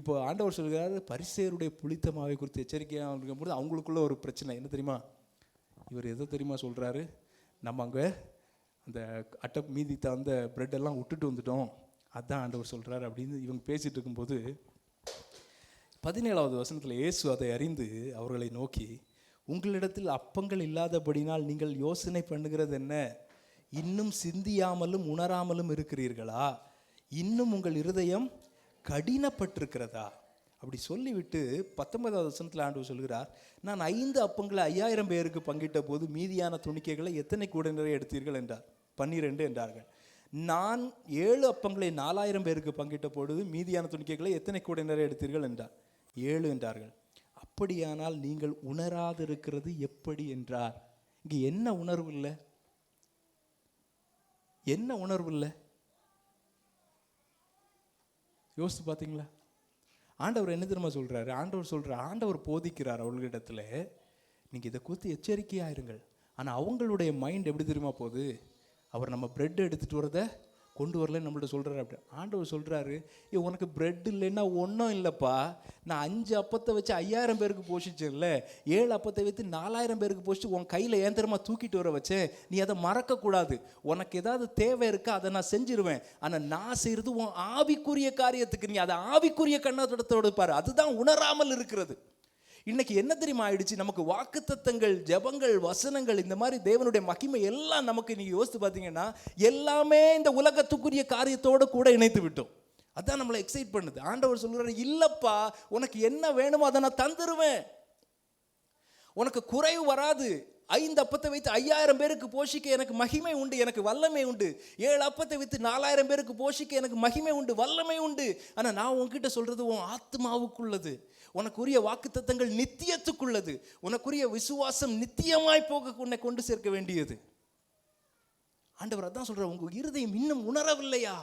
இப்போ ஆண்டவர் சொல்கிறாரு, பரிசேயருடைய புளித்த மாவை குறித்து எச்சரிக்கையாக இருக்கும்போது அவங்களுக்குள்ள ஒரு பிரச்சனை என்ன தெரியுமா, இவர் எதை தெரியுமா சொல்கிறாரு, நம்ம அங்கே அந்த மீதி அந்த பிரெட்டெல்லாம் விட்டுட்டு வந்துட்டோம், அதுதான் ஆண்டவர் சொல்கிறாரு அப்படின்னு இவங்க பேசிகிட்டு இருக்கும்போது 17வது வசனத்தில் இயேசு அதை அறிந்து அவர்களை நோக்கி, உங்களிடத்தில் அப்பங்கள் இல்லாதபடினால் நீங்கள் யோசனை பண்ணுகிறது என்ன, இன்னும் சிந்தியாமலும் உணராமலும் இருக்கிறீர்களா, இன்னும் உங்கள் இருதயம் கடினப்பட்டிருக்கிறதா. அப்படி சொல்லிவிட்டு 19வது வசனத்தில் ஆண்டவர் சொல்கிறார், நான் 5 அப்பங்களை 5000 பேருக்கு பங்கிட்ட போது மீதியான துணிக்கைகளை எத்தனை கூட நிறைய எடுத்தீர்கள் என்றார். 12 என்றார்கள். நான் 7 அப்பங்களை 4000 பேருக்கு பங்கிட்ட பொழுது மீதியான துணிக்கைகளை எத்தனை கூட நிறைய எடுத்தீர்கள் என்றார். 7 என்றார்கள். அப்படியானால் நீங்கள் உணராதிருக்கிறது எப்படி என்றார். இங்கே என்ன உணர்வு இல்லை, என்ன உணர்வு இல்லை, யோசித்து பார்த்தீங்களா? ஆண்டவர் என்ன தெரியுமா சொல்கிறாரு, ஆண்டவர் போதிக்கிறார் அவர்களிடத்தில், நீங்கள் இதை குறித்து எச்சரிக்கையாயிருங்கள். ஆனால் அவங்களுடைய மைண்ட் எப்படி தெரியுமா போகுது, அவர் நம்ம பிரெட் எடுத்துகிட்டு வரதை கொண்டு வரலன்னு நம்மள்ட்ட சொல்கிறாரு. அப்படி ஆண்டவர் சொல்கிறாரு, உனக்கு பிரெட் இல்லைன்னா ஒன்றும் இல்லைப்பா, நான் 5 அப்பத்தை வச்சு 5000 பேருக்கு போஷிச்சேன்ல, 7 அப்பத்தை வைத்து 4000 பேருக்கு போஷிச்சு உன் கையில் ஏந்திரமாக தூக்கிட்டு வர வச்சேன். நீ அதை மறக்கக்கூடாது. உனக்கு ஏதாவது தேவை இருக்கா, அதை நான் செஞ்சிருவேன். ஆனால் நான் செய்கிறது உன் ஆவிக்குரிய காரியத்துக்கு. நீ அதை ஆவிக்குரிய கண்ணோட்டத்தோடு பாரு. அதுதான் உணராமல் இருக்கிறது. இன்னைக்கு என்ன தெரியுமா ஆயிடுச்சு, நமக்கு வாக்குத்தத்தங்கள், ஜெபங்கள், வசனங்கள், இந்த மாதிரி தேவனுடைய மகிமை எல்லாம் நமக்கு நீங்க யோசித்து பார்த்தீங்கன்னா எல்லாமே இந்த உலகத்துக்குரிய காரியத்தோடு கூட இணைத்து விட்டோம். அதான் நம்மளை எக்ஸைட் பண்ணுது. ஆண்டவர் சொல்றாரு, இல்லப்பா உனக்கு என்ன வேணுமோ அதை நான் தந்துருவேன், உனக்கு குறைவு வராது. 5 அப்பத்தை வைத்து 5000 பேருக்கு போஷிக்க எனக்கு மகிமை உண்டு, எனக்கு வல்லமை உண்டு. 7 அப்பத்தை வைத்து 4000 பேருக்கு போஷிக்க எனக்கு மகிமை உண்டு, வல்லமை உண்டு. ஆனால் நான் உன்கிட்ட சொல்றது உன் ஆத்மாவுக்குள்ளது. உனக்குரிய வாக்குத்தத்தங்கள் நித்தியத்துக்குள்ளது. உனக்குரிய விசுவாசம் நித்தியமாய் போக உன்னை கொண்டு சேர்க்க வேண்டியது. ஆண்டவர் அதான் சொல்ற, உங்க இருதயம் இன்னும் உணரவில்லையா?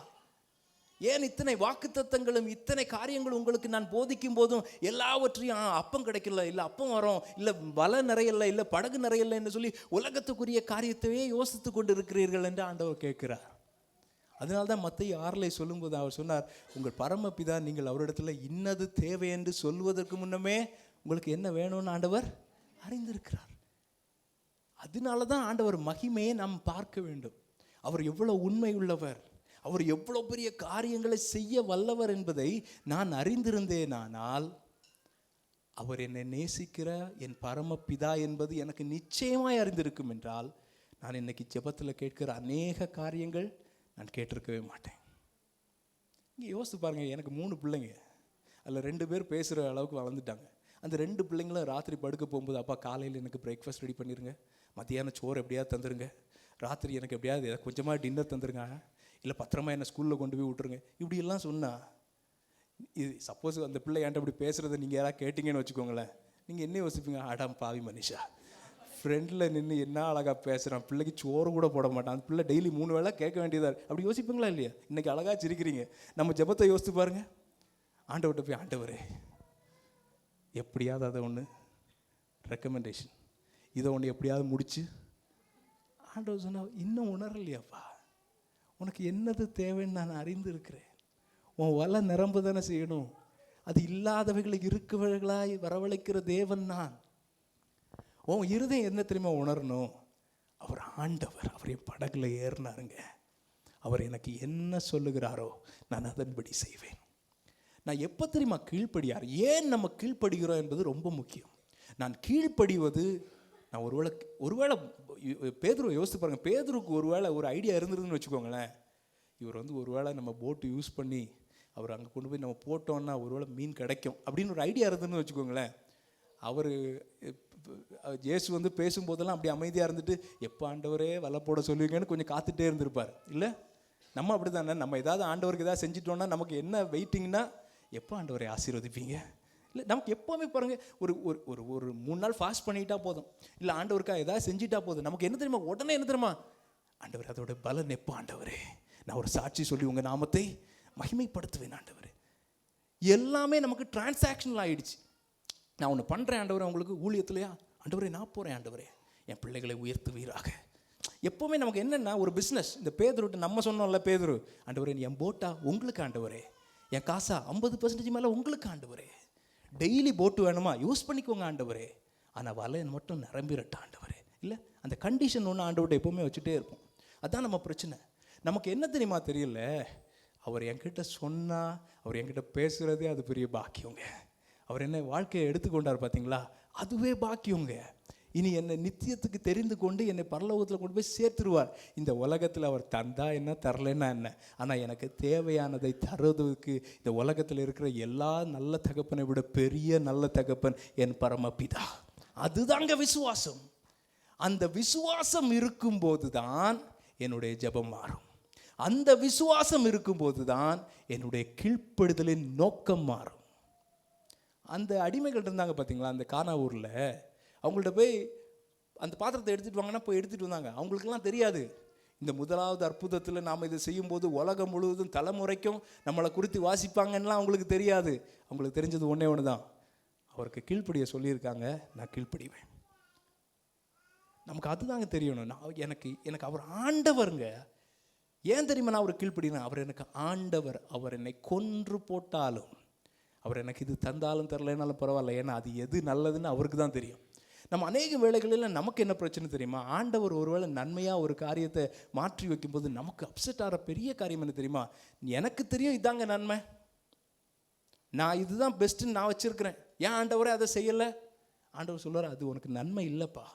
ஏன் இத்தனை வாக்குத்தத்தங்களும் இத்தனை காரியங்களும் உங்களுக்கு நான் போதிக்கும் போதும் எல்லாவற்றையும் அப்பம் கிடைக்கல, இல்லை அப்பம் வரும், இல்லை வலை நிறையல, இல்லை படகு நிறையல என்று சொல்லி உலகத்துக்குரிய காரியத்தையே யோசித்து கொண்டு இருக்கிறீர்கள் என்று ஆண்டவர் கேட்கிறார். அதனால தான் மத்தேயு 6 சொல்லும்போது அவர் சொன்னார், உங்கள் பரமபிதா நீங்கள் அவரிடத்துல இன்னது தேவை என்று சொல்வதற்கு முன்னமே உங்களுக்கு என்ன வேணும்னு ஆண்டவர் அறிந்திருக்கிறார். அதனால தான் ஆண்டவர் மகிமையை நாம் பார்க்க வேண்டும். அவர் எவ்வளோ உண்மை உள்ளவர், அவர் எவ்வளோ பெரிய காரியங்களை செய்ய வல்லவர் என்பதை நான் அறிந்திருந்தேனானால் அவர் என்னை நேசிக்கிற என் பரமபிதா என்பது எனக்கு நிச்சயமாய் அறிந்திருக்கும் என்றால் நான் இன்னைக்கு ஜெபத்தில் கேட்கிற அநேக காரியங்கள் நான் கேட்டிருக்கவே மாட்டேன். இங்கே யோசித்து பாருங்கள், எனக்கு 3 பிள்ளைங்க, அதில் 2 பேர் பேசுகிற அளவுக்கு வளர்ந்துட்டாங்க. அந்த 2 பிள்ளைங்களும் ராத்திரி படுக்க போகும்போது, அப்பா காலையில் எனக்கு பிரேக்ஃபாஸ்ட் ரெடி பண்ணிடுங்க, மத்தியானம் சோறு எப்படியாவது தந்துருங்க, ராத்திரி எனக்கு எப்படியாவது கொஞ்சமாக டின்னர் தந்துருங்க, இல்லை பத்திரமா என்னை ஸ்கூலில் கொண்டு போய் விட்டுருங்க, இப்படியெல்லாம் சொன்னால் இது சப்போஸ் அந்த பிள்ளை என்கிட்ட அப்படி பேசுகிறத நீங்கள் யாராவது கேட்டிங்கன்னு வச்சுக்கோங்களேன், நீங்கள் என்ன யோசிப்பீங்க, அடம் பாவி மனுஷா, ஃப்ரெண்டில் நின்று என்ன அழகாக பேசுகிறான், பிள்ளைக்கு சோறு கூட போட மாட்டான், அந்த பிள்ளை டெய்லி 3 வேளை கேட்க வேண்டியதாக அப்படி யோசிப்பீங்களா இல்லையா? இன்றைக்கி அழகாக சிரிக்கிறீங்க. நம்ம ஜெபத்தை யோசித்து பாருங்கள். ஆண்டவர்கிட்ட போய், ஆண்டவரே எப்படியாவது அதை ஒன்று ரெக்கமெண்டேஷன், இதை ஒன்று எப்படியாவது முடிச்சு, ஆண்டவர் சொன்னா, இன்னும் உணரலையாப்பா, உனக்கு என்னது தேவைன்னு நான் அறிந்து இருக்கிறேன். உன் வலை நிரம்ப தானே செய்யணும், அது இல்லாதவைகளை இருக்கவர்களாய் வரவழைக்கிற தேவன் நான். உன் இருதயம் என்ன தெரியுமா உணரணும், அவர் ஆண்டவர், அவர் என் படகுல ஏறினாருங்க, அவர் எனக்கு என்ன சொல்லுகிறாரோ நான் அதன்படி செய்வேன். நான் எப்போ தெரியுமா கீழ்ப்படியார், ஏன் நம்ம கீழ்ப்படுகிறோம் என்பது ரொம்ப முக்கியம். நான் கீழ்ப்படிவது, நான் ஒருவேளை பேதுருவை யோசித்து பாருங்கள், பேதுருக்கு ஒருவேளை ஒரு ஐடியா இருந்ததுன்னு வச்சுக்கோங்களேன், இவர் ஒருவேளை நம்ம போட்டு யூஸ் பண்ணி அவர் அங்கே கொண்டு போய் நம்ம போட்டோன்னா ஒருவேளை மீன் கிடைக்கும் அப்படின்னு ஒரு ஐடியா இருந்ததுன்னு வச்சுக்கோங்களேன், அவர் இயேசு பேசும்போதெல்லாம் அப்படி அமைதியாக இருந்துட்டு, எப்போ ஆண்டவரே வலை போட சொல்லுவீங்கன்னு கொஞ்சம் காத்துட்டே இருந்திருப்பார். இல்லை, நம்ம அப்படி தானே, நம்ம ஏதாவது ஆண்டவருக்கு ஏதாவது செஞ்சிட்டோன்னா நமக்கு என்ன வெயிட்டிங்னா, எப்போ ஆண்டவரை ஆசீர்வதிப்பீங்க. இல்லை, நமக்கு எப்போவுமே பாருங்கள், ஒரு ஒரு ஒரு 3 நாள் ஃபாஸ்ட் பண்ணிட்டா போதும், இல்லை ஆண்டவருக்காக ஏதாவது செஞ்சிட்டா போதும், நமக்கு என்ன தெரியுமா, உடனே என்ன தெரியுமா, ஆண்டவர் அதோட பலன் எப்போ ஆண்டவரே நான் ஒரு சாட்சி சொல்லி உங்கள் நாமத்தை மகிமைப்படுத்துவேன் ஆண்டவரே. எல்லாமே நமக்கு டிரான்சாக்ஷனல் ஆகிடுச்சு. நான் ஒன்று பண்ணுறேன் ஆண்டவரே, உங்களுக்கு ஊழியத்துலையா ஆண்டவரே, நான் போகிறேன் ஆண்டவரே, என் பிள்ளைகளை உயர்த்துவீராக. எப்போவுமே நமக்கு என்னென்னா ஒரு பிஸ்னஸ். இந்த பேதுருட்டு நம்ம சொன்னோம்ல, பேதுரு, ஆண்டவரே என் போட்டா உங்களுக்கு ஆண்டவரே, என் காசா 50% மேலே உங்களுக்கு ஆண்டவரே, டெய்லி போட்டு வேணுமா யூஸ் பண்ணிக்கோங்க ஆண்டவரே, ஆனால் வலை மட்டும் நிரம்பிரட்ட ஆண்டவரே. இல்லை, அந்த கண்டிஷன் ஒன்று ஆண்டவர்கிட்ட எப்போவுமே வச்சுட்டே இருப்போம். அதுதான் நம்ம பிரச்சனை. நமக்கு என்ன தெரியுமா தெரியல, அவர் என்கிட்ட சொன்னால், அவர் என்கிட்ட பேசுகிறதே அது பெரிய பாக்கியங்க. அவர் என்ன வாழ்க்கையை எடுத்துக்கொண்டார் பார்த்தீங்களா, அதுவே பாக்கியங்க. இனி என்னை நித்தியத்துக்கு தெரிந்து கொண்டு என்னை பரலோகத்தில் கொண்டு போய் சேர்த்துருவார். இந்த உலகத்தில் அவர் தந்தா என்ன, தரலன்னா என்ன, ஆனால் எனக்கு தேவையானதை தருவதற்கு இந்த உலகத்தில் இருக்கிற எல்லா நல்ல தகப்பனை விட பெரிய நல்ல தகப்பன் என் பரமபிதா. அதுதாங்க விசுவாசம். அந்த விசுவாசம் இருக்கும்போது தான் என்னுடைய ஜெபம் மாறும். அந்த விசுவாசம் இருக்கும்போது தான் என்னுடைய கீழ்ப்படுதலின் நோக்கம் மாறும். அந்த அடிமைகள் இருந்தாங்க பார்த்தீங்களா, அந்த கானா ஊரில், அவங்கள்ட்ட போய் அந்த பாத்திரத்தை எடுத்துகிட்டு வாங்கன்னா போய் எடுத்துகிட்டு வந்தாங்க. அவங்களுக்கெல்லாம் தெரியாது, இந்த முதலாவது அற்புதத்தில் நாம் இதை செய்யும்போது உலகம் முழுவதும் தலைமுறைக்கும் நம்மளை குறித்து வாசிப்பாங்கன்னெலாம் அவங்களுக்கு தெரியாது. அவங்களுக்கு தெரிஞ்சது ஒன்றே ஒன்று தான், அவருக்கு கீழ்ப்படிய சொல்லியிருக்காங்க, நான் கீழ்ப்படிவேன். நமக்கு அதுதாங்க தெரியணும். நான் எனக்கு அவர் ஆண்டவருங்க. ஏன் தெரியுமா நான் அவர் கீழ்ப்படினேன்? அவர் எனக்கு ஆண்டவர். அவர் என்னை கொன்று போட்டாலும், அவர் எனக்கு இது தந்தாலும் தரலைனாலும் பரவாயில்ல. ஏன்னா அது எது நல்லதுன்னு அவருக்கு தான் தெரியும். நம்ம அநேக வேளைகளில் நமக்கு என்ன பிரச்சனை தெரியுமா? ஆண்டவர் ஒருவேளை நன்மையாக ஒரு காரியத்தை மாற்றி வைக்கும்போது நமக்கு அப்செட் ஆகிற பெரிய காரியம் என்ன தெரியுமா? எனக்கு தெரியும் இதாங்க நன்மை, நான் இதுதான் பெஸ்ட்டுன்னு நான் வச்சுருக்கிறேன், ஏன் ஆண்டவரே அதை செய்யலை? ஆண்டவர் சொல்லுவார், அது உனக்கு நன்மை இல்லைப்பா,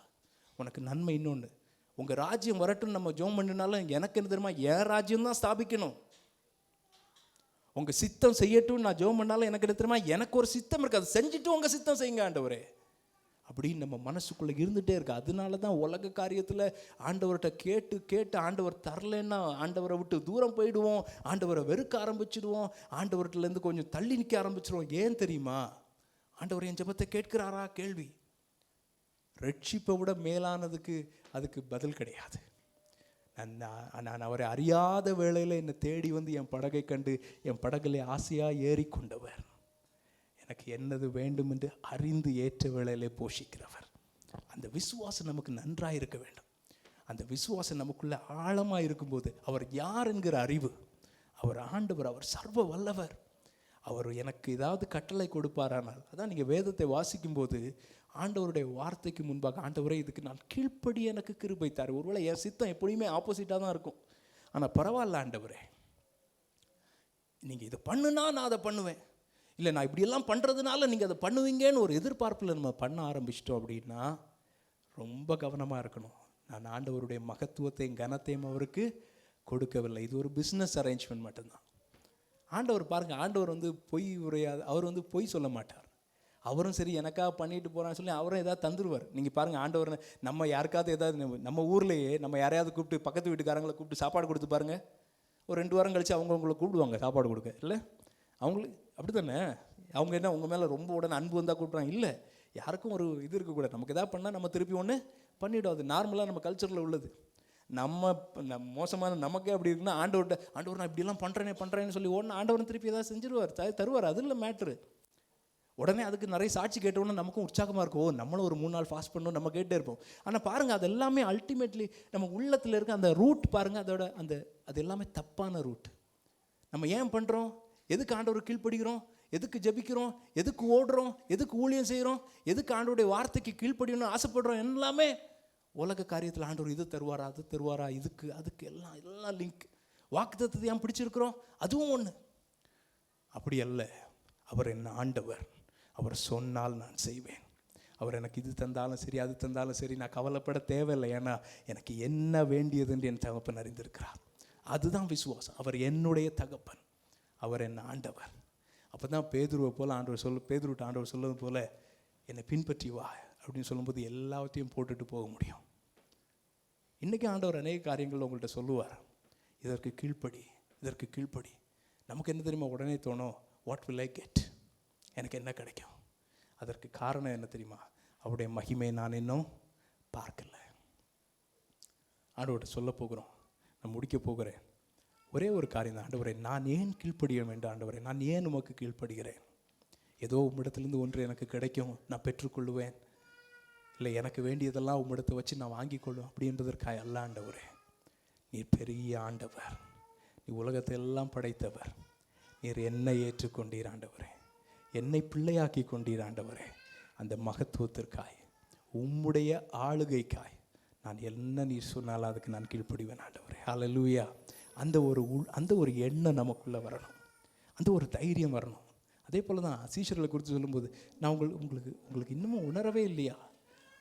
உனக்கு நன்மை இன்னொன்று. உங்கள் ராஜ்யம் வரட்டும்னு நம்ம ஜெபம் பண்ணினாலும் எனக்கு என்ன தெரியுமா? என் ராஜ்யம் தான் ஸ்தாபிக்கணும். உங்கள் சித்தம் செய்யட்டும் நான் ஜெபம் பண்ணாலும் எனக்கு என்ன தெரியுமா? எனக்கு ஒரு சித்தம் இருக்குது, அதை செஞ்சுட்டு உங்கள் சித்தம் செய்யுங்க ஆண்டவரே அப்படின்னு நம்ம மனசுக்குள்ளே இருந்துகிட்டே இருக்கு. அதனால தான் உலக காரியத்தில் ஆண்டவர்கிட்ட கேட்டு கேட்டு ஆண்டவர் தரலைன்னா ஆண்டவரை விட்டு தூரம் போயிடுவோம், ஆண்டவரை வெறுக்க ஆரம்பிச்சிடுவோம், ஆண்டவர்கிட்டலேருந்து கொஞ்சம் தள்ளி நிற்க ஆரம்பிச்சிடுவோம். ஏன் தெரியுமா? ஆண்டவர் என் ஜெபத்தை கேட்கிறாரா? கேள்வி. ரட்சிப்பை விட மேலானதுக்கு அதுக்கு பதில் கிடையாது. நான் அவரை அறியாத வேளையில் என்னை தேடி வந்து என் படகை கண்டு என் படகிலே ஆசையாக ஏறிக்கொண்டவர், எனக்கு என்னது வேண்டும் என்று அறிந்து ஏற்ற வேளையிலே போஷிக்கிறவர். அந்த விசுவாசம் நமக்கு நன்றாக இருக்க வேண்டும். அந்த விசுவாசம் நமக்குள்ளே ஆழமாக இருக்கும்போது அவர் யார் என்கிற அறிவு, அவர் ஆண்டவர், அவர் சர்வ வல்லவர், அவர் எனக்கு ஏதாவது கட்டளை கொடுப்பாரானால், அதான் நீங்கள் வேதத்தை வாசிக்கும்போது ஆண்டவருடைய வார்த்தைக்கு முன்பாக ஆண்டவரே இதுக்கு நான் கீழ்ப்படி எனக்கு கிருபை தாரு. ஒருவேளை என் சித்தம் எப்படியுமே ஆப்போசிட்டாக தான் இருக்கும், ஆனால் பரவாயில்ல ஆண்டவரே நீங்கள் இதை பண்ணுனா நான் அதை பண்ணுவேன், இல்லை நான் இப்படியெல்லாம் பண்ணுறதுனால நீங்கள் அதை பண்ணுவீங்கன்னு ஒரு எதிர்பார்ப்பில் நம்ம பண்ண ஆரம்பிச்சிட்டோம் அப்படின்னா ரொம்ப கவனமாக இருக்கணும். நான் ஆண்டவருடைய மகத்துவத்தையும் கனத்தையும் அவருக்கு கொடுக்கவில்லை. இது ஒரு பிஸ்னஸ் அரேஞ்ச்மெண்ட் மட்டும்தான். ஆண்டவர் பாருங்கள், ஆண்டவர் வந்து பொய் உரையாது, அவர் வந்து பொய் சொல்ல மாட்டார். அவரும் சரி எனக்காக பண்ணிட்டு போகிறான்னு சொல்லி அவரும் ஏதாவது தந்துடுவார். நீங்கள் பாருங்கள், ஆண்டவர் நம்ம யாருக்காவது ஏதாவது, நம்ம ஊர்லேயே நம்ம யாரையாவது கூப்பிட்டு பக்கத்து வீட்டுக்காரங்களை கூப்பிட்டு சாப்பாடு கொடுத்து பாருங்கள், ஒரு 2 வாரம் கழித்து அவங்களை கூப்பிடுவாங்க சாப்பாடு கொடுக்க, இல்லை அவங்களுக்கு அப்படி தானே? அவங்க என்ன உங்கள் மேலே ரொம்ப உடனே அன்பு வந்தால் கூப்பிட்றாங்க? இல்லை, யாருக்கும் ஒரு இது இருக்கக்கூடாது. நமக்கு எதாவது பண்ணால் நம்ம திருப்பி ஒன்று பண்ணிவிடும். அது நார்மலாக நம்ம கல்ச்சரில் உள்ளது. நம்ம மோசமான நமக்கே அப்படி இருக்குன்னா ஆண்டவர் நான் இப்படிலாம் பண்ணுறேன்னு சொல்லி உடனே ஆண்டவன் திருப்பி ஏதாவது செஞ்சிருவார், தருவார். அது இல்லை மேட்ரு. உடனே அதுக்கு நிறைய சாட்சி கேட்டோன்னா நமக்கும் உற்சாகமாக இருக்கும். ஓ நம்மளும் ஒரு 3 நாள் ஃபாஸ்ட் பண்ணணும் நம்ம கேட்டே இருப்போம். ஆனால் பாருங்கள், அது எல்லாமே அல்டிமேட்லி நம்ம உள்ளத்தில் இருக்க அந்த ரூட் பாருங்கள், அது எல்லாமே தப்பான ரூட். நம்ம ஏன் பண்ணுறோம்? எதுக்கு ஆண்டவர் கீழ்ப்படுகிறோம்? எதுக்கு ஜெபிக்கிறோம்? எதுக்கு ஓடுறோம்? எதுக்கு ஊழியம் செய்கிறோம்? எதுக்கு ஆண்டவருடைய வார்த்தைக்கு கீழ்ப்படியணும்னு ஆசைப்படுறோம்? எல்லாமே உலக காரியத்தில் ஆண்டவர் இது தருவாரா அது தருவாரா, அதுக்கு எல்லாம் லிங்க். வாக்குத்தத்தத்தை ஏன் பிடிச்சிருக்கிறோம்? அதுவும் ஒன்று. அப்படி அல்ல. அவர் என்ன ஆண்டவர், அவர் சொன்னால் நான் செய்வேன். அவர் எனக்கு இது தந்தாலும் சரி அது தந்தாலும் சரி நான் கவலைப்பட தேவையில்லை. ஏன்னா எனக்கு என்ன வேண்டியது என்று என் தகப்பன் அறிந்திருக்கிறார். அதுதான் விசுவாசம். அவர் என்னுடைய தகப்பன், அவர் என்ன ஆண்டவர். அப்போ தான் பேதுருவை போல் பேதுருவிட்ட ஆண்டவர் சொல்லுவது போல் என்னை பின்பற்றி வா அப்படின்னு சொல்லும்போது எல்லாத்தையும் போட்டுட்டு போக முடியும். இன்றைக்கி ஆண்டவர் அநேக காரியங்கள் உங்கள்கிட்ட சொல்லுவார், இதற்கு கீழ்ப்படி. நமக்கு என்ன தெரியுமா உடனே தோணும்? What will I get? எனக்கு என்ன கிடைக்கும்? அதற்கு காரணம் என்ன தெரியுமா? அவருடைய மகிமையை நான் இன்னும் பார்க்கல. ஆண்டவர்கிட்ட சொல்ல போகிறோம், நான் முடிக்க போகிறேன். ஒரே ஒரு காரியம் தான், ஆண்டவரே நான் ஏன் கீழ்ப்படிய வேண்டும்? ஆண்டவரே நான் ஏன் உமக்கு கீழ்ப்படுகிறேன்? ஏதோ உம்மிடத்துலேருந்து ஒன்று எனக்கு கிடைக்கும், நான் பெற்றுக்கொள்ளுவேன், இல்லை எனக்கு வேண்டியதெல்லாம் உம்மிடத்தை வச்சு நான் வாங்கி கொள்ளுவேன் அப்படின்றதற்காக அல்ல. ஆண்டவரே நீர் பெரிய ஆண்டவர், நீ உலகத்தை எல்லாம் படைத்தவர், நீர் என்னை ஏற்றுக்கொண்டீர் ஆண்டவரே, என்னை பிள்ளையாக்கி கொண்டீர் ஆண்டவரே. அந்த மகத்துவத்திற்காய் உம்முடைய ஆளுகைக்காய் நான் என்ன நீர் சொன்னாலும் அதுக்கு நான் கீழ்ப்படிவேன் ஆண்டவரே. ஹல்லேலூயா. அந்த ஒரு எண்ணம் நமக்குள்ளே வரணும், அந்த ஒரு தைரியம் வரணும். அதே போல் தான் சீஷர்களை குறித்து சொல்லும்போது நான் உங்களுக்கு இன்னமும் உணரவே இல்லையா?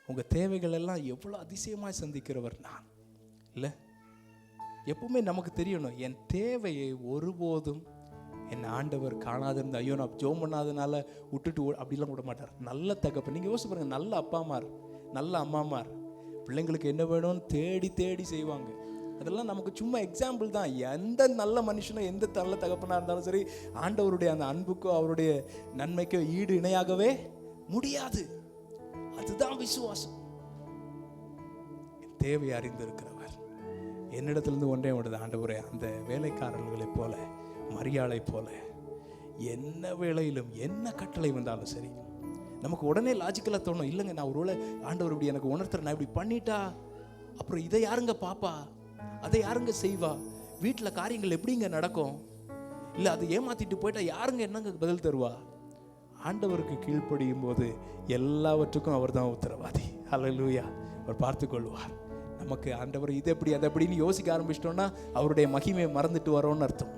உங்கள் தேவைகள் எல்லாம் எவ்வளோ அதிசயமாக சந்திக்கிறவர் நான் இல்லை. எப்பவுமே நமக்கு தெரியணும், என் தேவையை ஒருபோதும் என் ஆண்டவர் காணாதிருந்த ஐயோ நான் ஜோம் பண்ணாதனால விட்டுட்டு அப்படிலாம் விட மாட்டார். நல்ல தகப்பன். நீங்கள் யோசிச்சு பாருங்கள், நல்ல அப்பாமார் நல்ல அம்மாமார் பிள்ளைங்களுக்கு என்ன வேணும்னு தேடி செய்வாங்க. அதெல்லாம் நமக்கு சும்மா எக்ஸாம்பிள் தான். எந்த நல்ல மனுஷனும் எந்த நல்ல தகப்பனாக இருந்தாலும் சரி ஆண்டவருடைய அந்த அன்புக்கோ அவருடைய நன்மைக்கோ ஈடு இணையாகவே முடியாது. அதுதான் விசுவாசம். தேவை அறிந்திருக்கிறவர் என்னிடத்திலிருந்து ஒன்றே விடுது, ஆண்டவரே அந்த வேலைக்காரர்களைப் போல மரியாதை போல என்ன வேளையிலும் என்ன கட்டளை வந்தாலும் சரி நமக்கு உடனே லாஜிக்கலாக தோணும், இல்லைங்க நான் ஒருவேளை ஆண்டவர் இப்படி எனக்கு உணர்த்துற, நான் இப்படி பண்ணிட்டா அப்புறம் இதை யாருங்க பாப்பா, அதை யாருங்க செய்வா, வீட்டில் காரியங்கள் எப்படிங்க நடக்கும், இல்லை அதை ஏமாத்திட்டு போயிட்டா யாருங்க என்னங்க பதில் தருவா? ஆண்டவருக்கு கீழ்ப்படியும் போது எல்லாவற்றுக்கும் அவர் தான் உத்தரவாதி. ஹல்லேலூயா. அவர் பார்த்து கொள்வார். நமக்கு ஆண்டவர் இது எப்படி அதை எப்படின்னு யோசிக்க ஆரம்பிச்சிட்டோம்னா அவருடைய மகிமையை மறந்துட்டு வரோன்னு அர்த்தம்.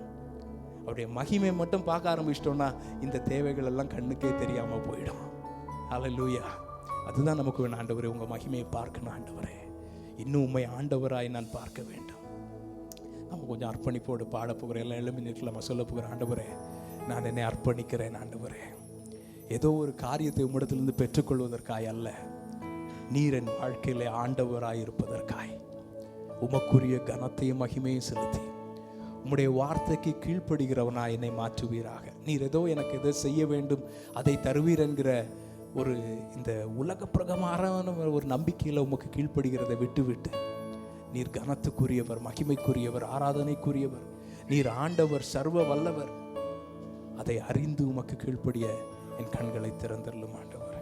அவருடைய மகிமையை மட்டும் பார்க்க ஆரம்பிச்சிட்டோம்னா இந்த தேவைகள் எல்லாம் கண்ணுக்கே தெரியாமல் போயிடும். ஹல்லேலூயா. அதுதான் நமக்கு வேணும். ஆண்டவரே உங்கள் மகிமையை பார்க்கணும் ஆண்டவரே, இன்னும் உண்மை ஆண்டவராய் நான் பார்க்க வேண்டும். நம்ம கொஞ்சம் அர்ப்பணிப்போடு பாட போகிறேன். எல்லாம் எழுப்பி நிற்கலாமா? சொல்ல போகிறேன், ஆண்டவரே நான் என்னை அர்ப்பணிக்கிறேன். ஆண்டவரே ஏதோ ஒரு காரியத்தை உம்மிடத்திலிருந்து பெற்றுக்கொள்வதற்காய் அல்ல, நீர் என் வாழ்க்கையிலே ஆண்டவராய் இருப்பதற்காய் உமக்குரிய கனத்தையும் மகிமையும் செலுத்தி உம்முடைய வார்த்தைக்கு கீழ்ப்படுகிறவனாய் என்னை மாற்றுவீராக. நீர் ஏதோ எனக்கு எதை செய்ய வேண்டும் அதை தருவீர் என்கிற ஒரு இந்த உலக பிரகமான ஒரு நம்பிக்கையில் உமக்கு கீழ்ப்படுகிறதை விட்டு நீர் கனத்துக்குரியவர், மகிமைக்குரியவர், ஆராதனைக்குரியவர், நீர் ஆண்டவர், சர்வ வல்லவர், அதை அறிந்து உமக்கு கீழ்ப்படிய என் கண்களை திறந்தருளும் ஆண்டவர்.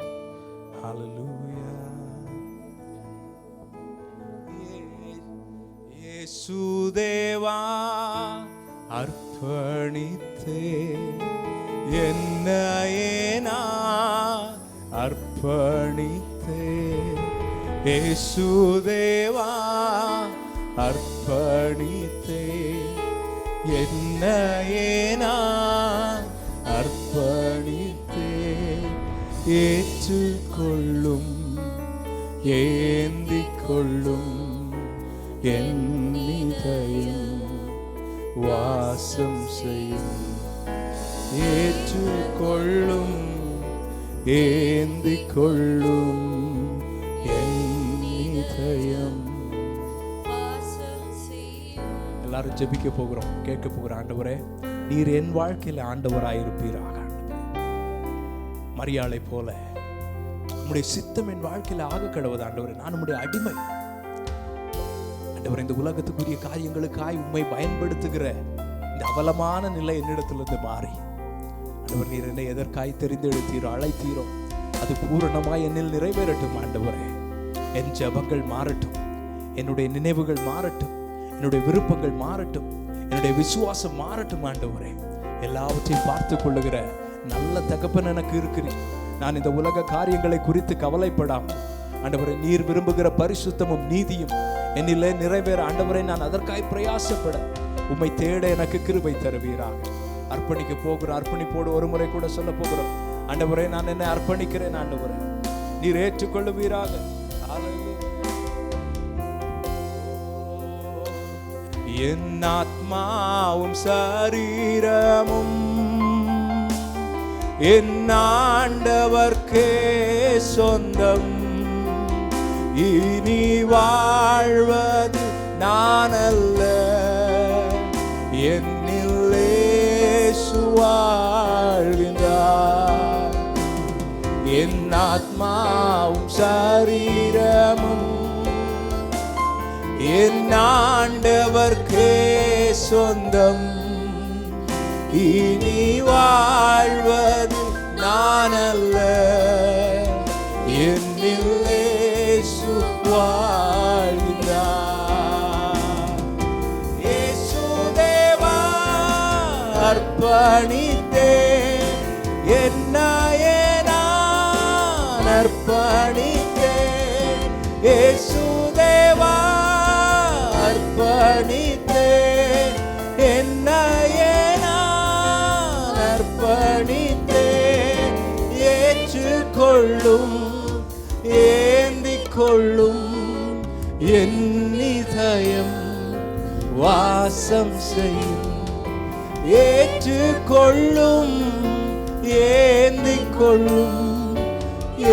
ஹல்லேலூயா. இயேசுதேவா அர்ப்பணித்தே என்னையே நான் அர்ப்பணித்தே, இயேசுதேவா அர்ப்பணித்தே என்னையே நான் அர்ப்பணித்தே, ஏற்றுக்கொள்ளும் ஏந்திக் கொள்ளும் என் இதயம் வாசம் செய்யும், ஏற்றுக்கொள்ளும் ஏந்திக் கொள்ளும் என் இதயம். எல்லாரும் ஜெபிக்க போகிறோம், கேட்க போகிறோம். ஆண்டவரே நீர் என் வாழ்க்கையில் ஆண்டவராயிருப்பீராக. மரியாளை போல உம்முடைய சித்தம் என் வாழ்க்கையில் ஆக கடவுது. ஆண்டவரே நான் உம்முடைய அடிமை. ஆண்டவரே இந்த உலகத்துக்குரிய காரியங்களுக்காய் உம்மை பயன்படுத்துகிற இந்த அவலமான நிலை என்னிடத்திலிருந்து மாறி, ஆண்டவர் நீர் என்னை எதற்காய் தெரிந்தெடுத்தீரோ அழைத்தீரோ அது பூரணமாய் என்னில் நிறைவேறட்டும். ஆண்டவரே என் ஜெபங்கள் மாறட்டும், என்னுடைய நினைவுகள் மாறட்டும், என்னுடைய விருப்பங்கள் மாறட்டும், என்னுடைய விசுவாசம் மாறட்டும். ஆண்டவரே எல்லாவற்றையும் பார்த்து கொள்ளுகிற நல்ல தகப்பன் எனக்கு இருக்கிறீர். நான் இந்த உலக காரியங்களை குறித்து கவலைப்படாமல் ஆண்டவரே நீர் விரும்புகிற பரிசுத்தமும் நீதியும் என்னிலே நிறைவேற ஆண்டவரே நான் அதற்காய் பிரயாசப்பட உம்மை தேட எனக்கு கிருபை தருவீராக. அர்ப்பணிக்க போகிற அர்ப்பணிப்போடு ஒரு முறை கூட சொல்ல போகிறோம். ஆண்டவரே நான் என்னை அர்ப்பணிக்கிறேன். ஆண்டவரே நீர் ஏற்றுக்கொள்ளுவீராக. என் ஆத்மாவும் சரீரமும் என் ஆண்டவர்க்கே சொந்தம், இனி வாழ்வது நான் அல்ல, என்னில் இயேசு வாழ்கின்றார். என் ஆத்மாவும் சரீரமும் என் ஆண்டவர்க்கே சொந்தம், இனி வாழ்வது நான் அல்ல, என்னில் இயேசு வாழ்கின்றார். இயேசுதேவா அர்ப்பணித்தேன் என்னையே நான் அர்ப்பணித்தேன், இயேசுதேவா அர்ப்பணித்தேன் என்னையே நான் அர்ப்பணித்தேன், ஏற்றுக்கொள்ளும் ஏந்திக் கொள்ளும் என் இதயம் வாசம் செய்யும், ஏற்றுக்கொள்ளும் ஏந்திக் கொள்ளும்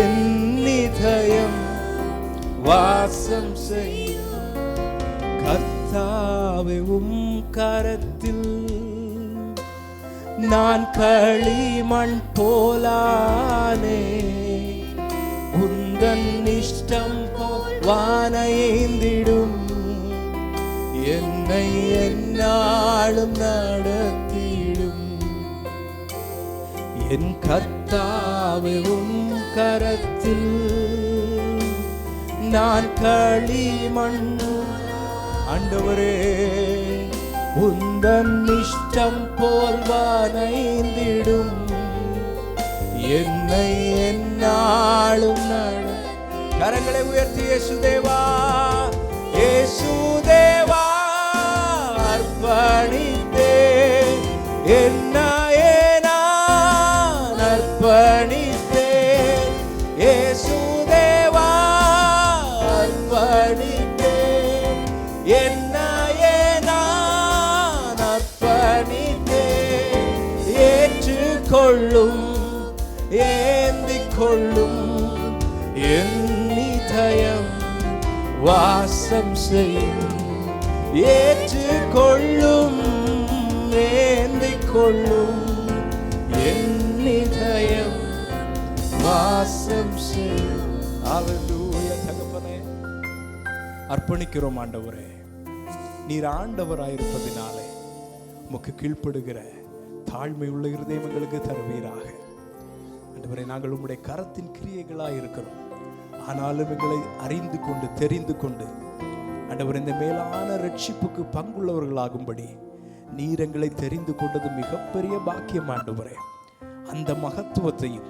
என் இதயம் வாசம் செய்யும். கர்த்தாவே உம் கரத்தில் நான் களிமண் போலானே, உந்தன் இஷ்டம் போல் வானைந்திடும், என்னை எந்நாளும் நடத்திடும். என் கர்த்தாவே உம் கரத்தில் நான் களிமண்ணு. ஆண்டவரே, உந்தன் இஷ்டம் போல் வானைந்திடும் என்னை என்னாலும் கரங்களை உயர்த்தி இயேசுதேவா, இயேசுதேவா அர்ப்பணித்தேன், என்னையே நான் அர்ப்பணித்தேன். இயேசுதேவா அர்ப்பணித்தேன், என்னையே நான் அர்ப்பணித்தேன். ஏற்றுக்கொள்ளும், ஏந்திக் கொள்ளும், என் இதயம் வாசம் செய்யும். ஏற்றுக்கொள்ளும், ஏந்திக் கொள்ளும், என் இதயம் வாசம் செய்யும். அல்லேலூயா. தகப்பனே, அர்ப்பணிக்கிறோம் ஆண்டவரே. நீர் ஆண்டவராயிருப்பதினாலே உமக்கு கீழ்ப்படுகிற தாழ்மை உள்ள இருதயம் எங்களுக்கு தருவீராக. ஆண்டவரே, நாங்கள் உம்முடைய கரத்தின் கிரியைகளாய் இருக்கிறோம். ஆனாலும் எங்களை அறிந்து கொண்டு தெரிந்து கொண்டு ஆண்டவர் இந்த மேலான ரட்சிப்புக்கு பங்குள்ளவர்களாகும்படி நீர் எங்களை தெரிந்து கொண்டது மிகப்பெரிய பாக்கியம் ஆண்டவரே. அந்த மகத்துவத்தையும்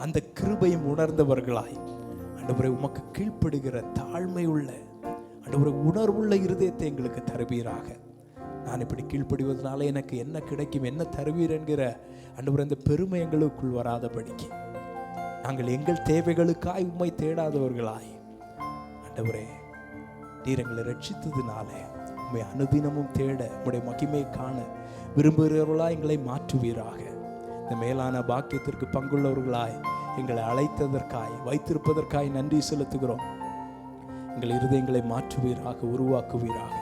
அந்த கிருபையும் உணர்ந்தவர்களாய் ஆண்டவரே உமக்கு கீழ்ப்படுகிற தாழ்மை உள்ள ஆண்டவரே உணர்வுள்ள இருதயத்தை எங்களுக்கு தருவீராக. நான் இப்படி கீழ்ப்படிவதனால எனக்கு என்ன கிடைக்கும், என்ன தருவீர் என்கிற ஆண்டவரே அந்த பெருமை எங்களுக்குள் வராதபடிக்கு நாங்கள் எங்கள் தேவைகளுக்காய் உம்மை தேடாதவர்களாய் ஆண்டவரே நீர் எங்களை ரட்சித்ததினாலே உம்மை அனுதினமும் தேட உம்முடைய மகிமை காண விரும்புகிறவர்களாய் எங்களை மாற்றுவீராக. இந்த மேலான பாக்கியத்திற்கு பங்குள்ளவர்களாய் எங்களை அழைத்ததற்காய் வைத்திருப்பதற்காய் நன்றி செலுத்துகிறோம். எங்கள் இருதயங்களை மாற்றுவீராக, உருவாக்குவீராக.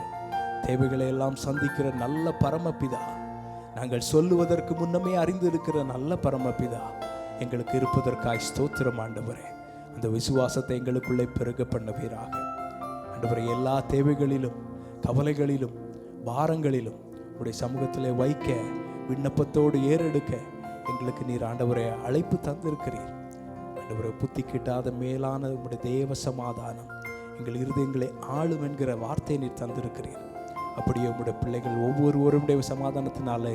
தேவைகளை எல்லாம் சந்திக்கிற நல்ல பரமபிதா, நாங்கள் சொல்லுவதற்கு முன்னமே அறிந்திருக்கிற நல்ல பரமபிதா எங்களுக்கு இருப்பதற்காய் ஸ்தோத்திரம் ஆண்டவரே. அந்த விசுவாசத்தை எங்களுக்குள்ளே பெருக பண்ணுவீராக ஆண்டவரே. எல்லா தேவைகளிலும் கவலைகளிலும் பாரங்களிலும் உடைய சமூகத்திலே வைக்க விண்ணப்பத்தோடு ஏறெடுக்க எங்களுக்கு நீர் ஆண்டவரே அழைப்பு தந்திருக்கிறீர் ஆண்டவரே. புத்தி கிட்டாத மேலான உடைய தேவ சமாதானம் எங்கள் இருதயங்களை ஆளும் என்கிற வார்த்தையை நீர் தந்திருக்கிறீர். அப்படியே உம்முடைய பிள்ளைகள் ஒவ்வொருவருடைய சமாதானத்தினாலே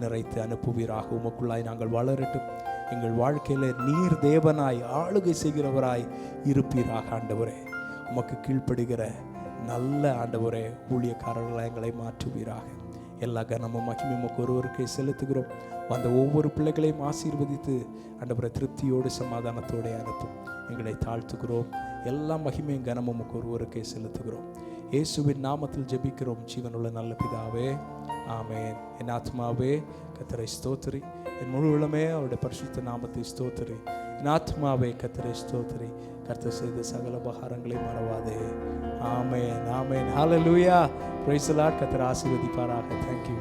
நிறைத்து அனுப்புவீராக. உமக்குள்ளாய் நாங்கள் வளரட்டும். எங்கள் வாழ்க்கையில நீர் தேவனாய் ஆளுகை செய்கிறவராய் இருப்பீராக ஆண்டவரே. உமக்கு கீழ்ப்படுகிற நல்ல ஆண்டவரே ஊழியக்காரர்களாய் எங்களை மாற்றுவீராக. எல்லா கனமும் மகிமையும் உமக்கு ஒருவருக்கே செலுத்துகிறோம். அந்த ஒவ்வொரு பிள்ளைகளையும் ஆசீர்வதித்து ஆண்டவரே திருப்தியோடு சமாதானத்தோடு அனுப்பும். எங்களை தாழ்த்துகிறோம். எல்லா மகிமையும் கனமும் உமக்கு ஒருவருக்கே செலுத்துகிறோம். இயேசுவின் நாமத்தில் ஜெபிக்கிறோம் ஜீவனுள்ள நல்ல பிதாவே, ஆமேன். என் ஆத்மாவே கர்த்தரை ஸ்தோத்திரி, என் முழு உள்ளமே அவருடைய பரிசுத்த நாமத்தை ஸ்தோத்திரி. என் ஆத்மாவே கர்த்தரை ஸ்தோத்திரி, கர்த்தர் செய்த சகல உபகாரங்களை மறவாதே. Amen, amen. Hallelujah. Praise the Lord. கர்த்தர் ஆசீர்வதிப்பாராக. Thank you.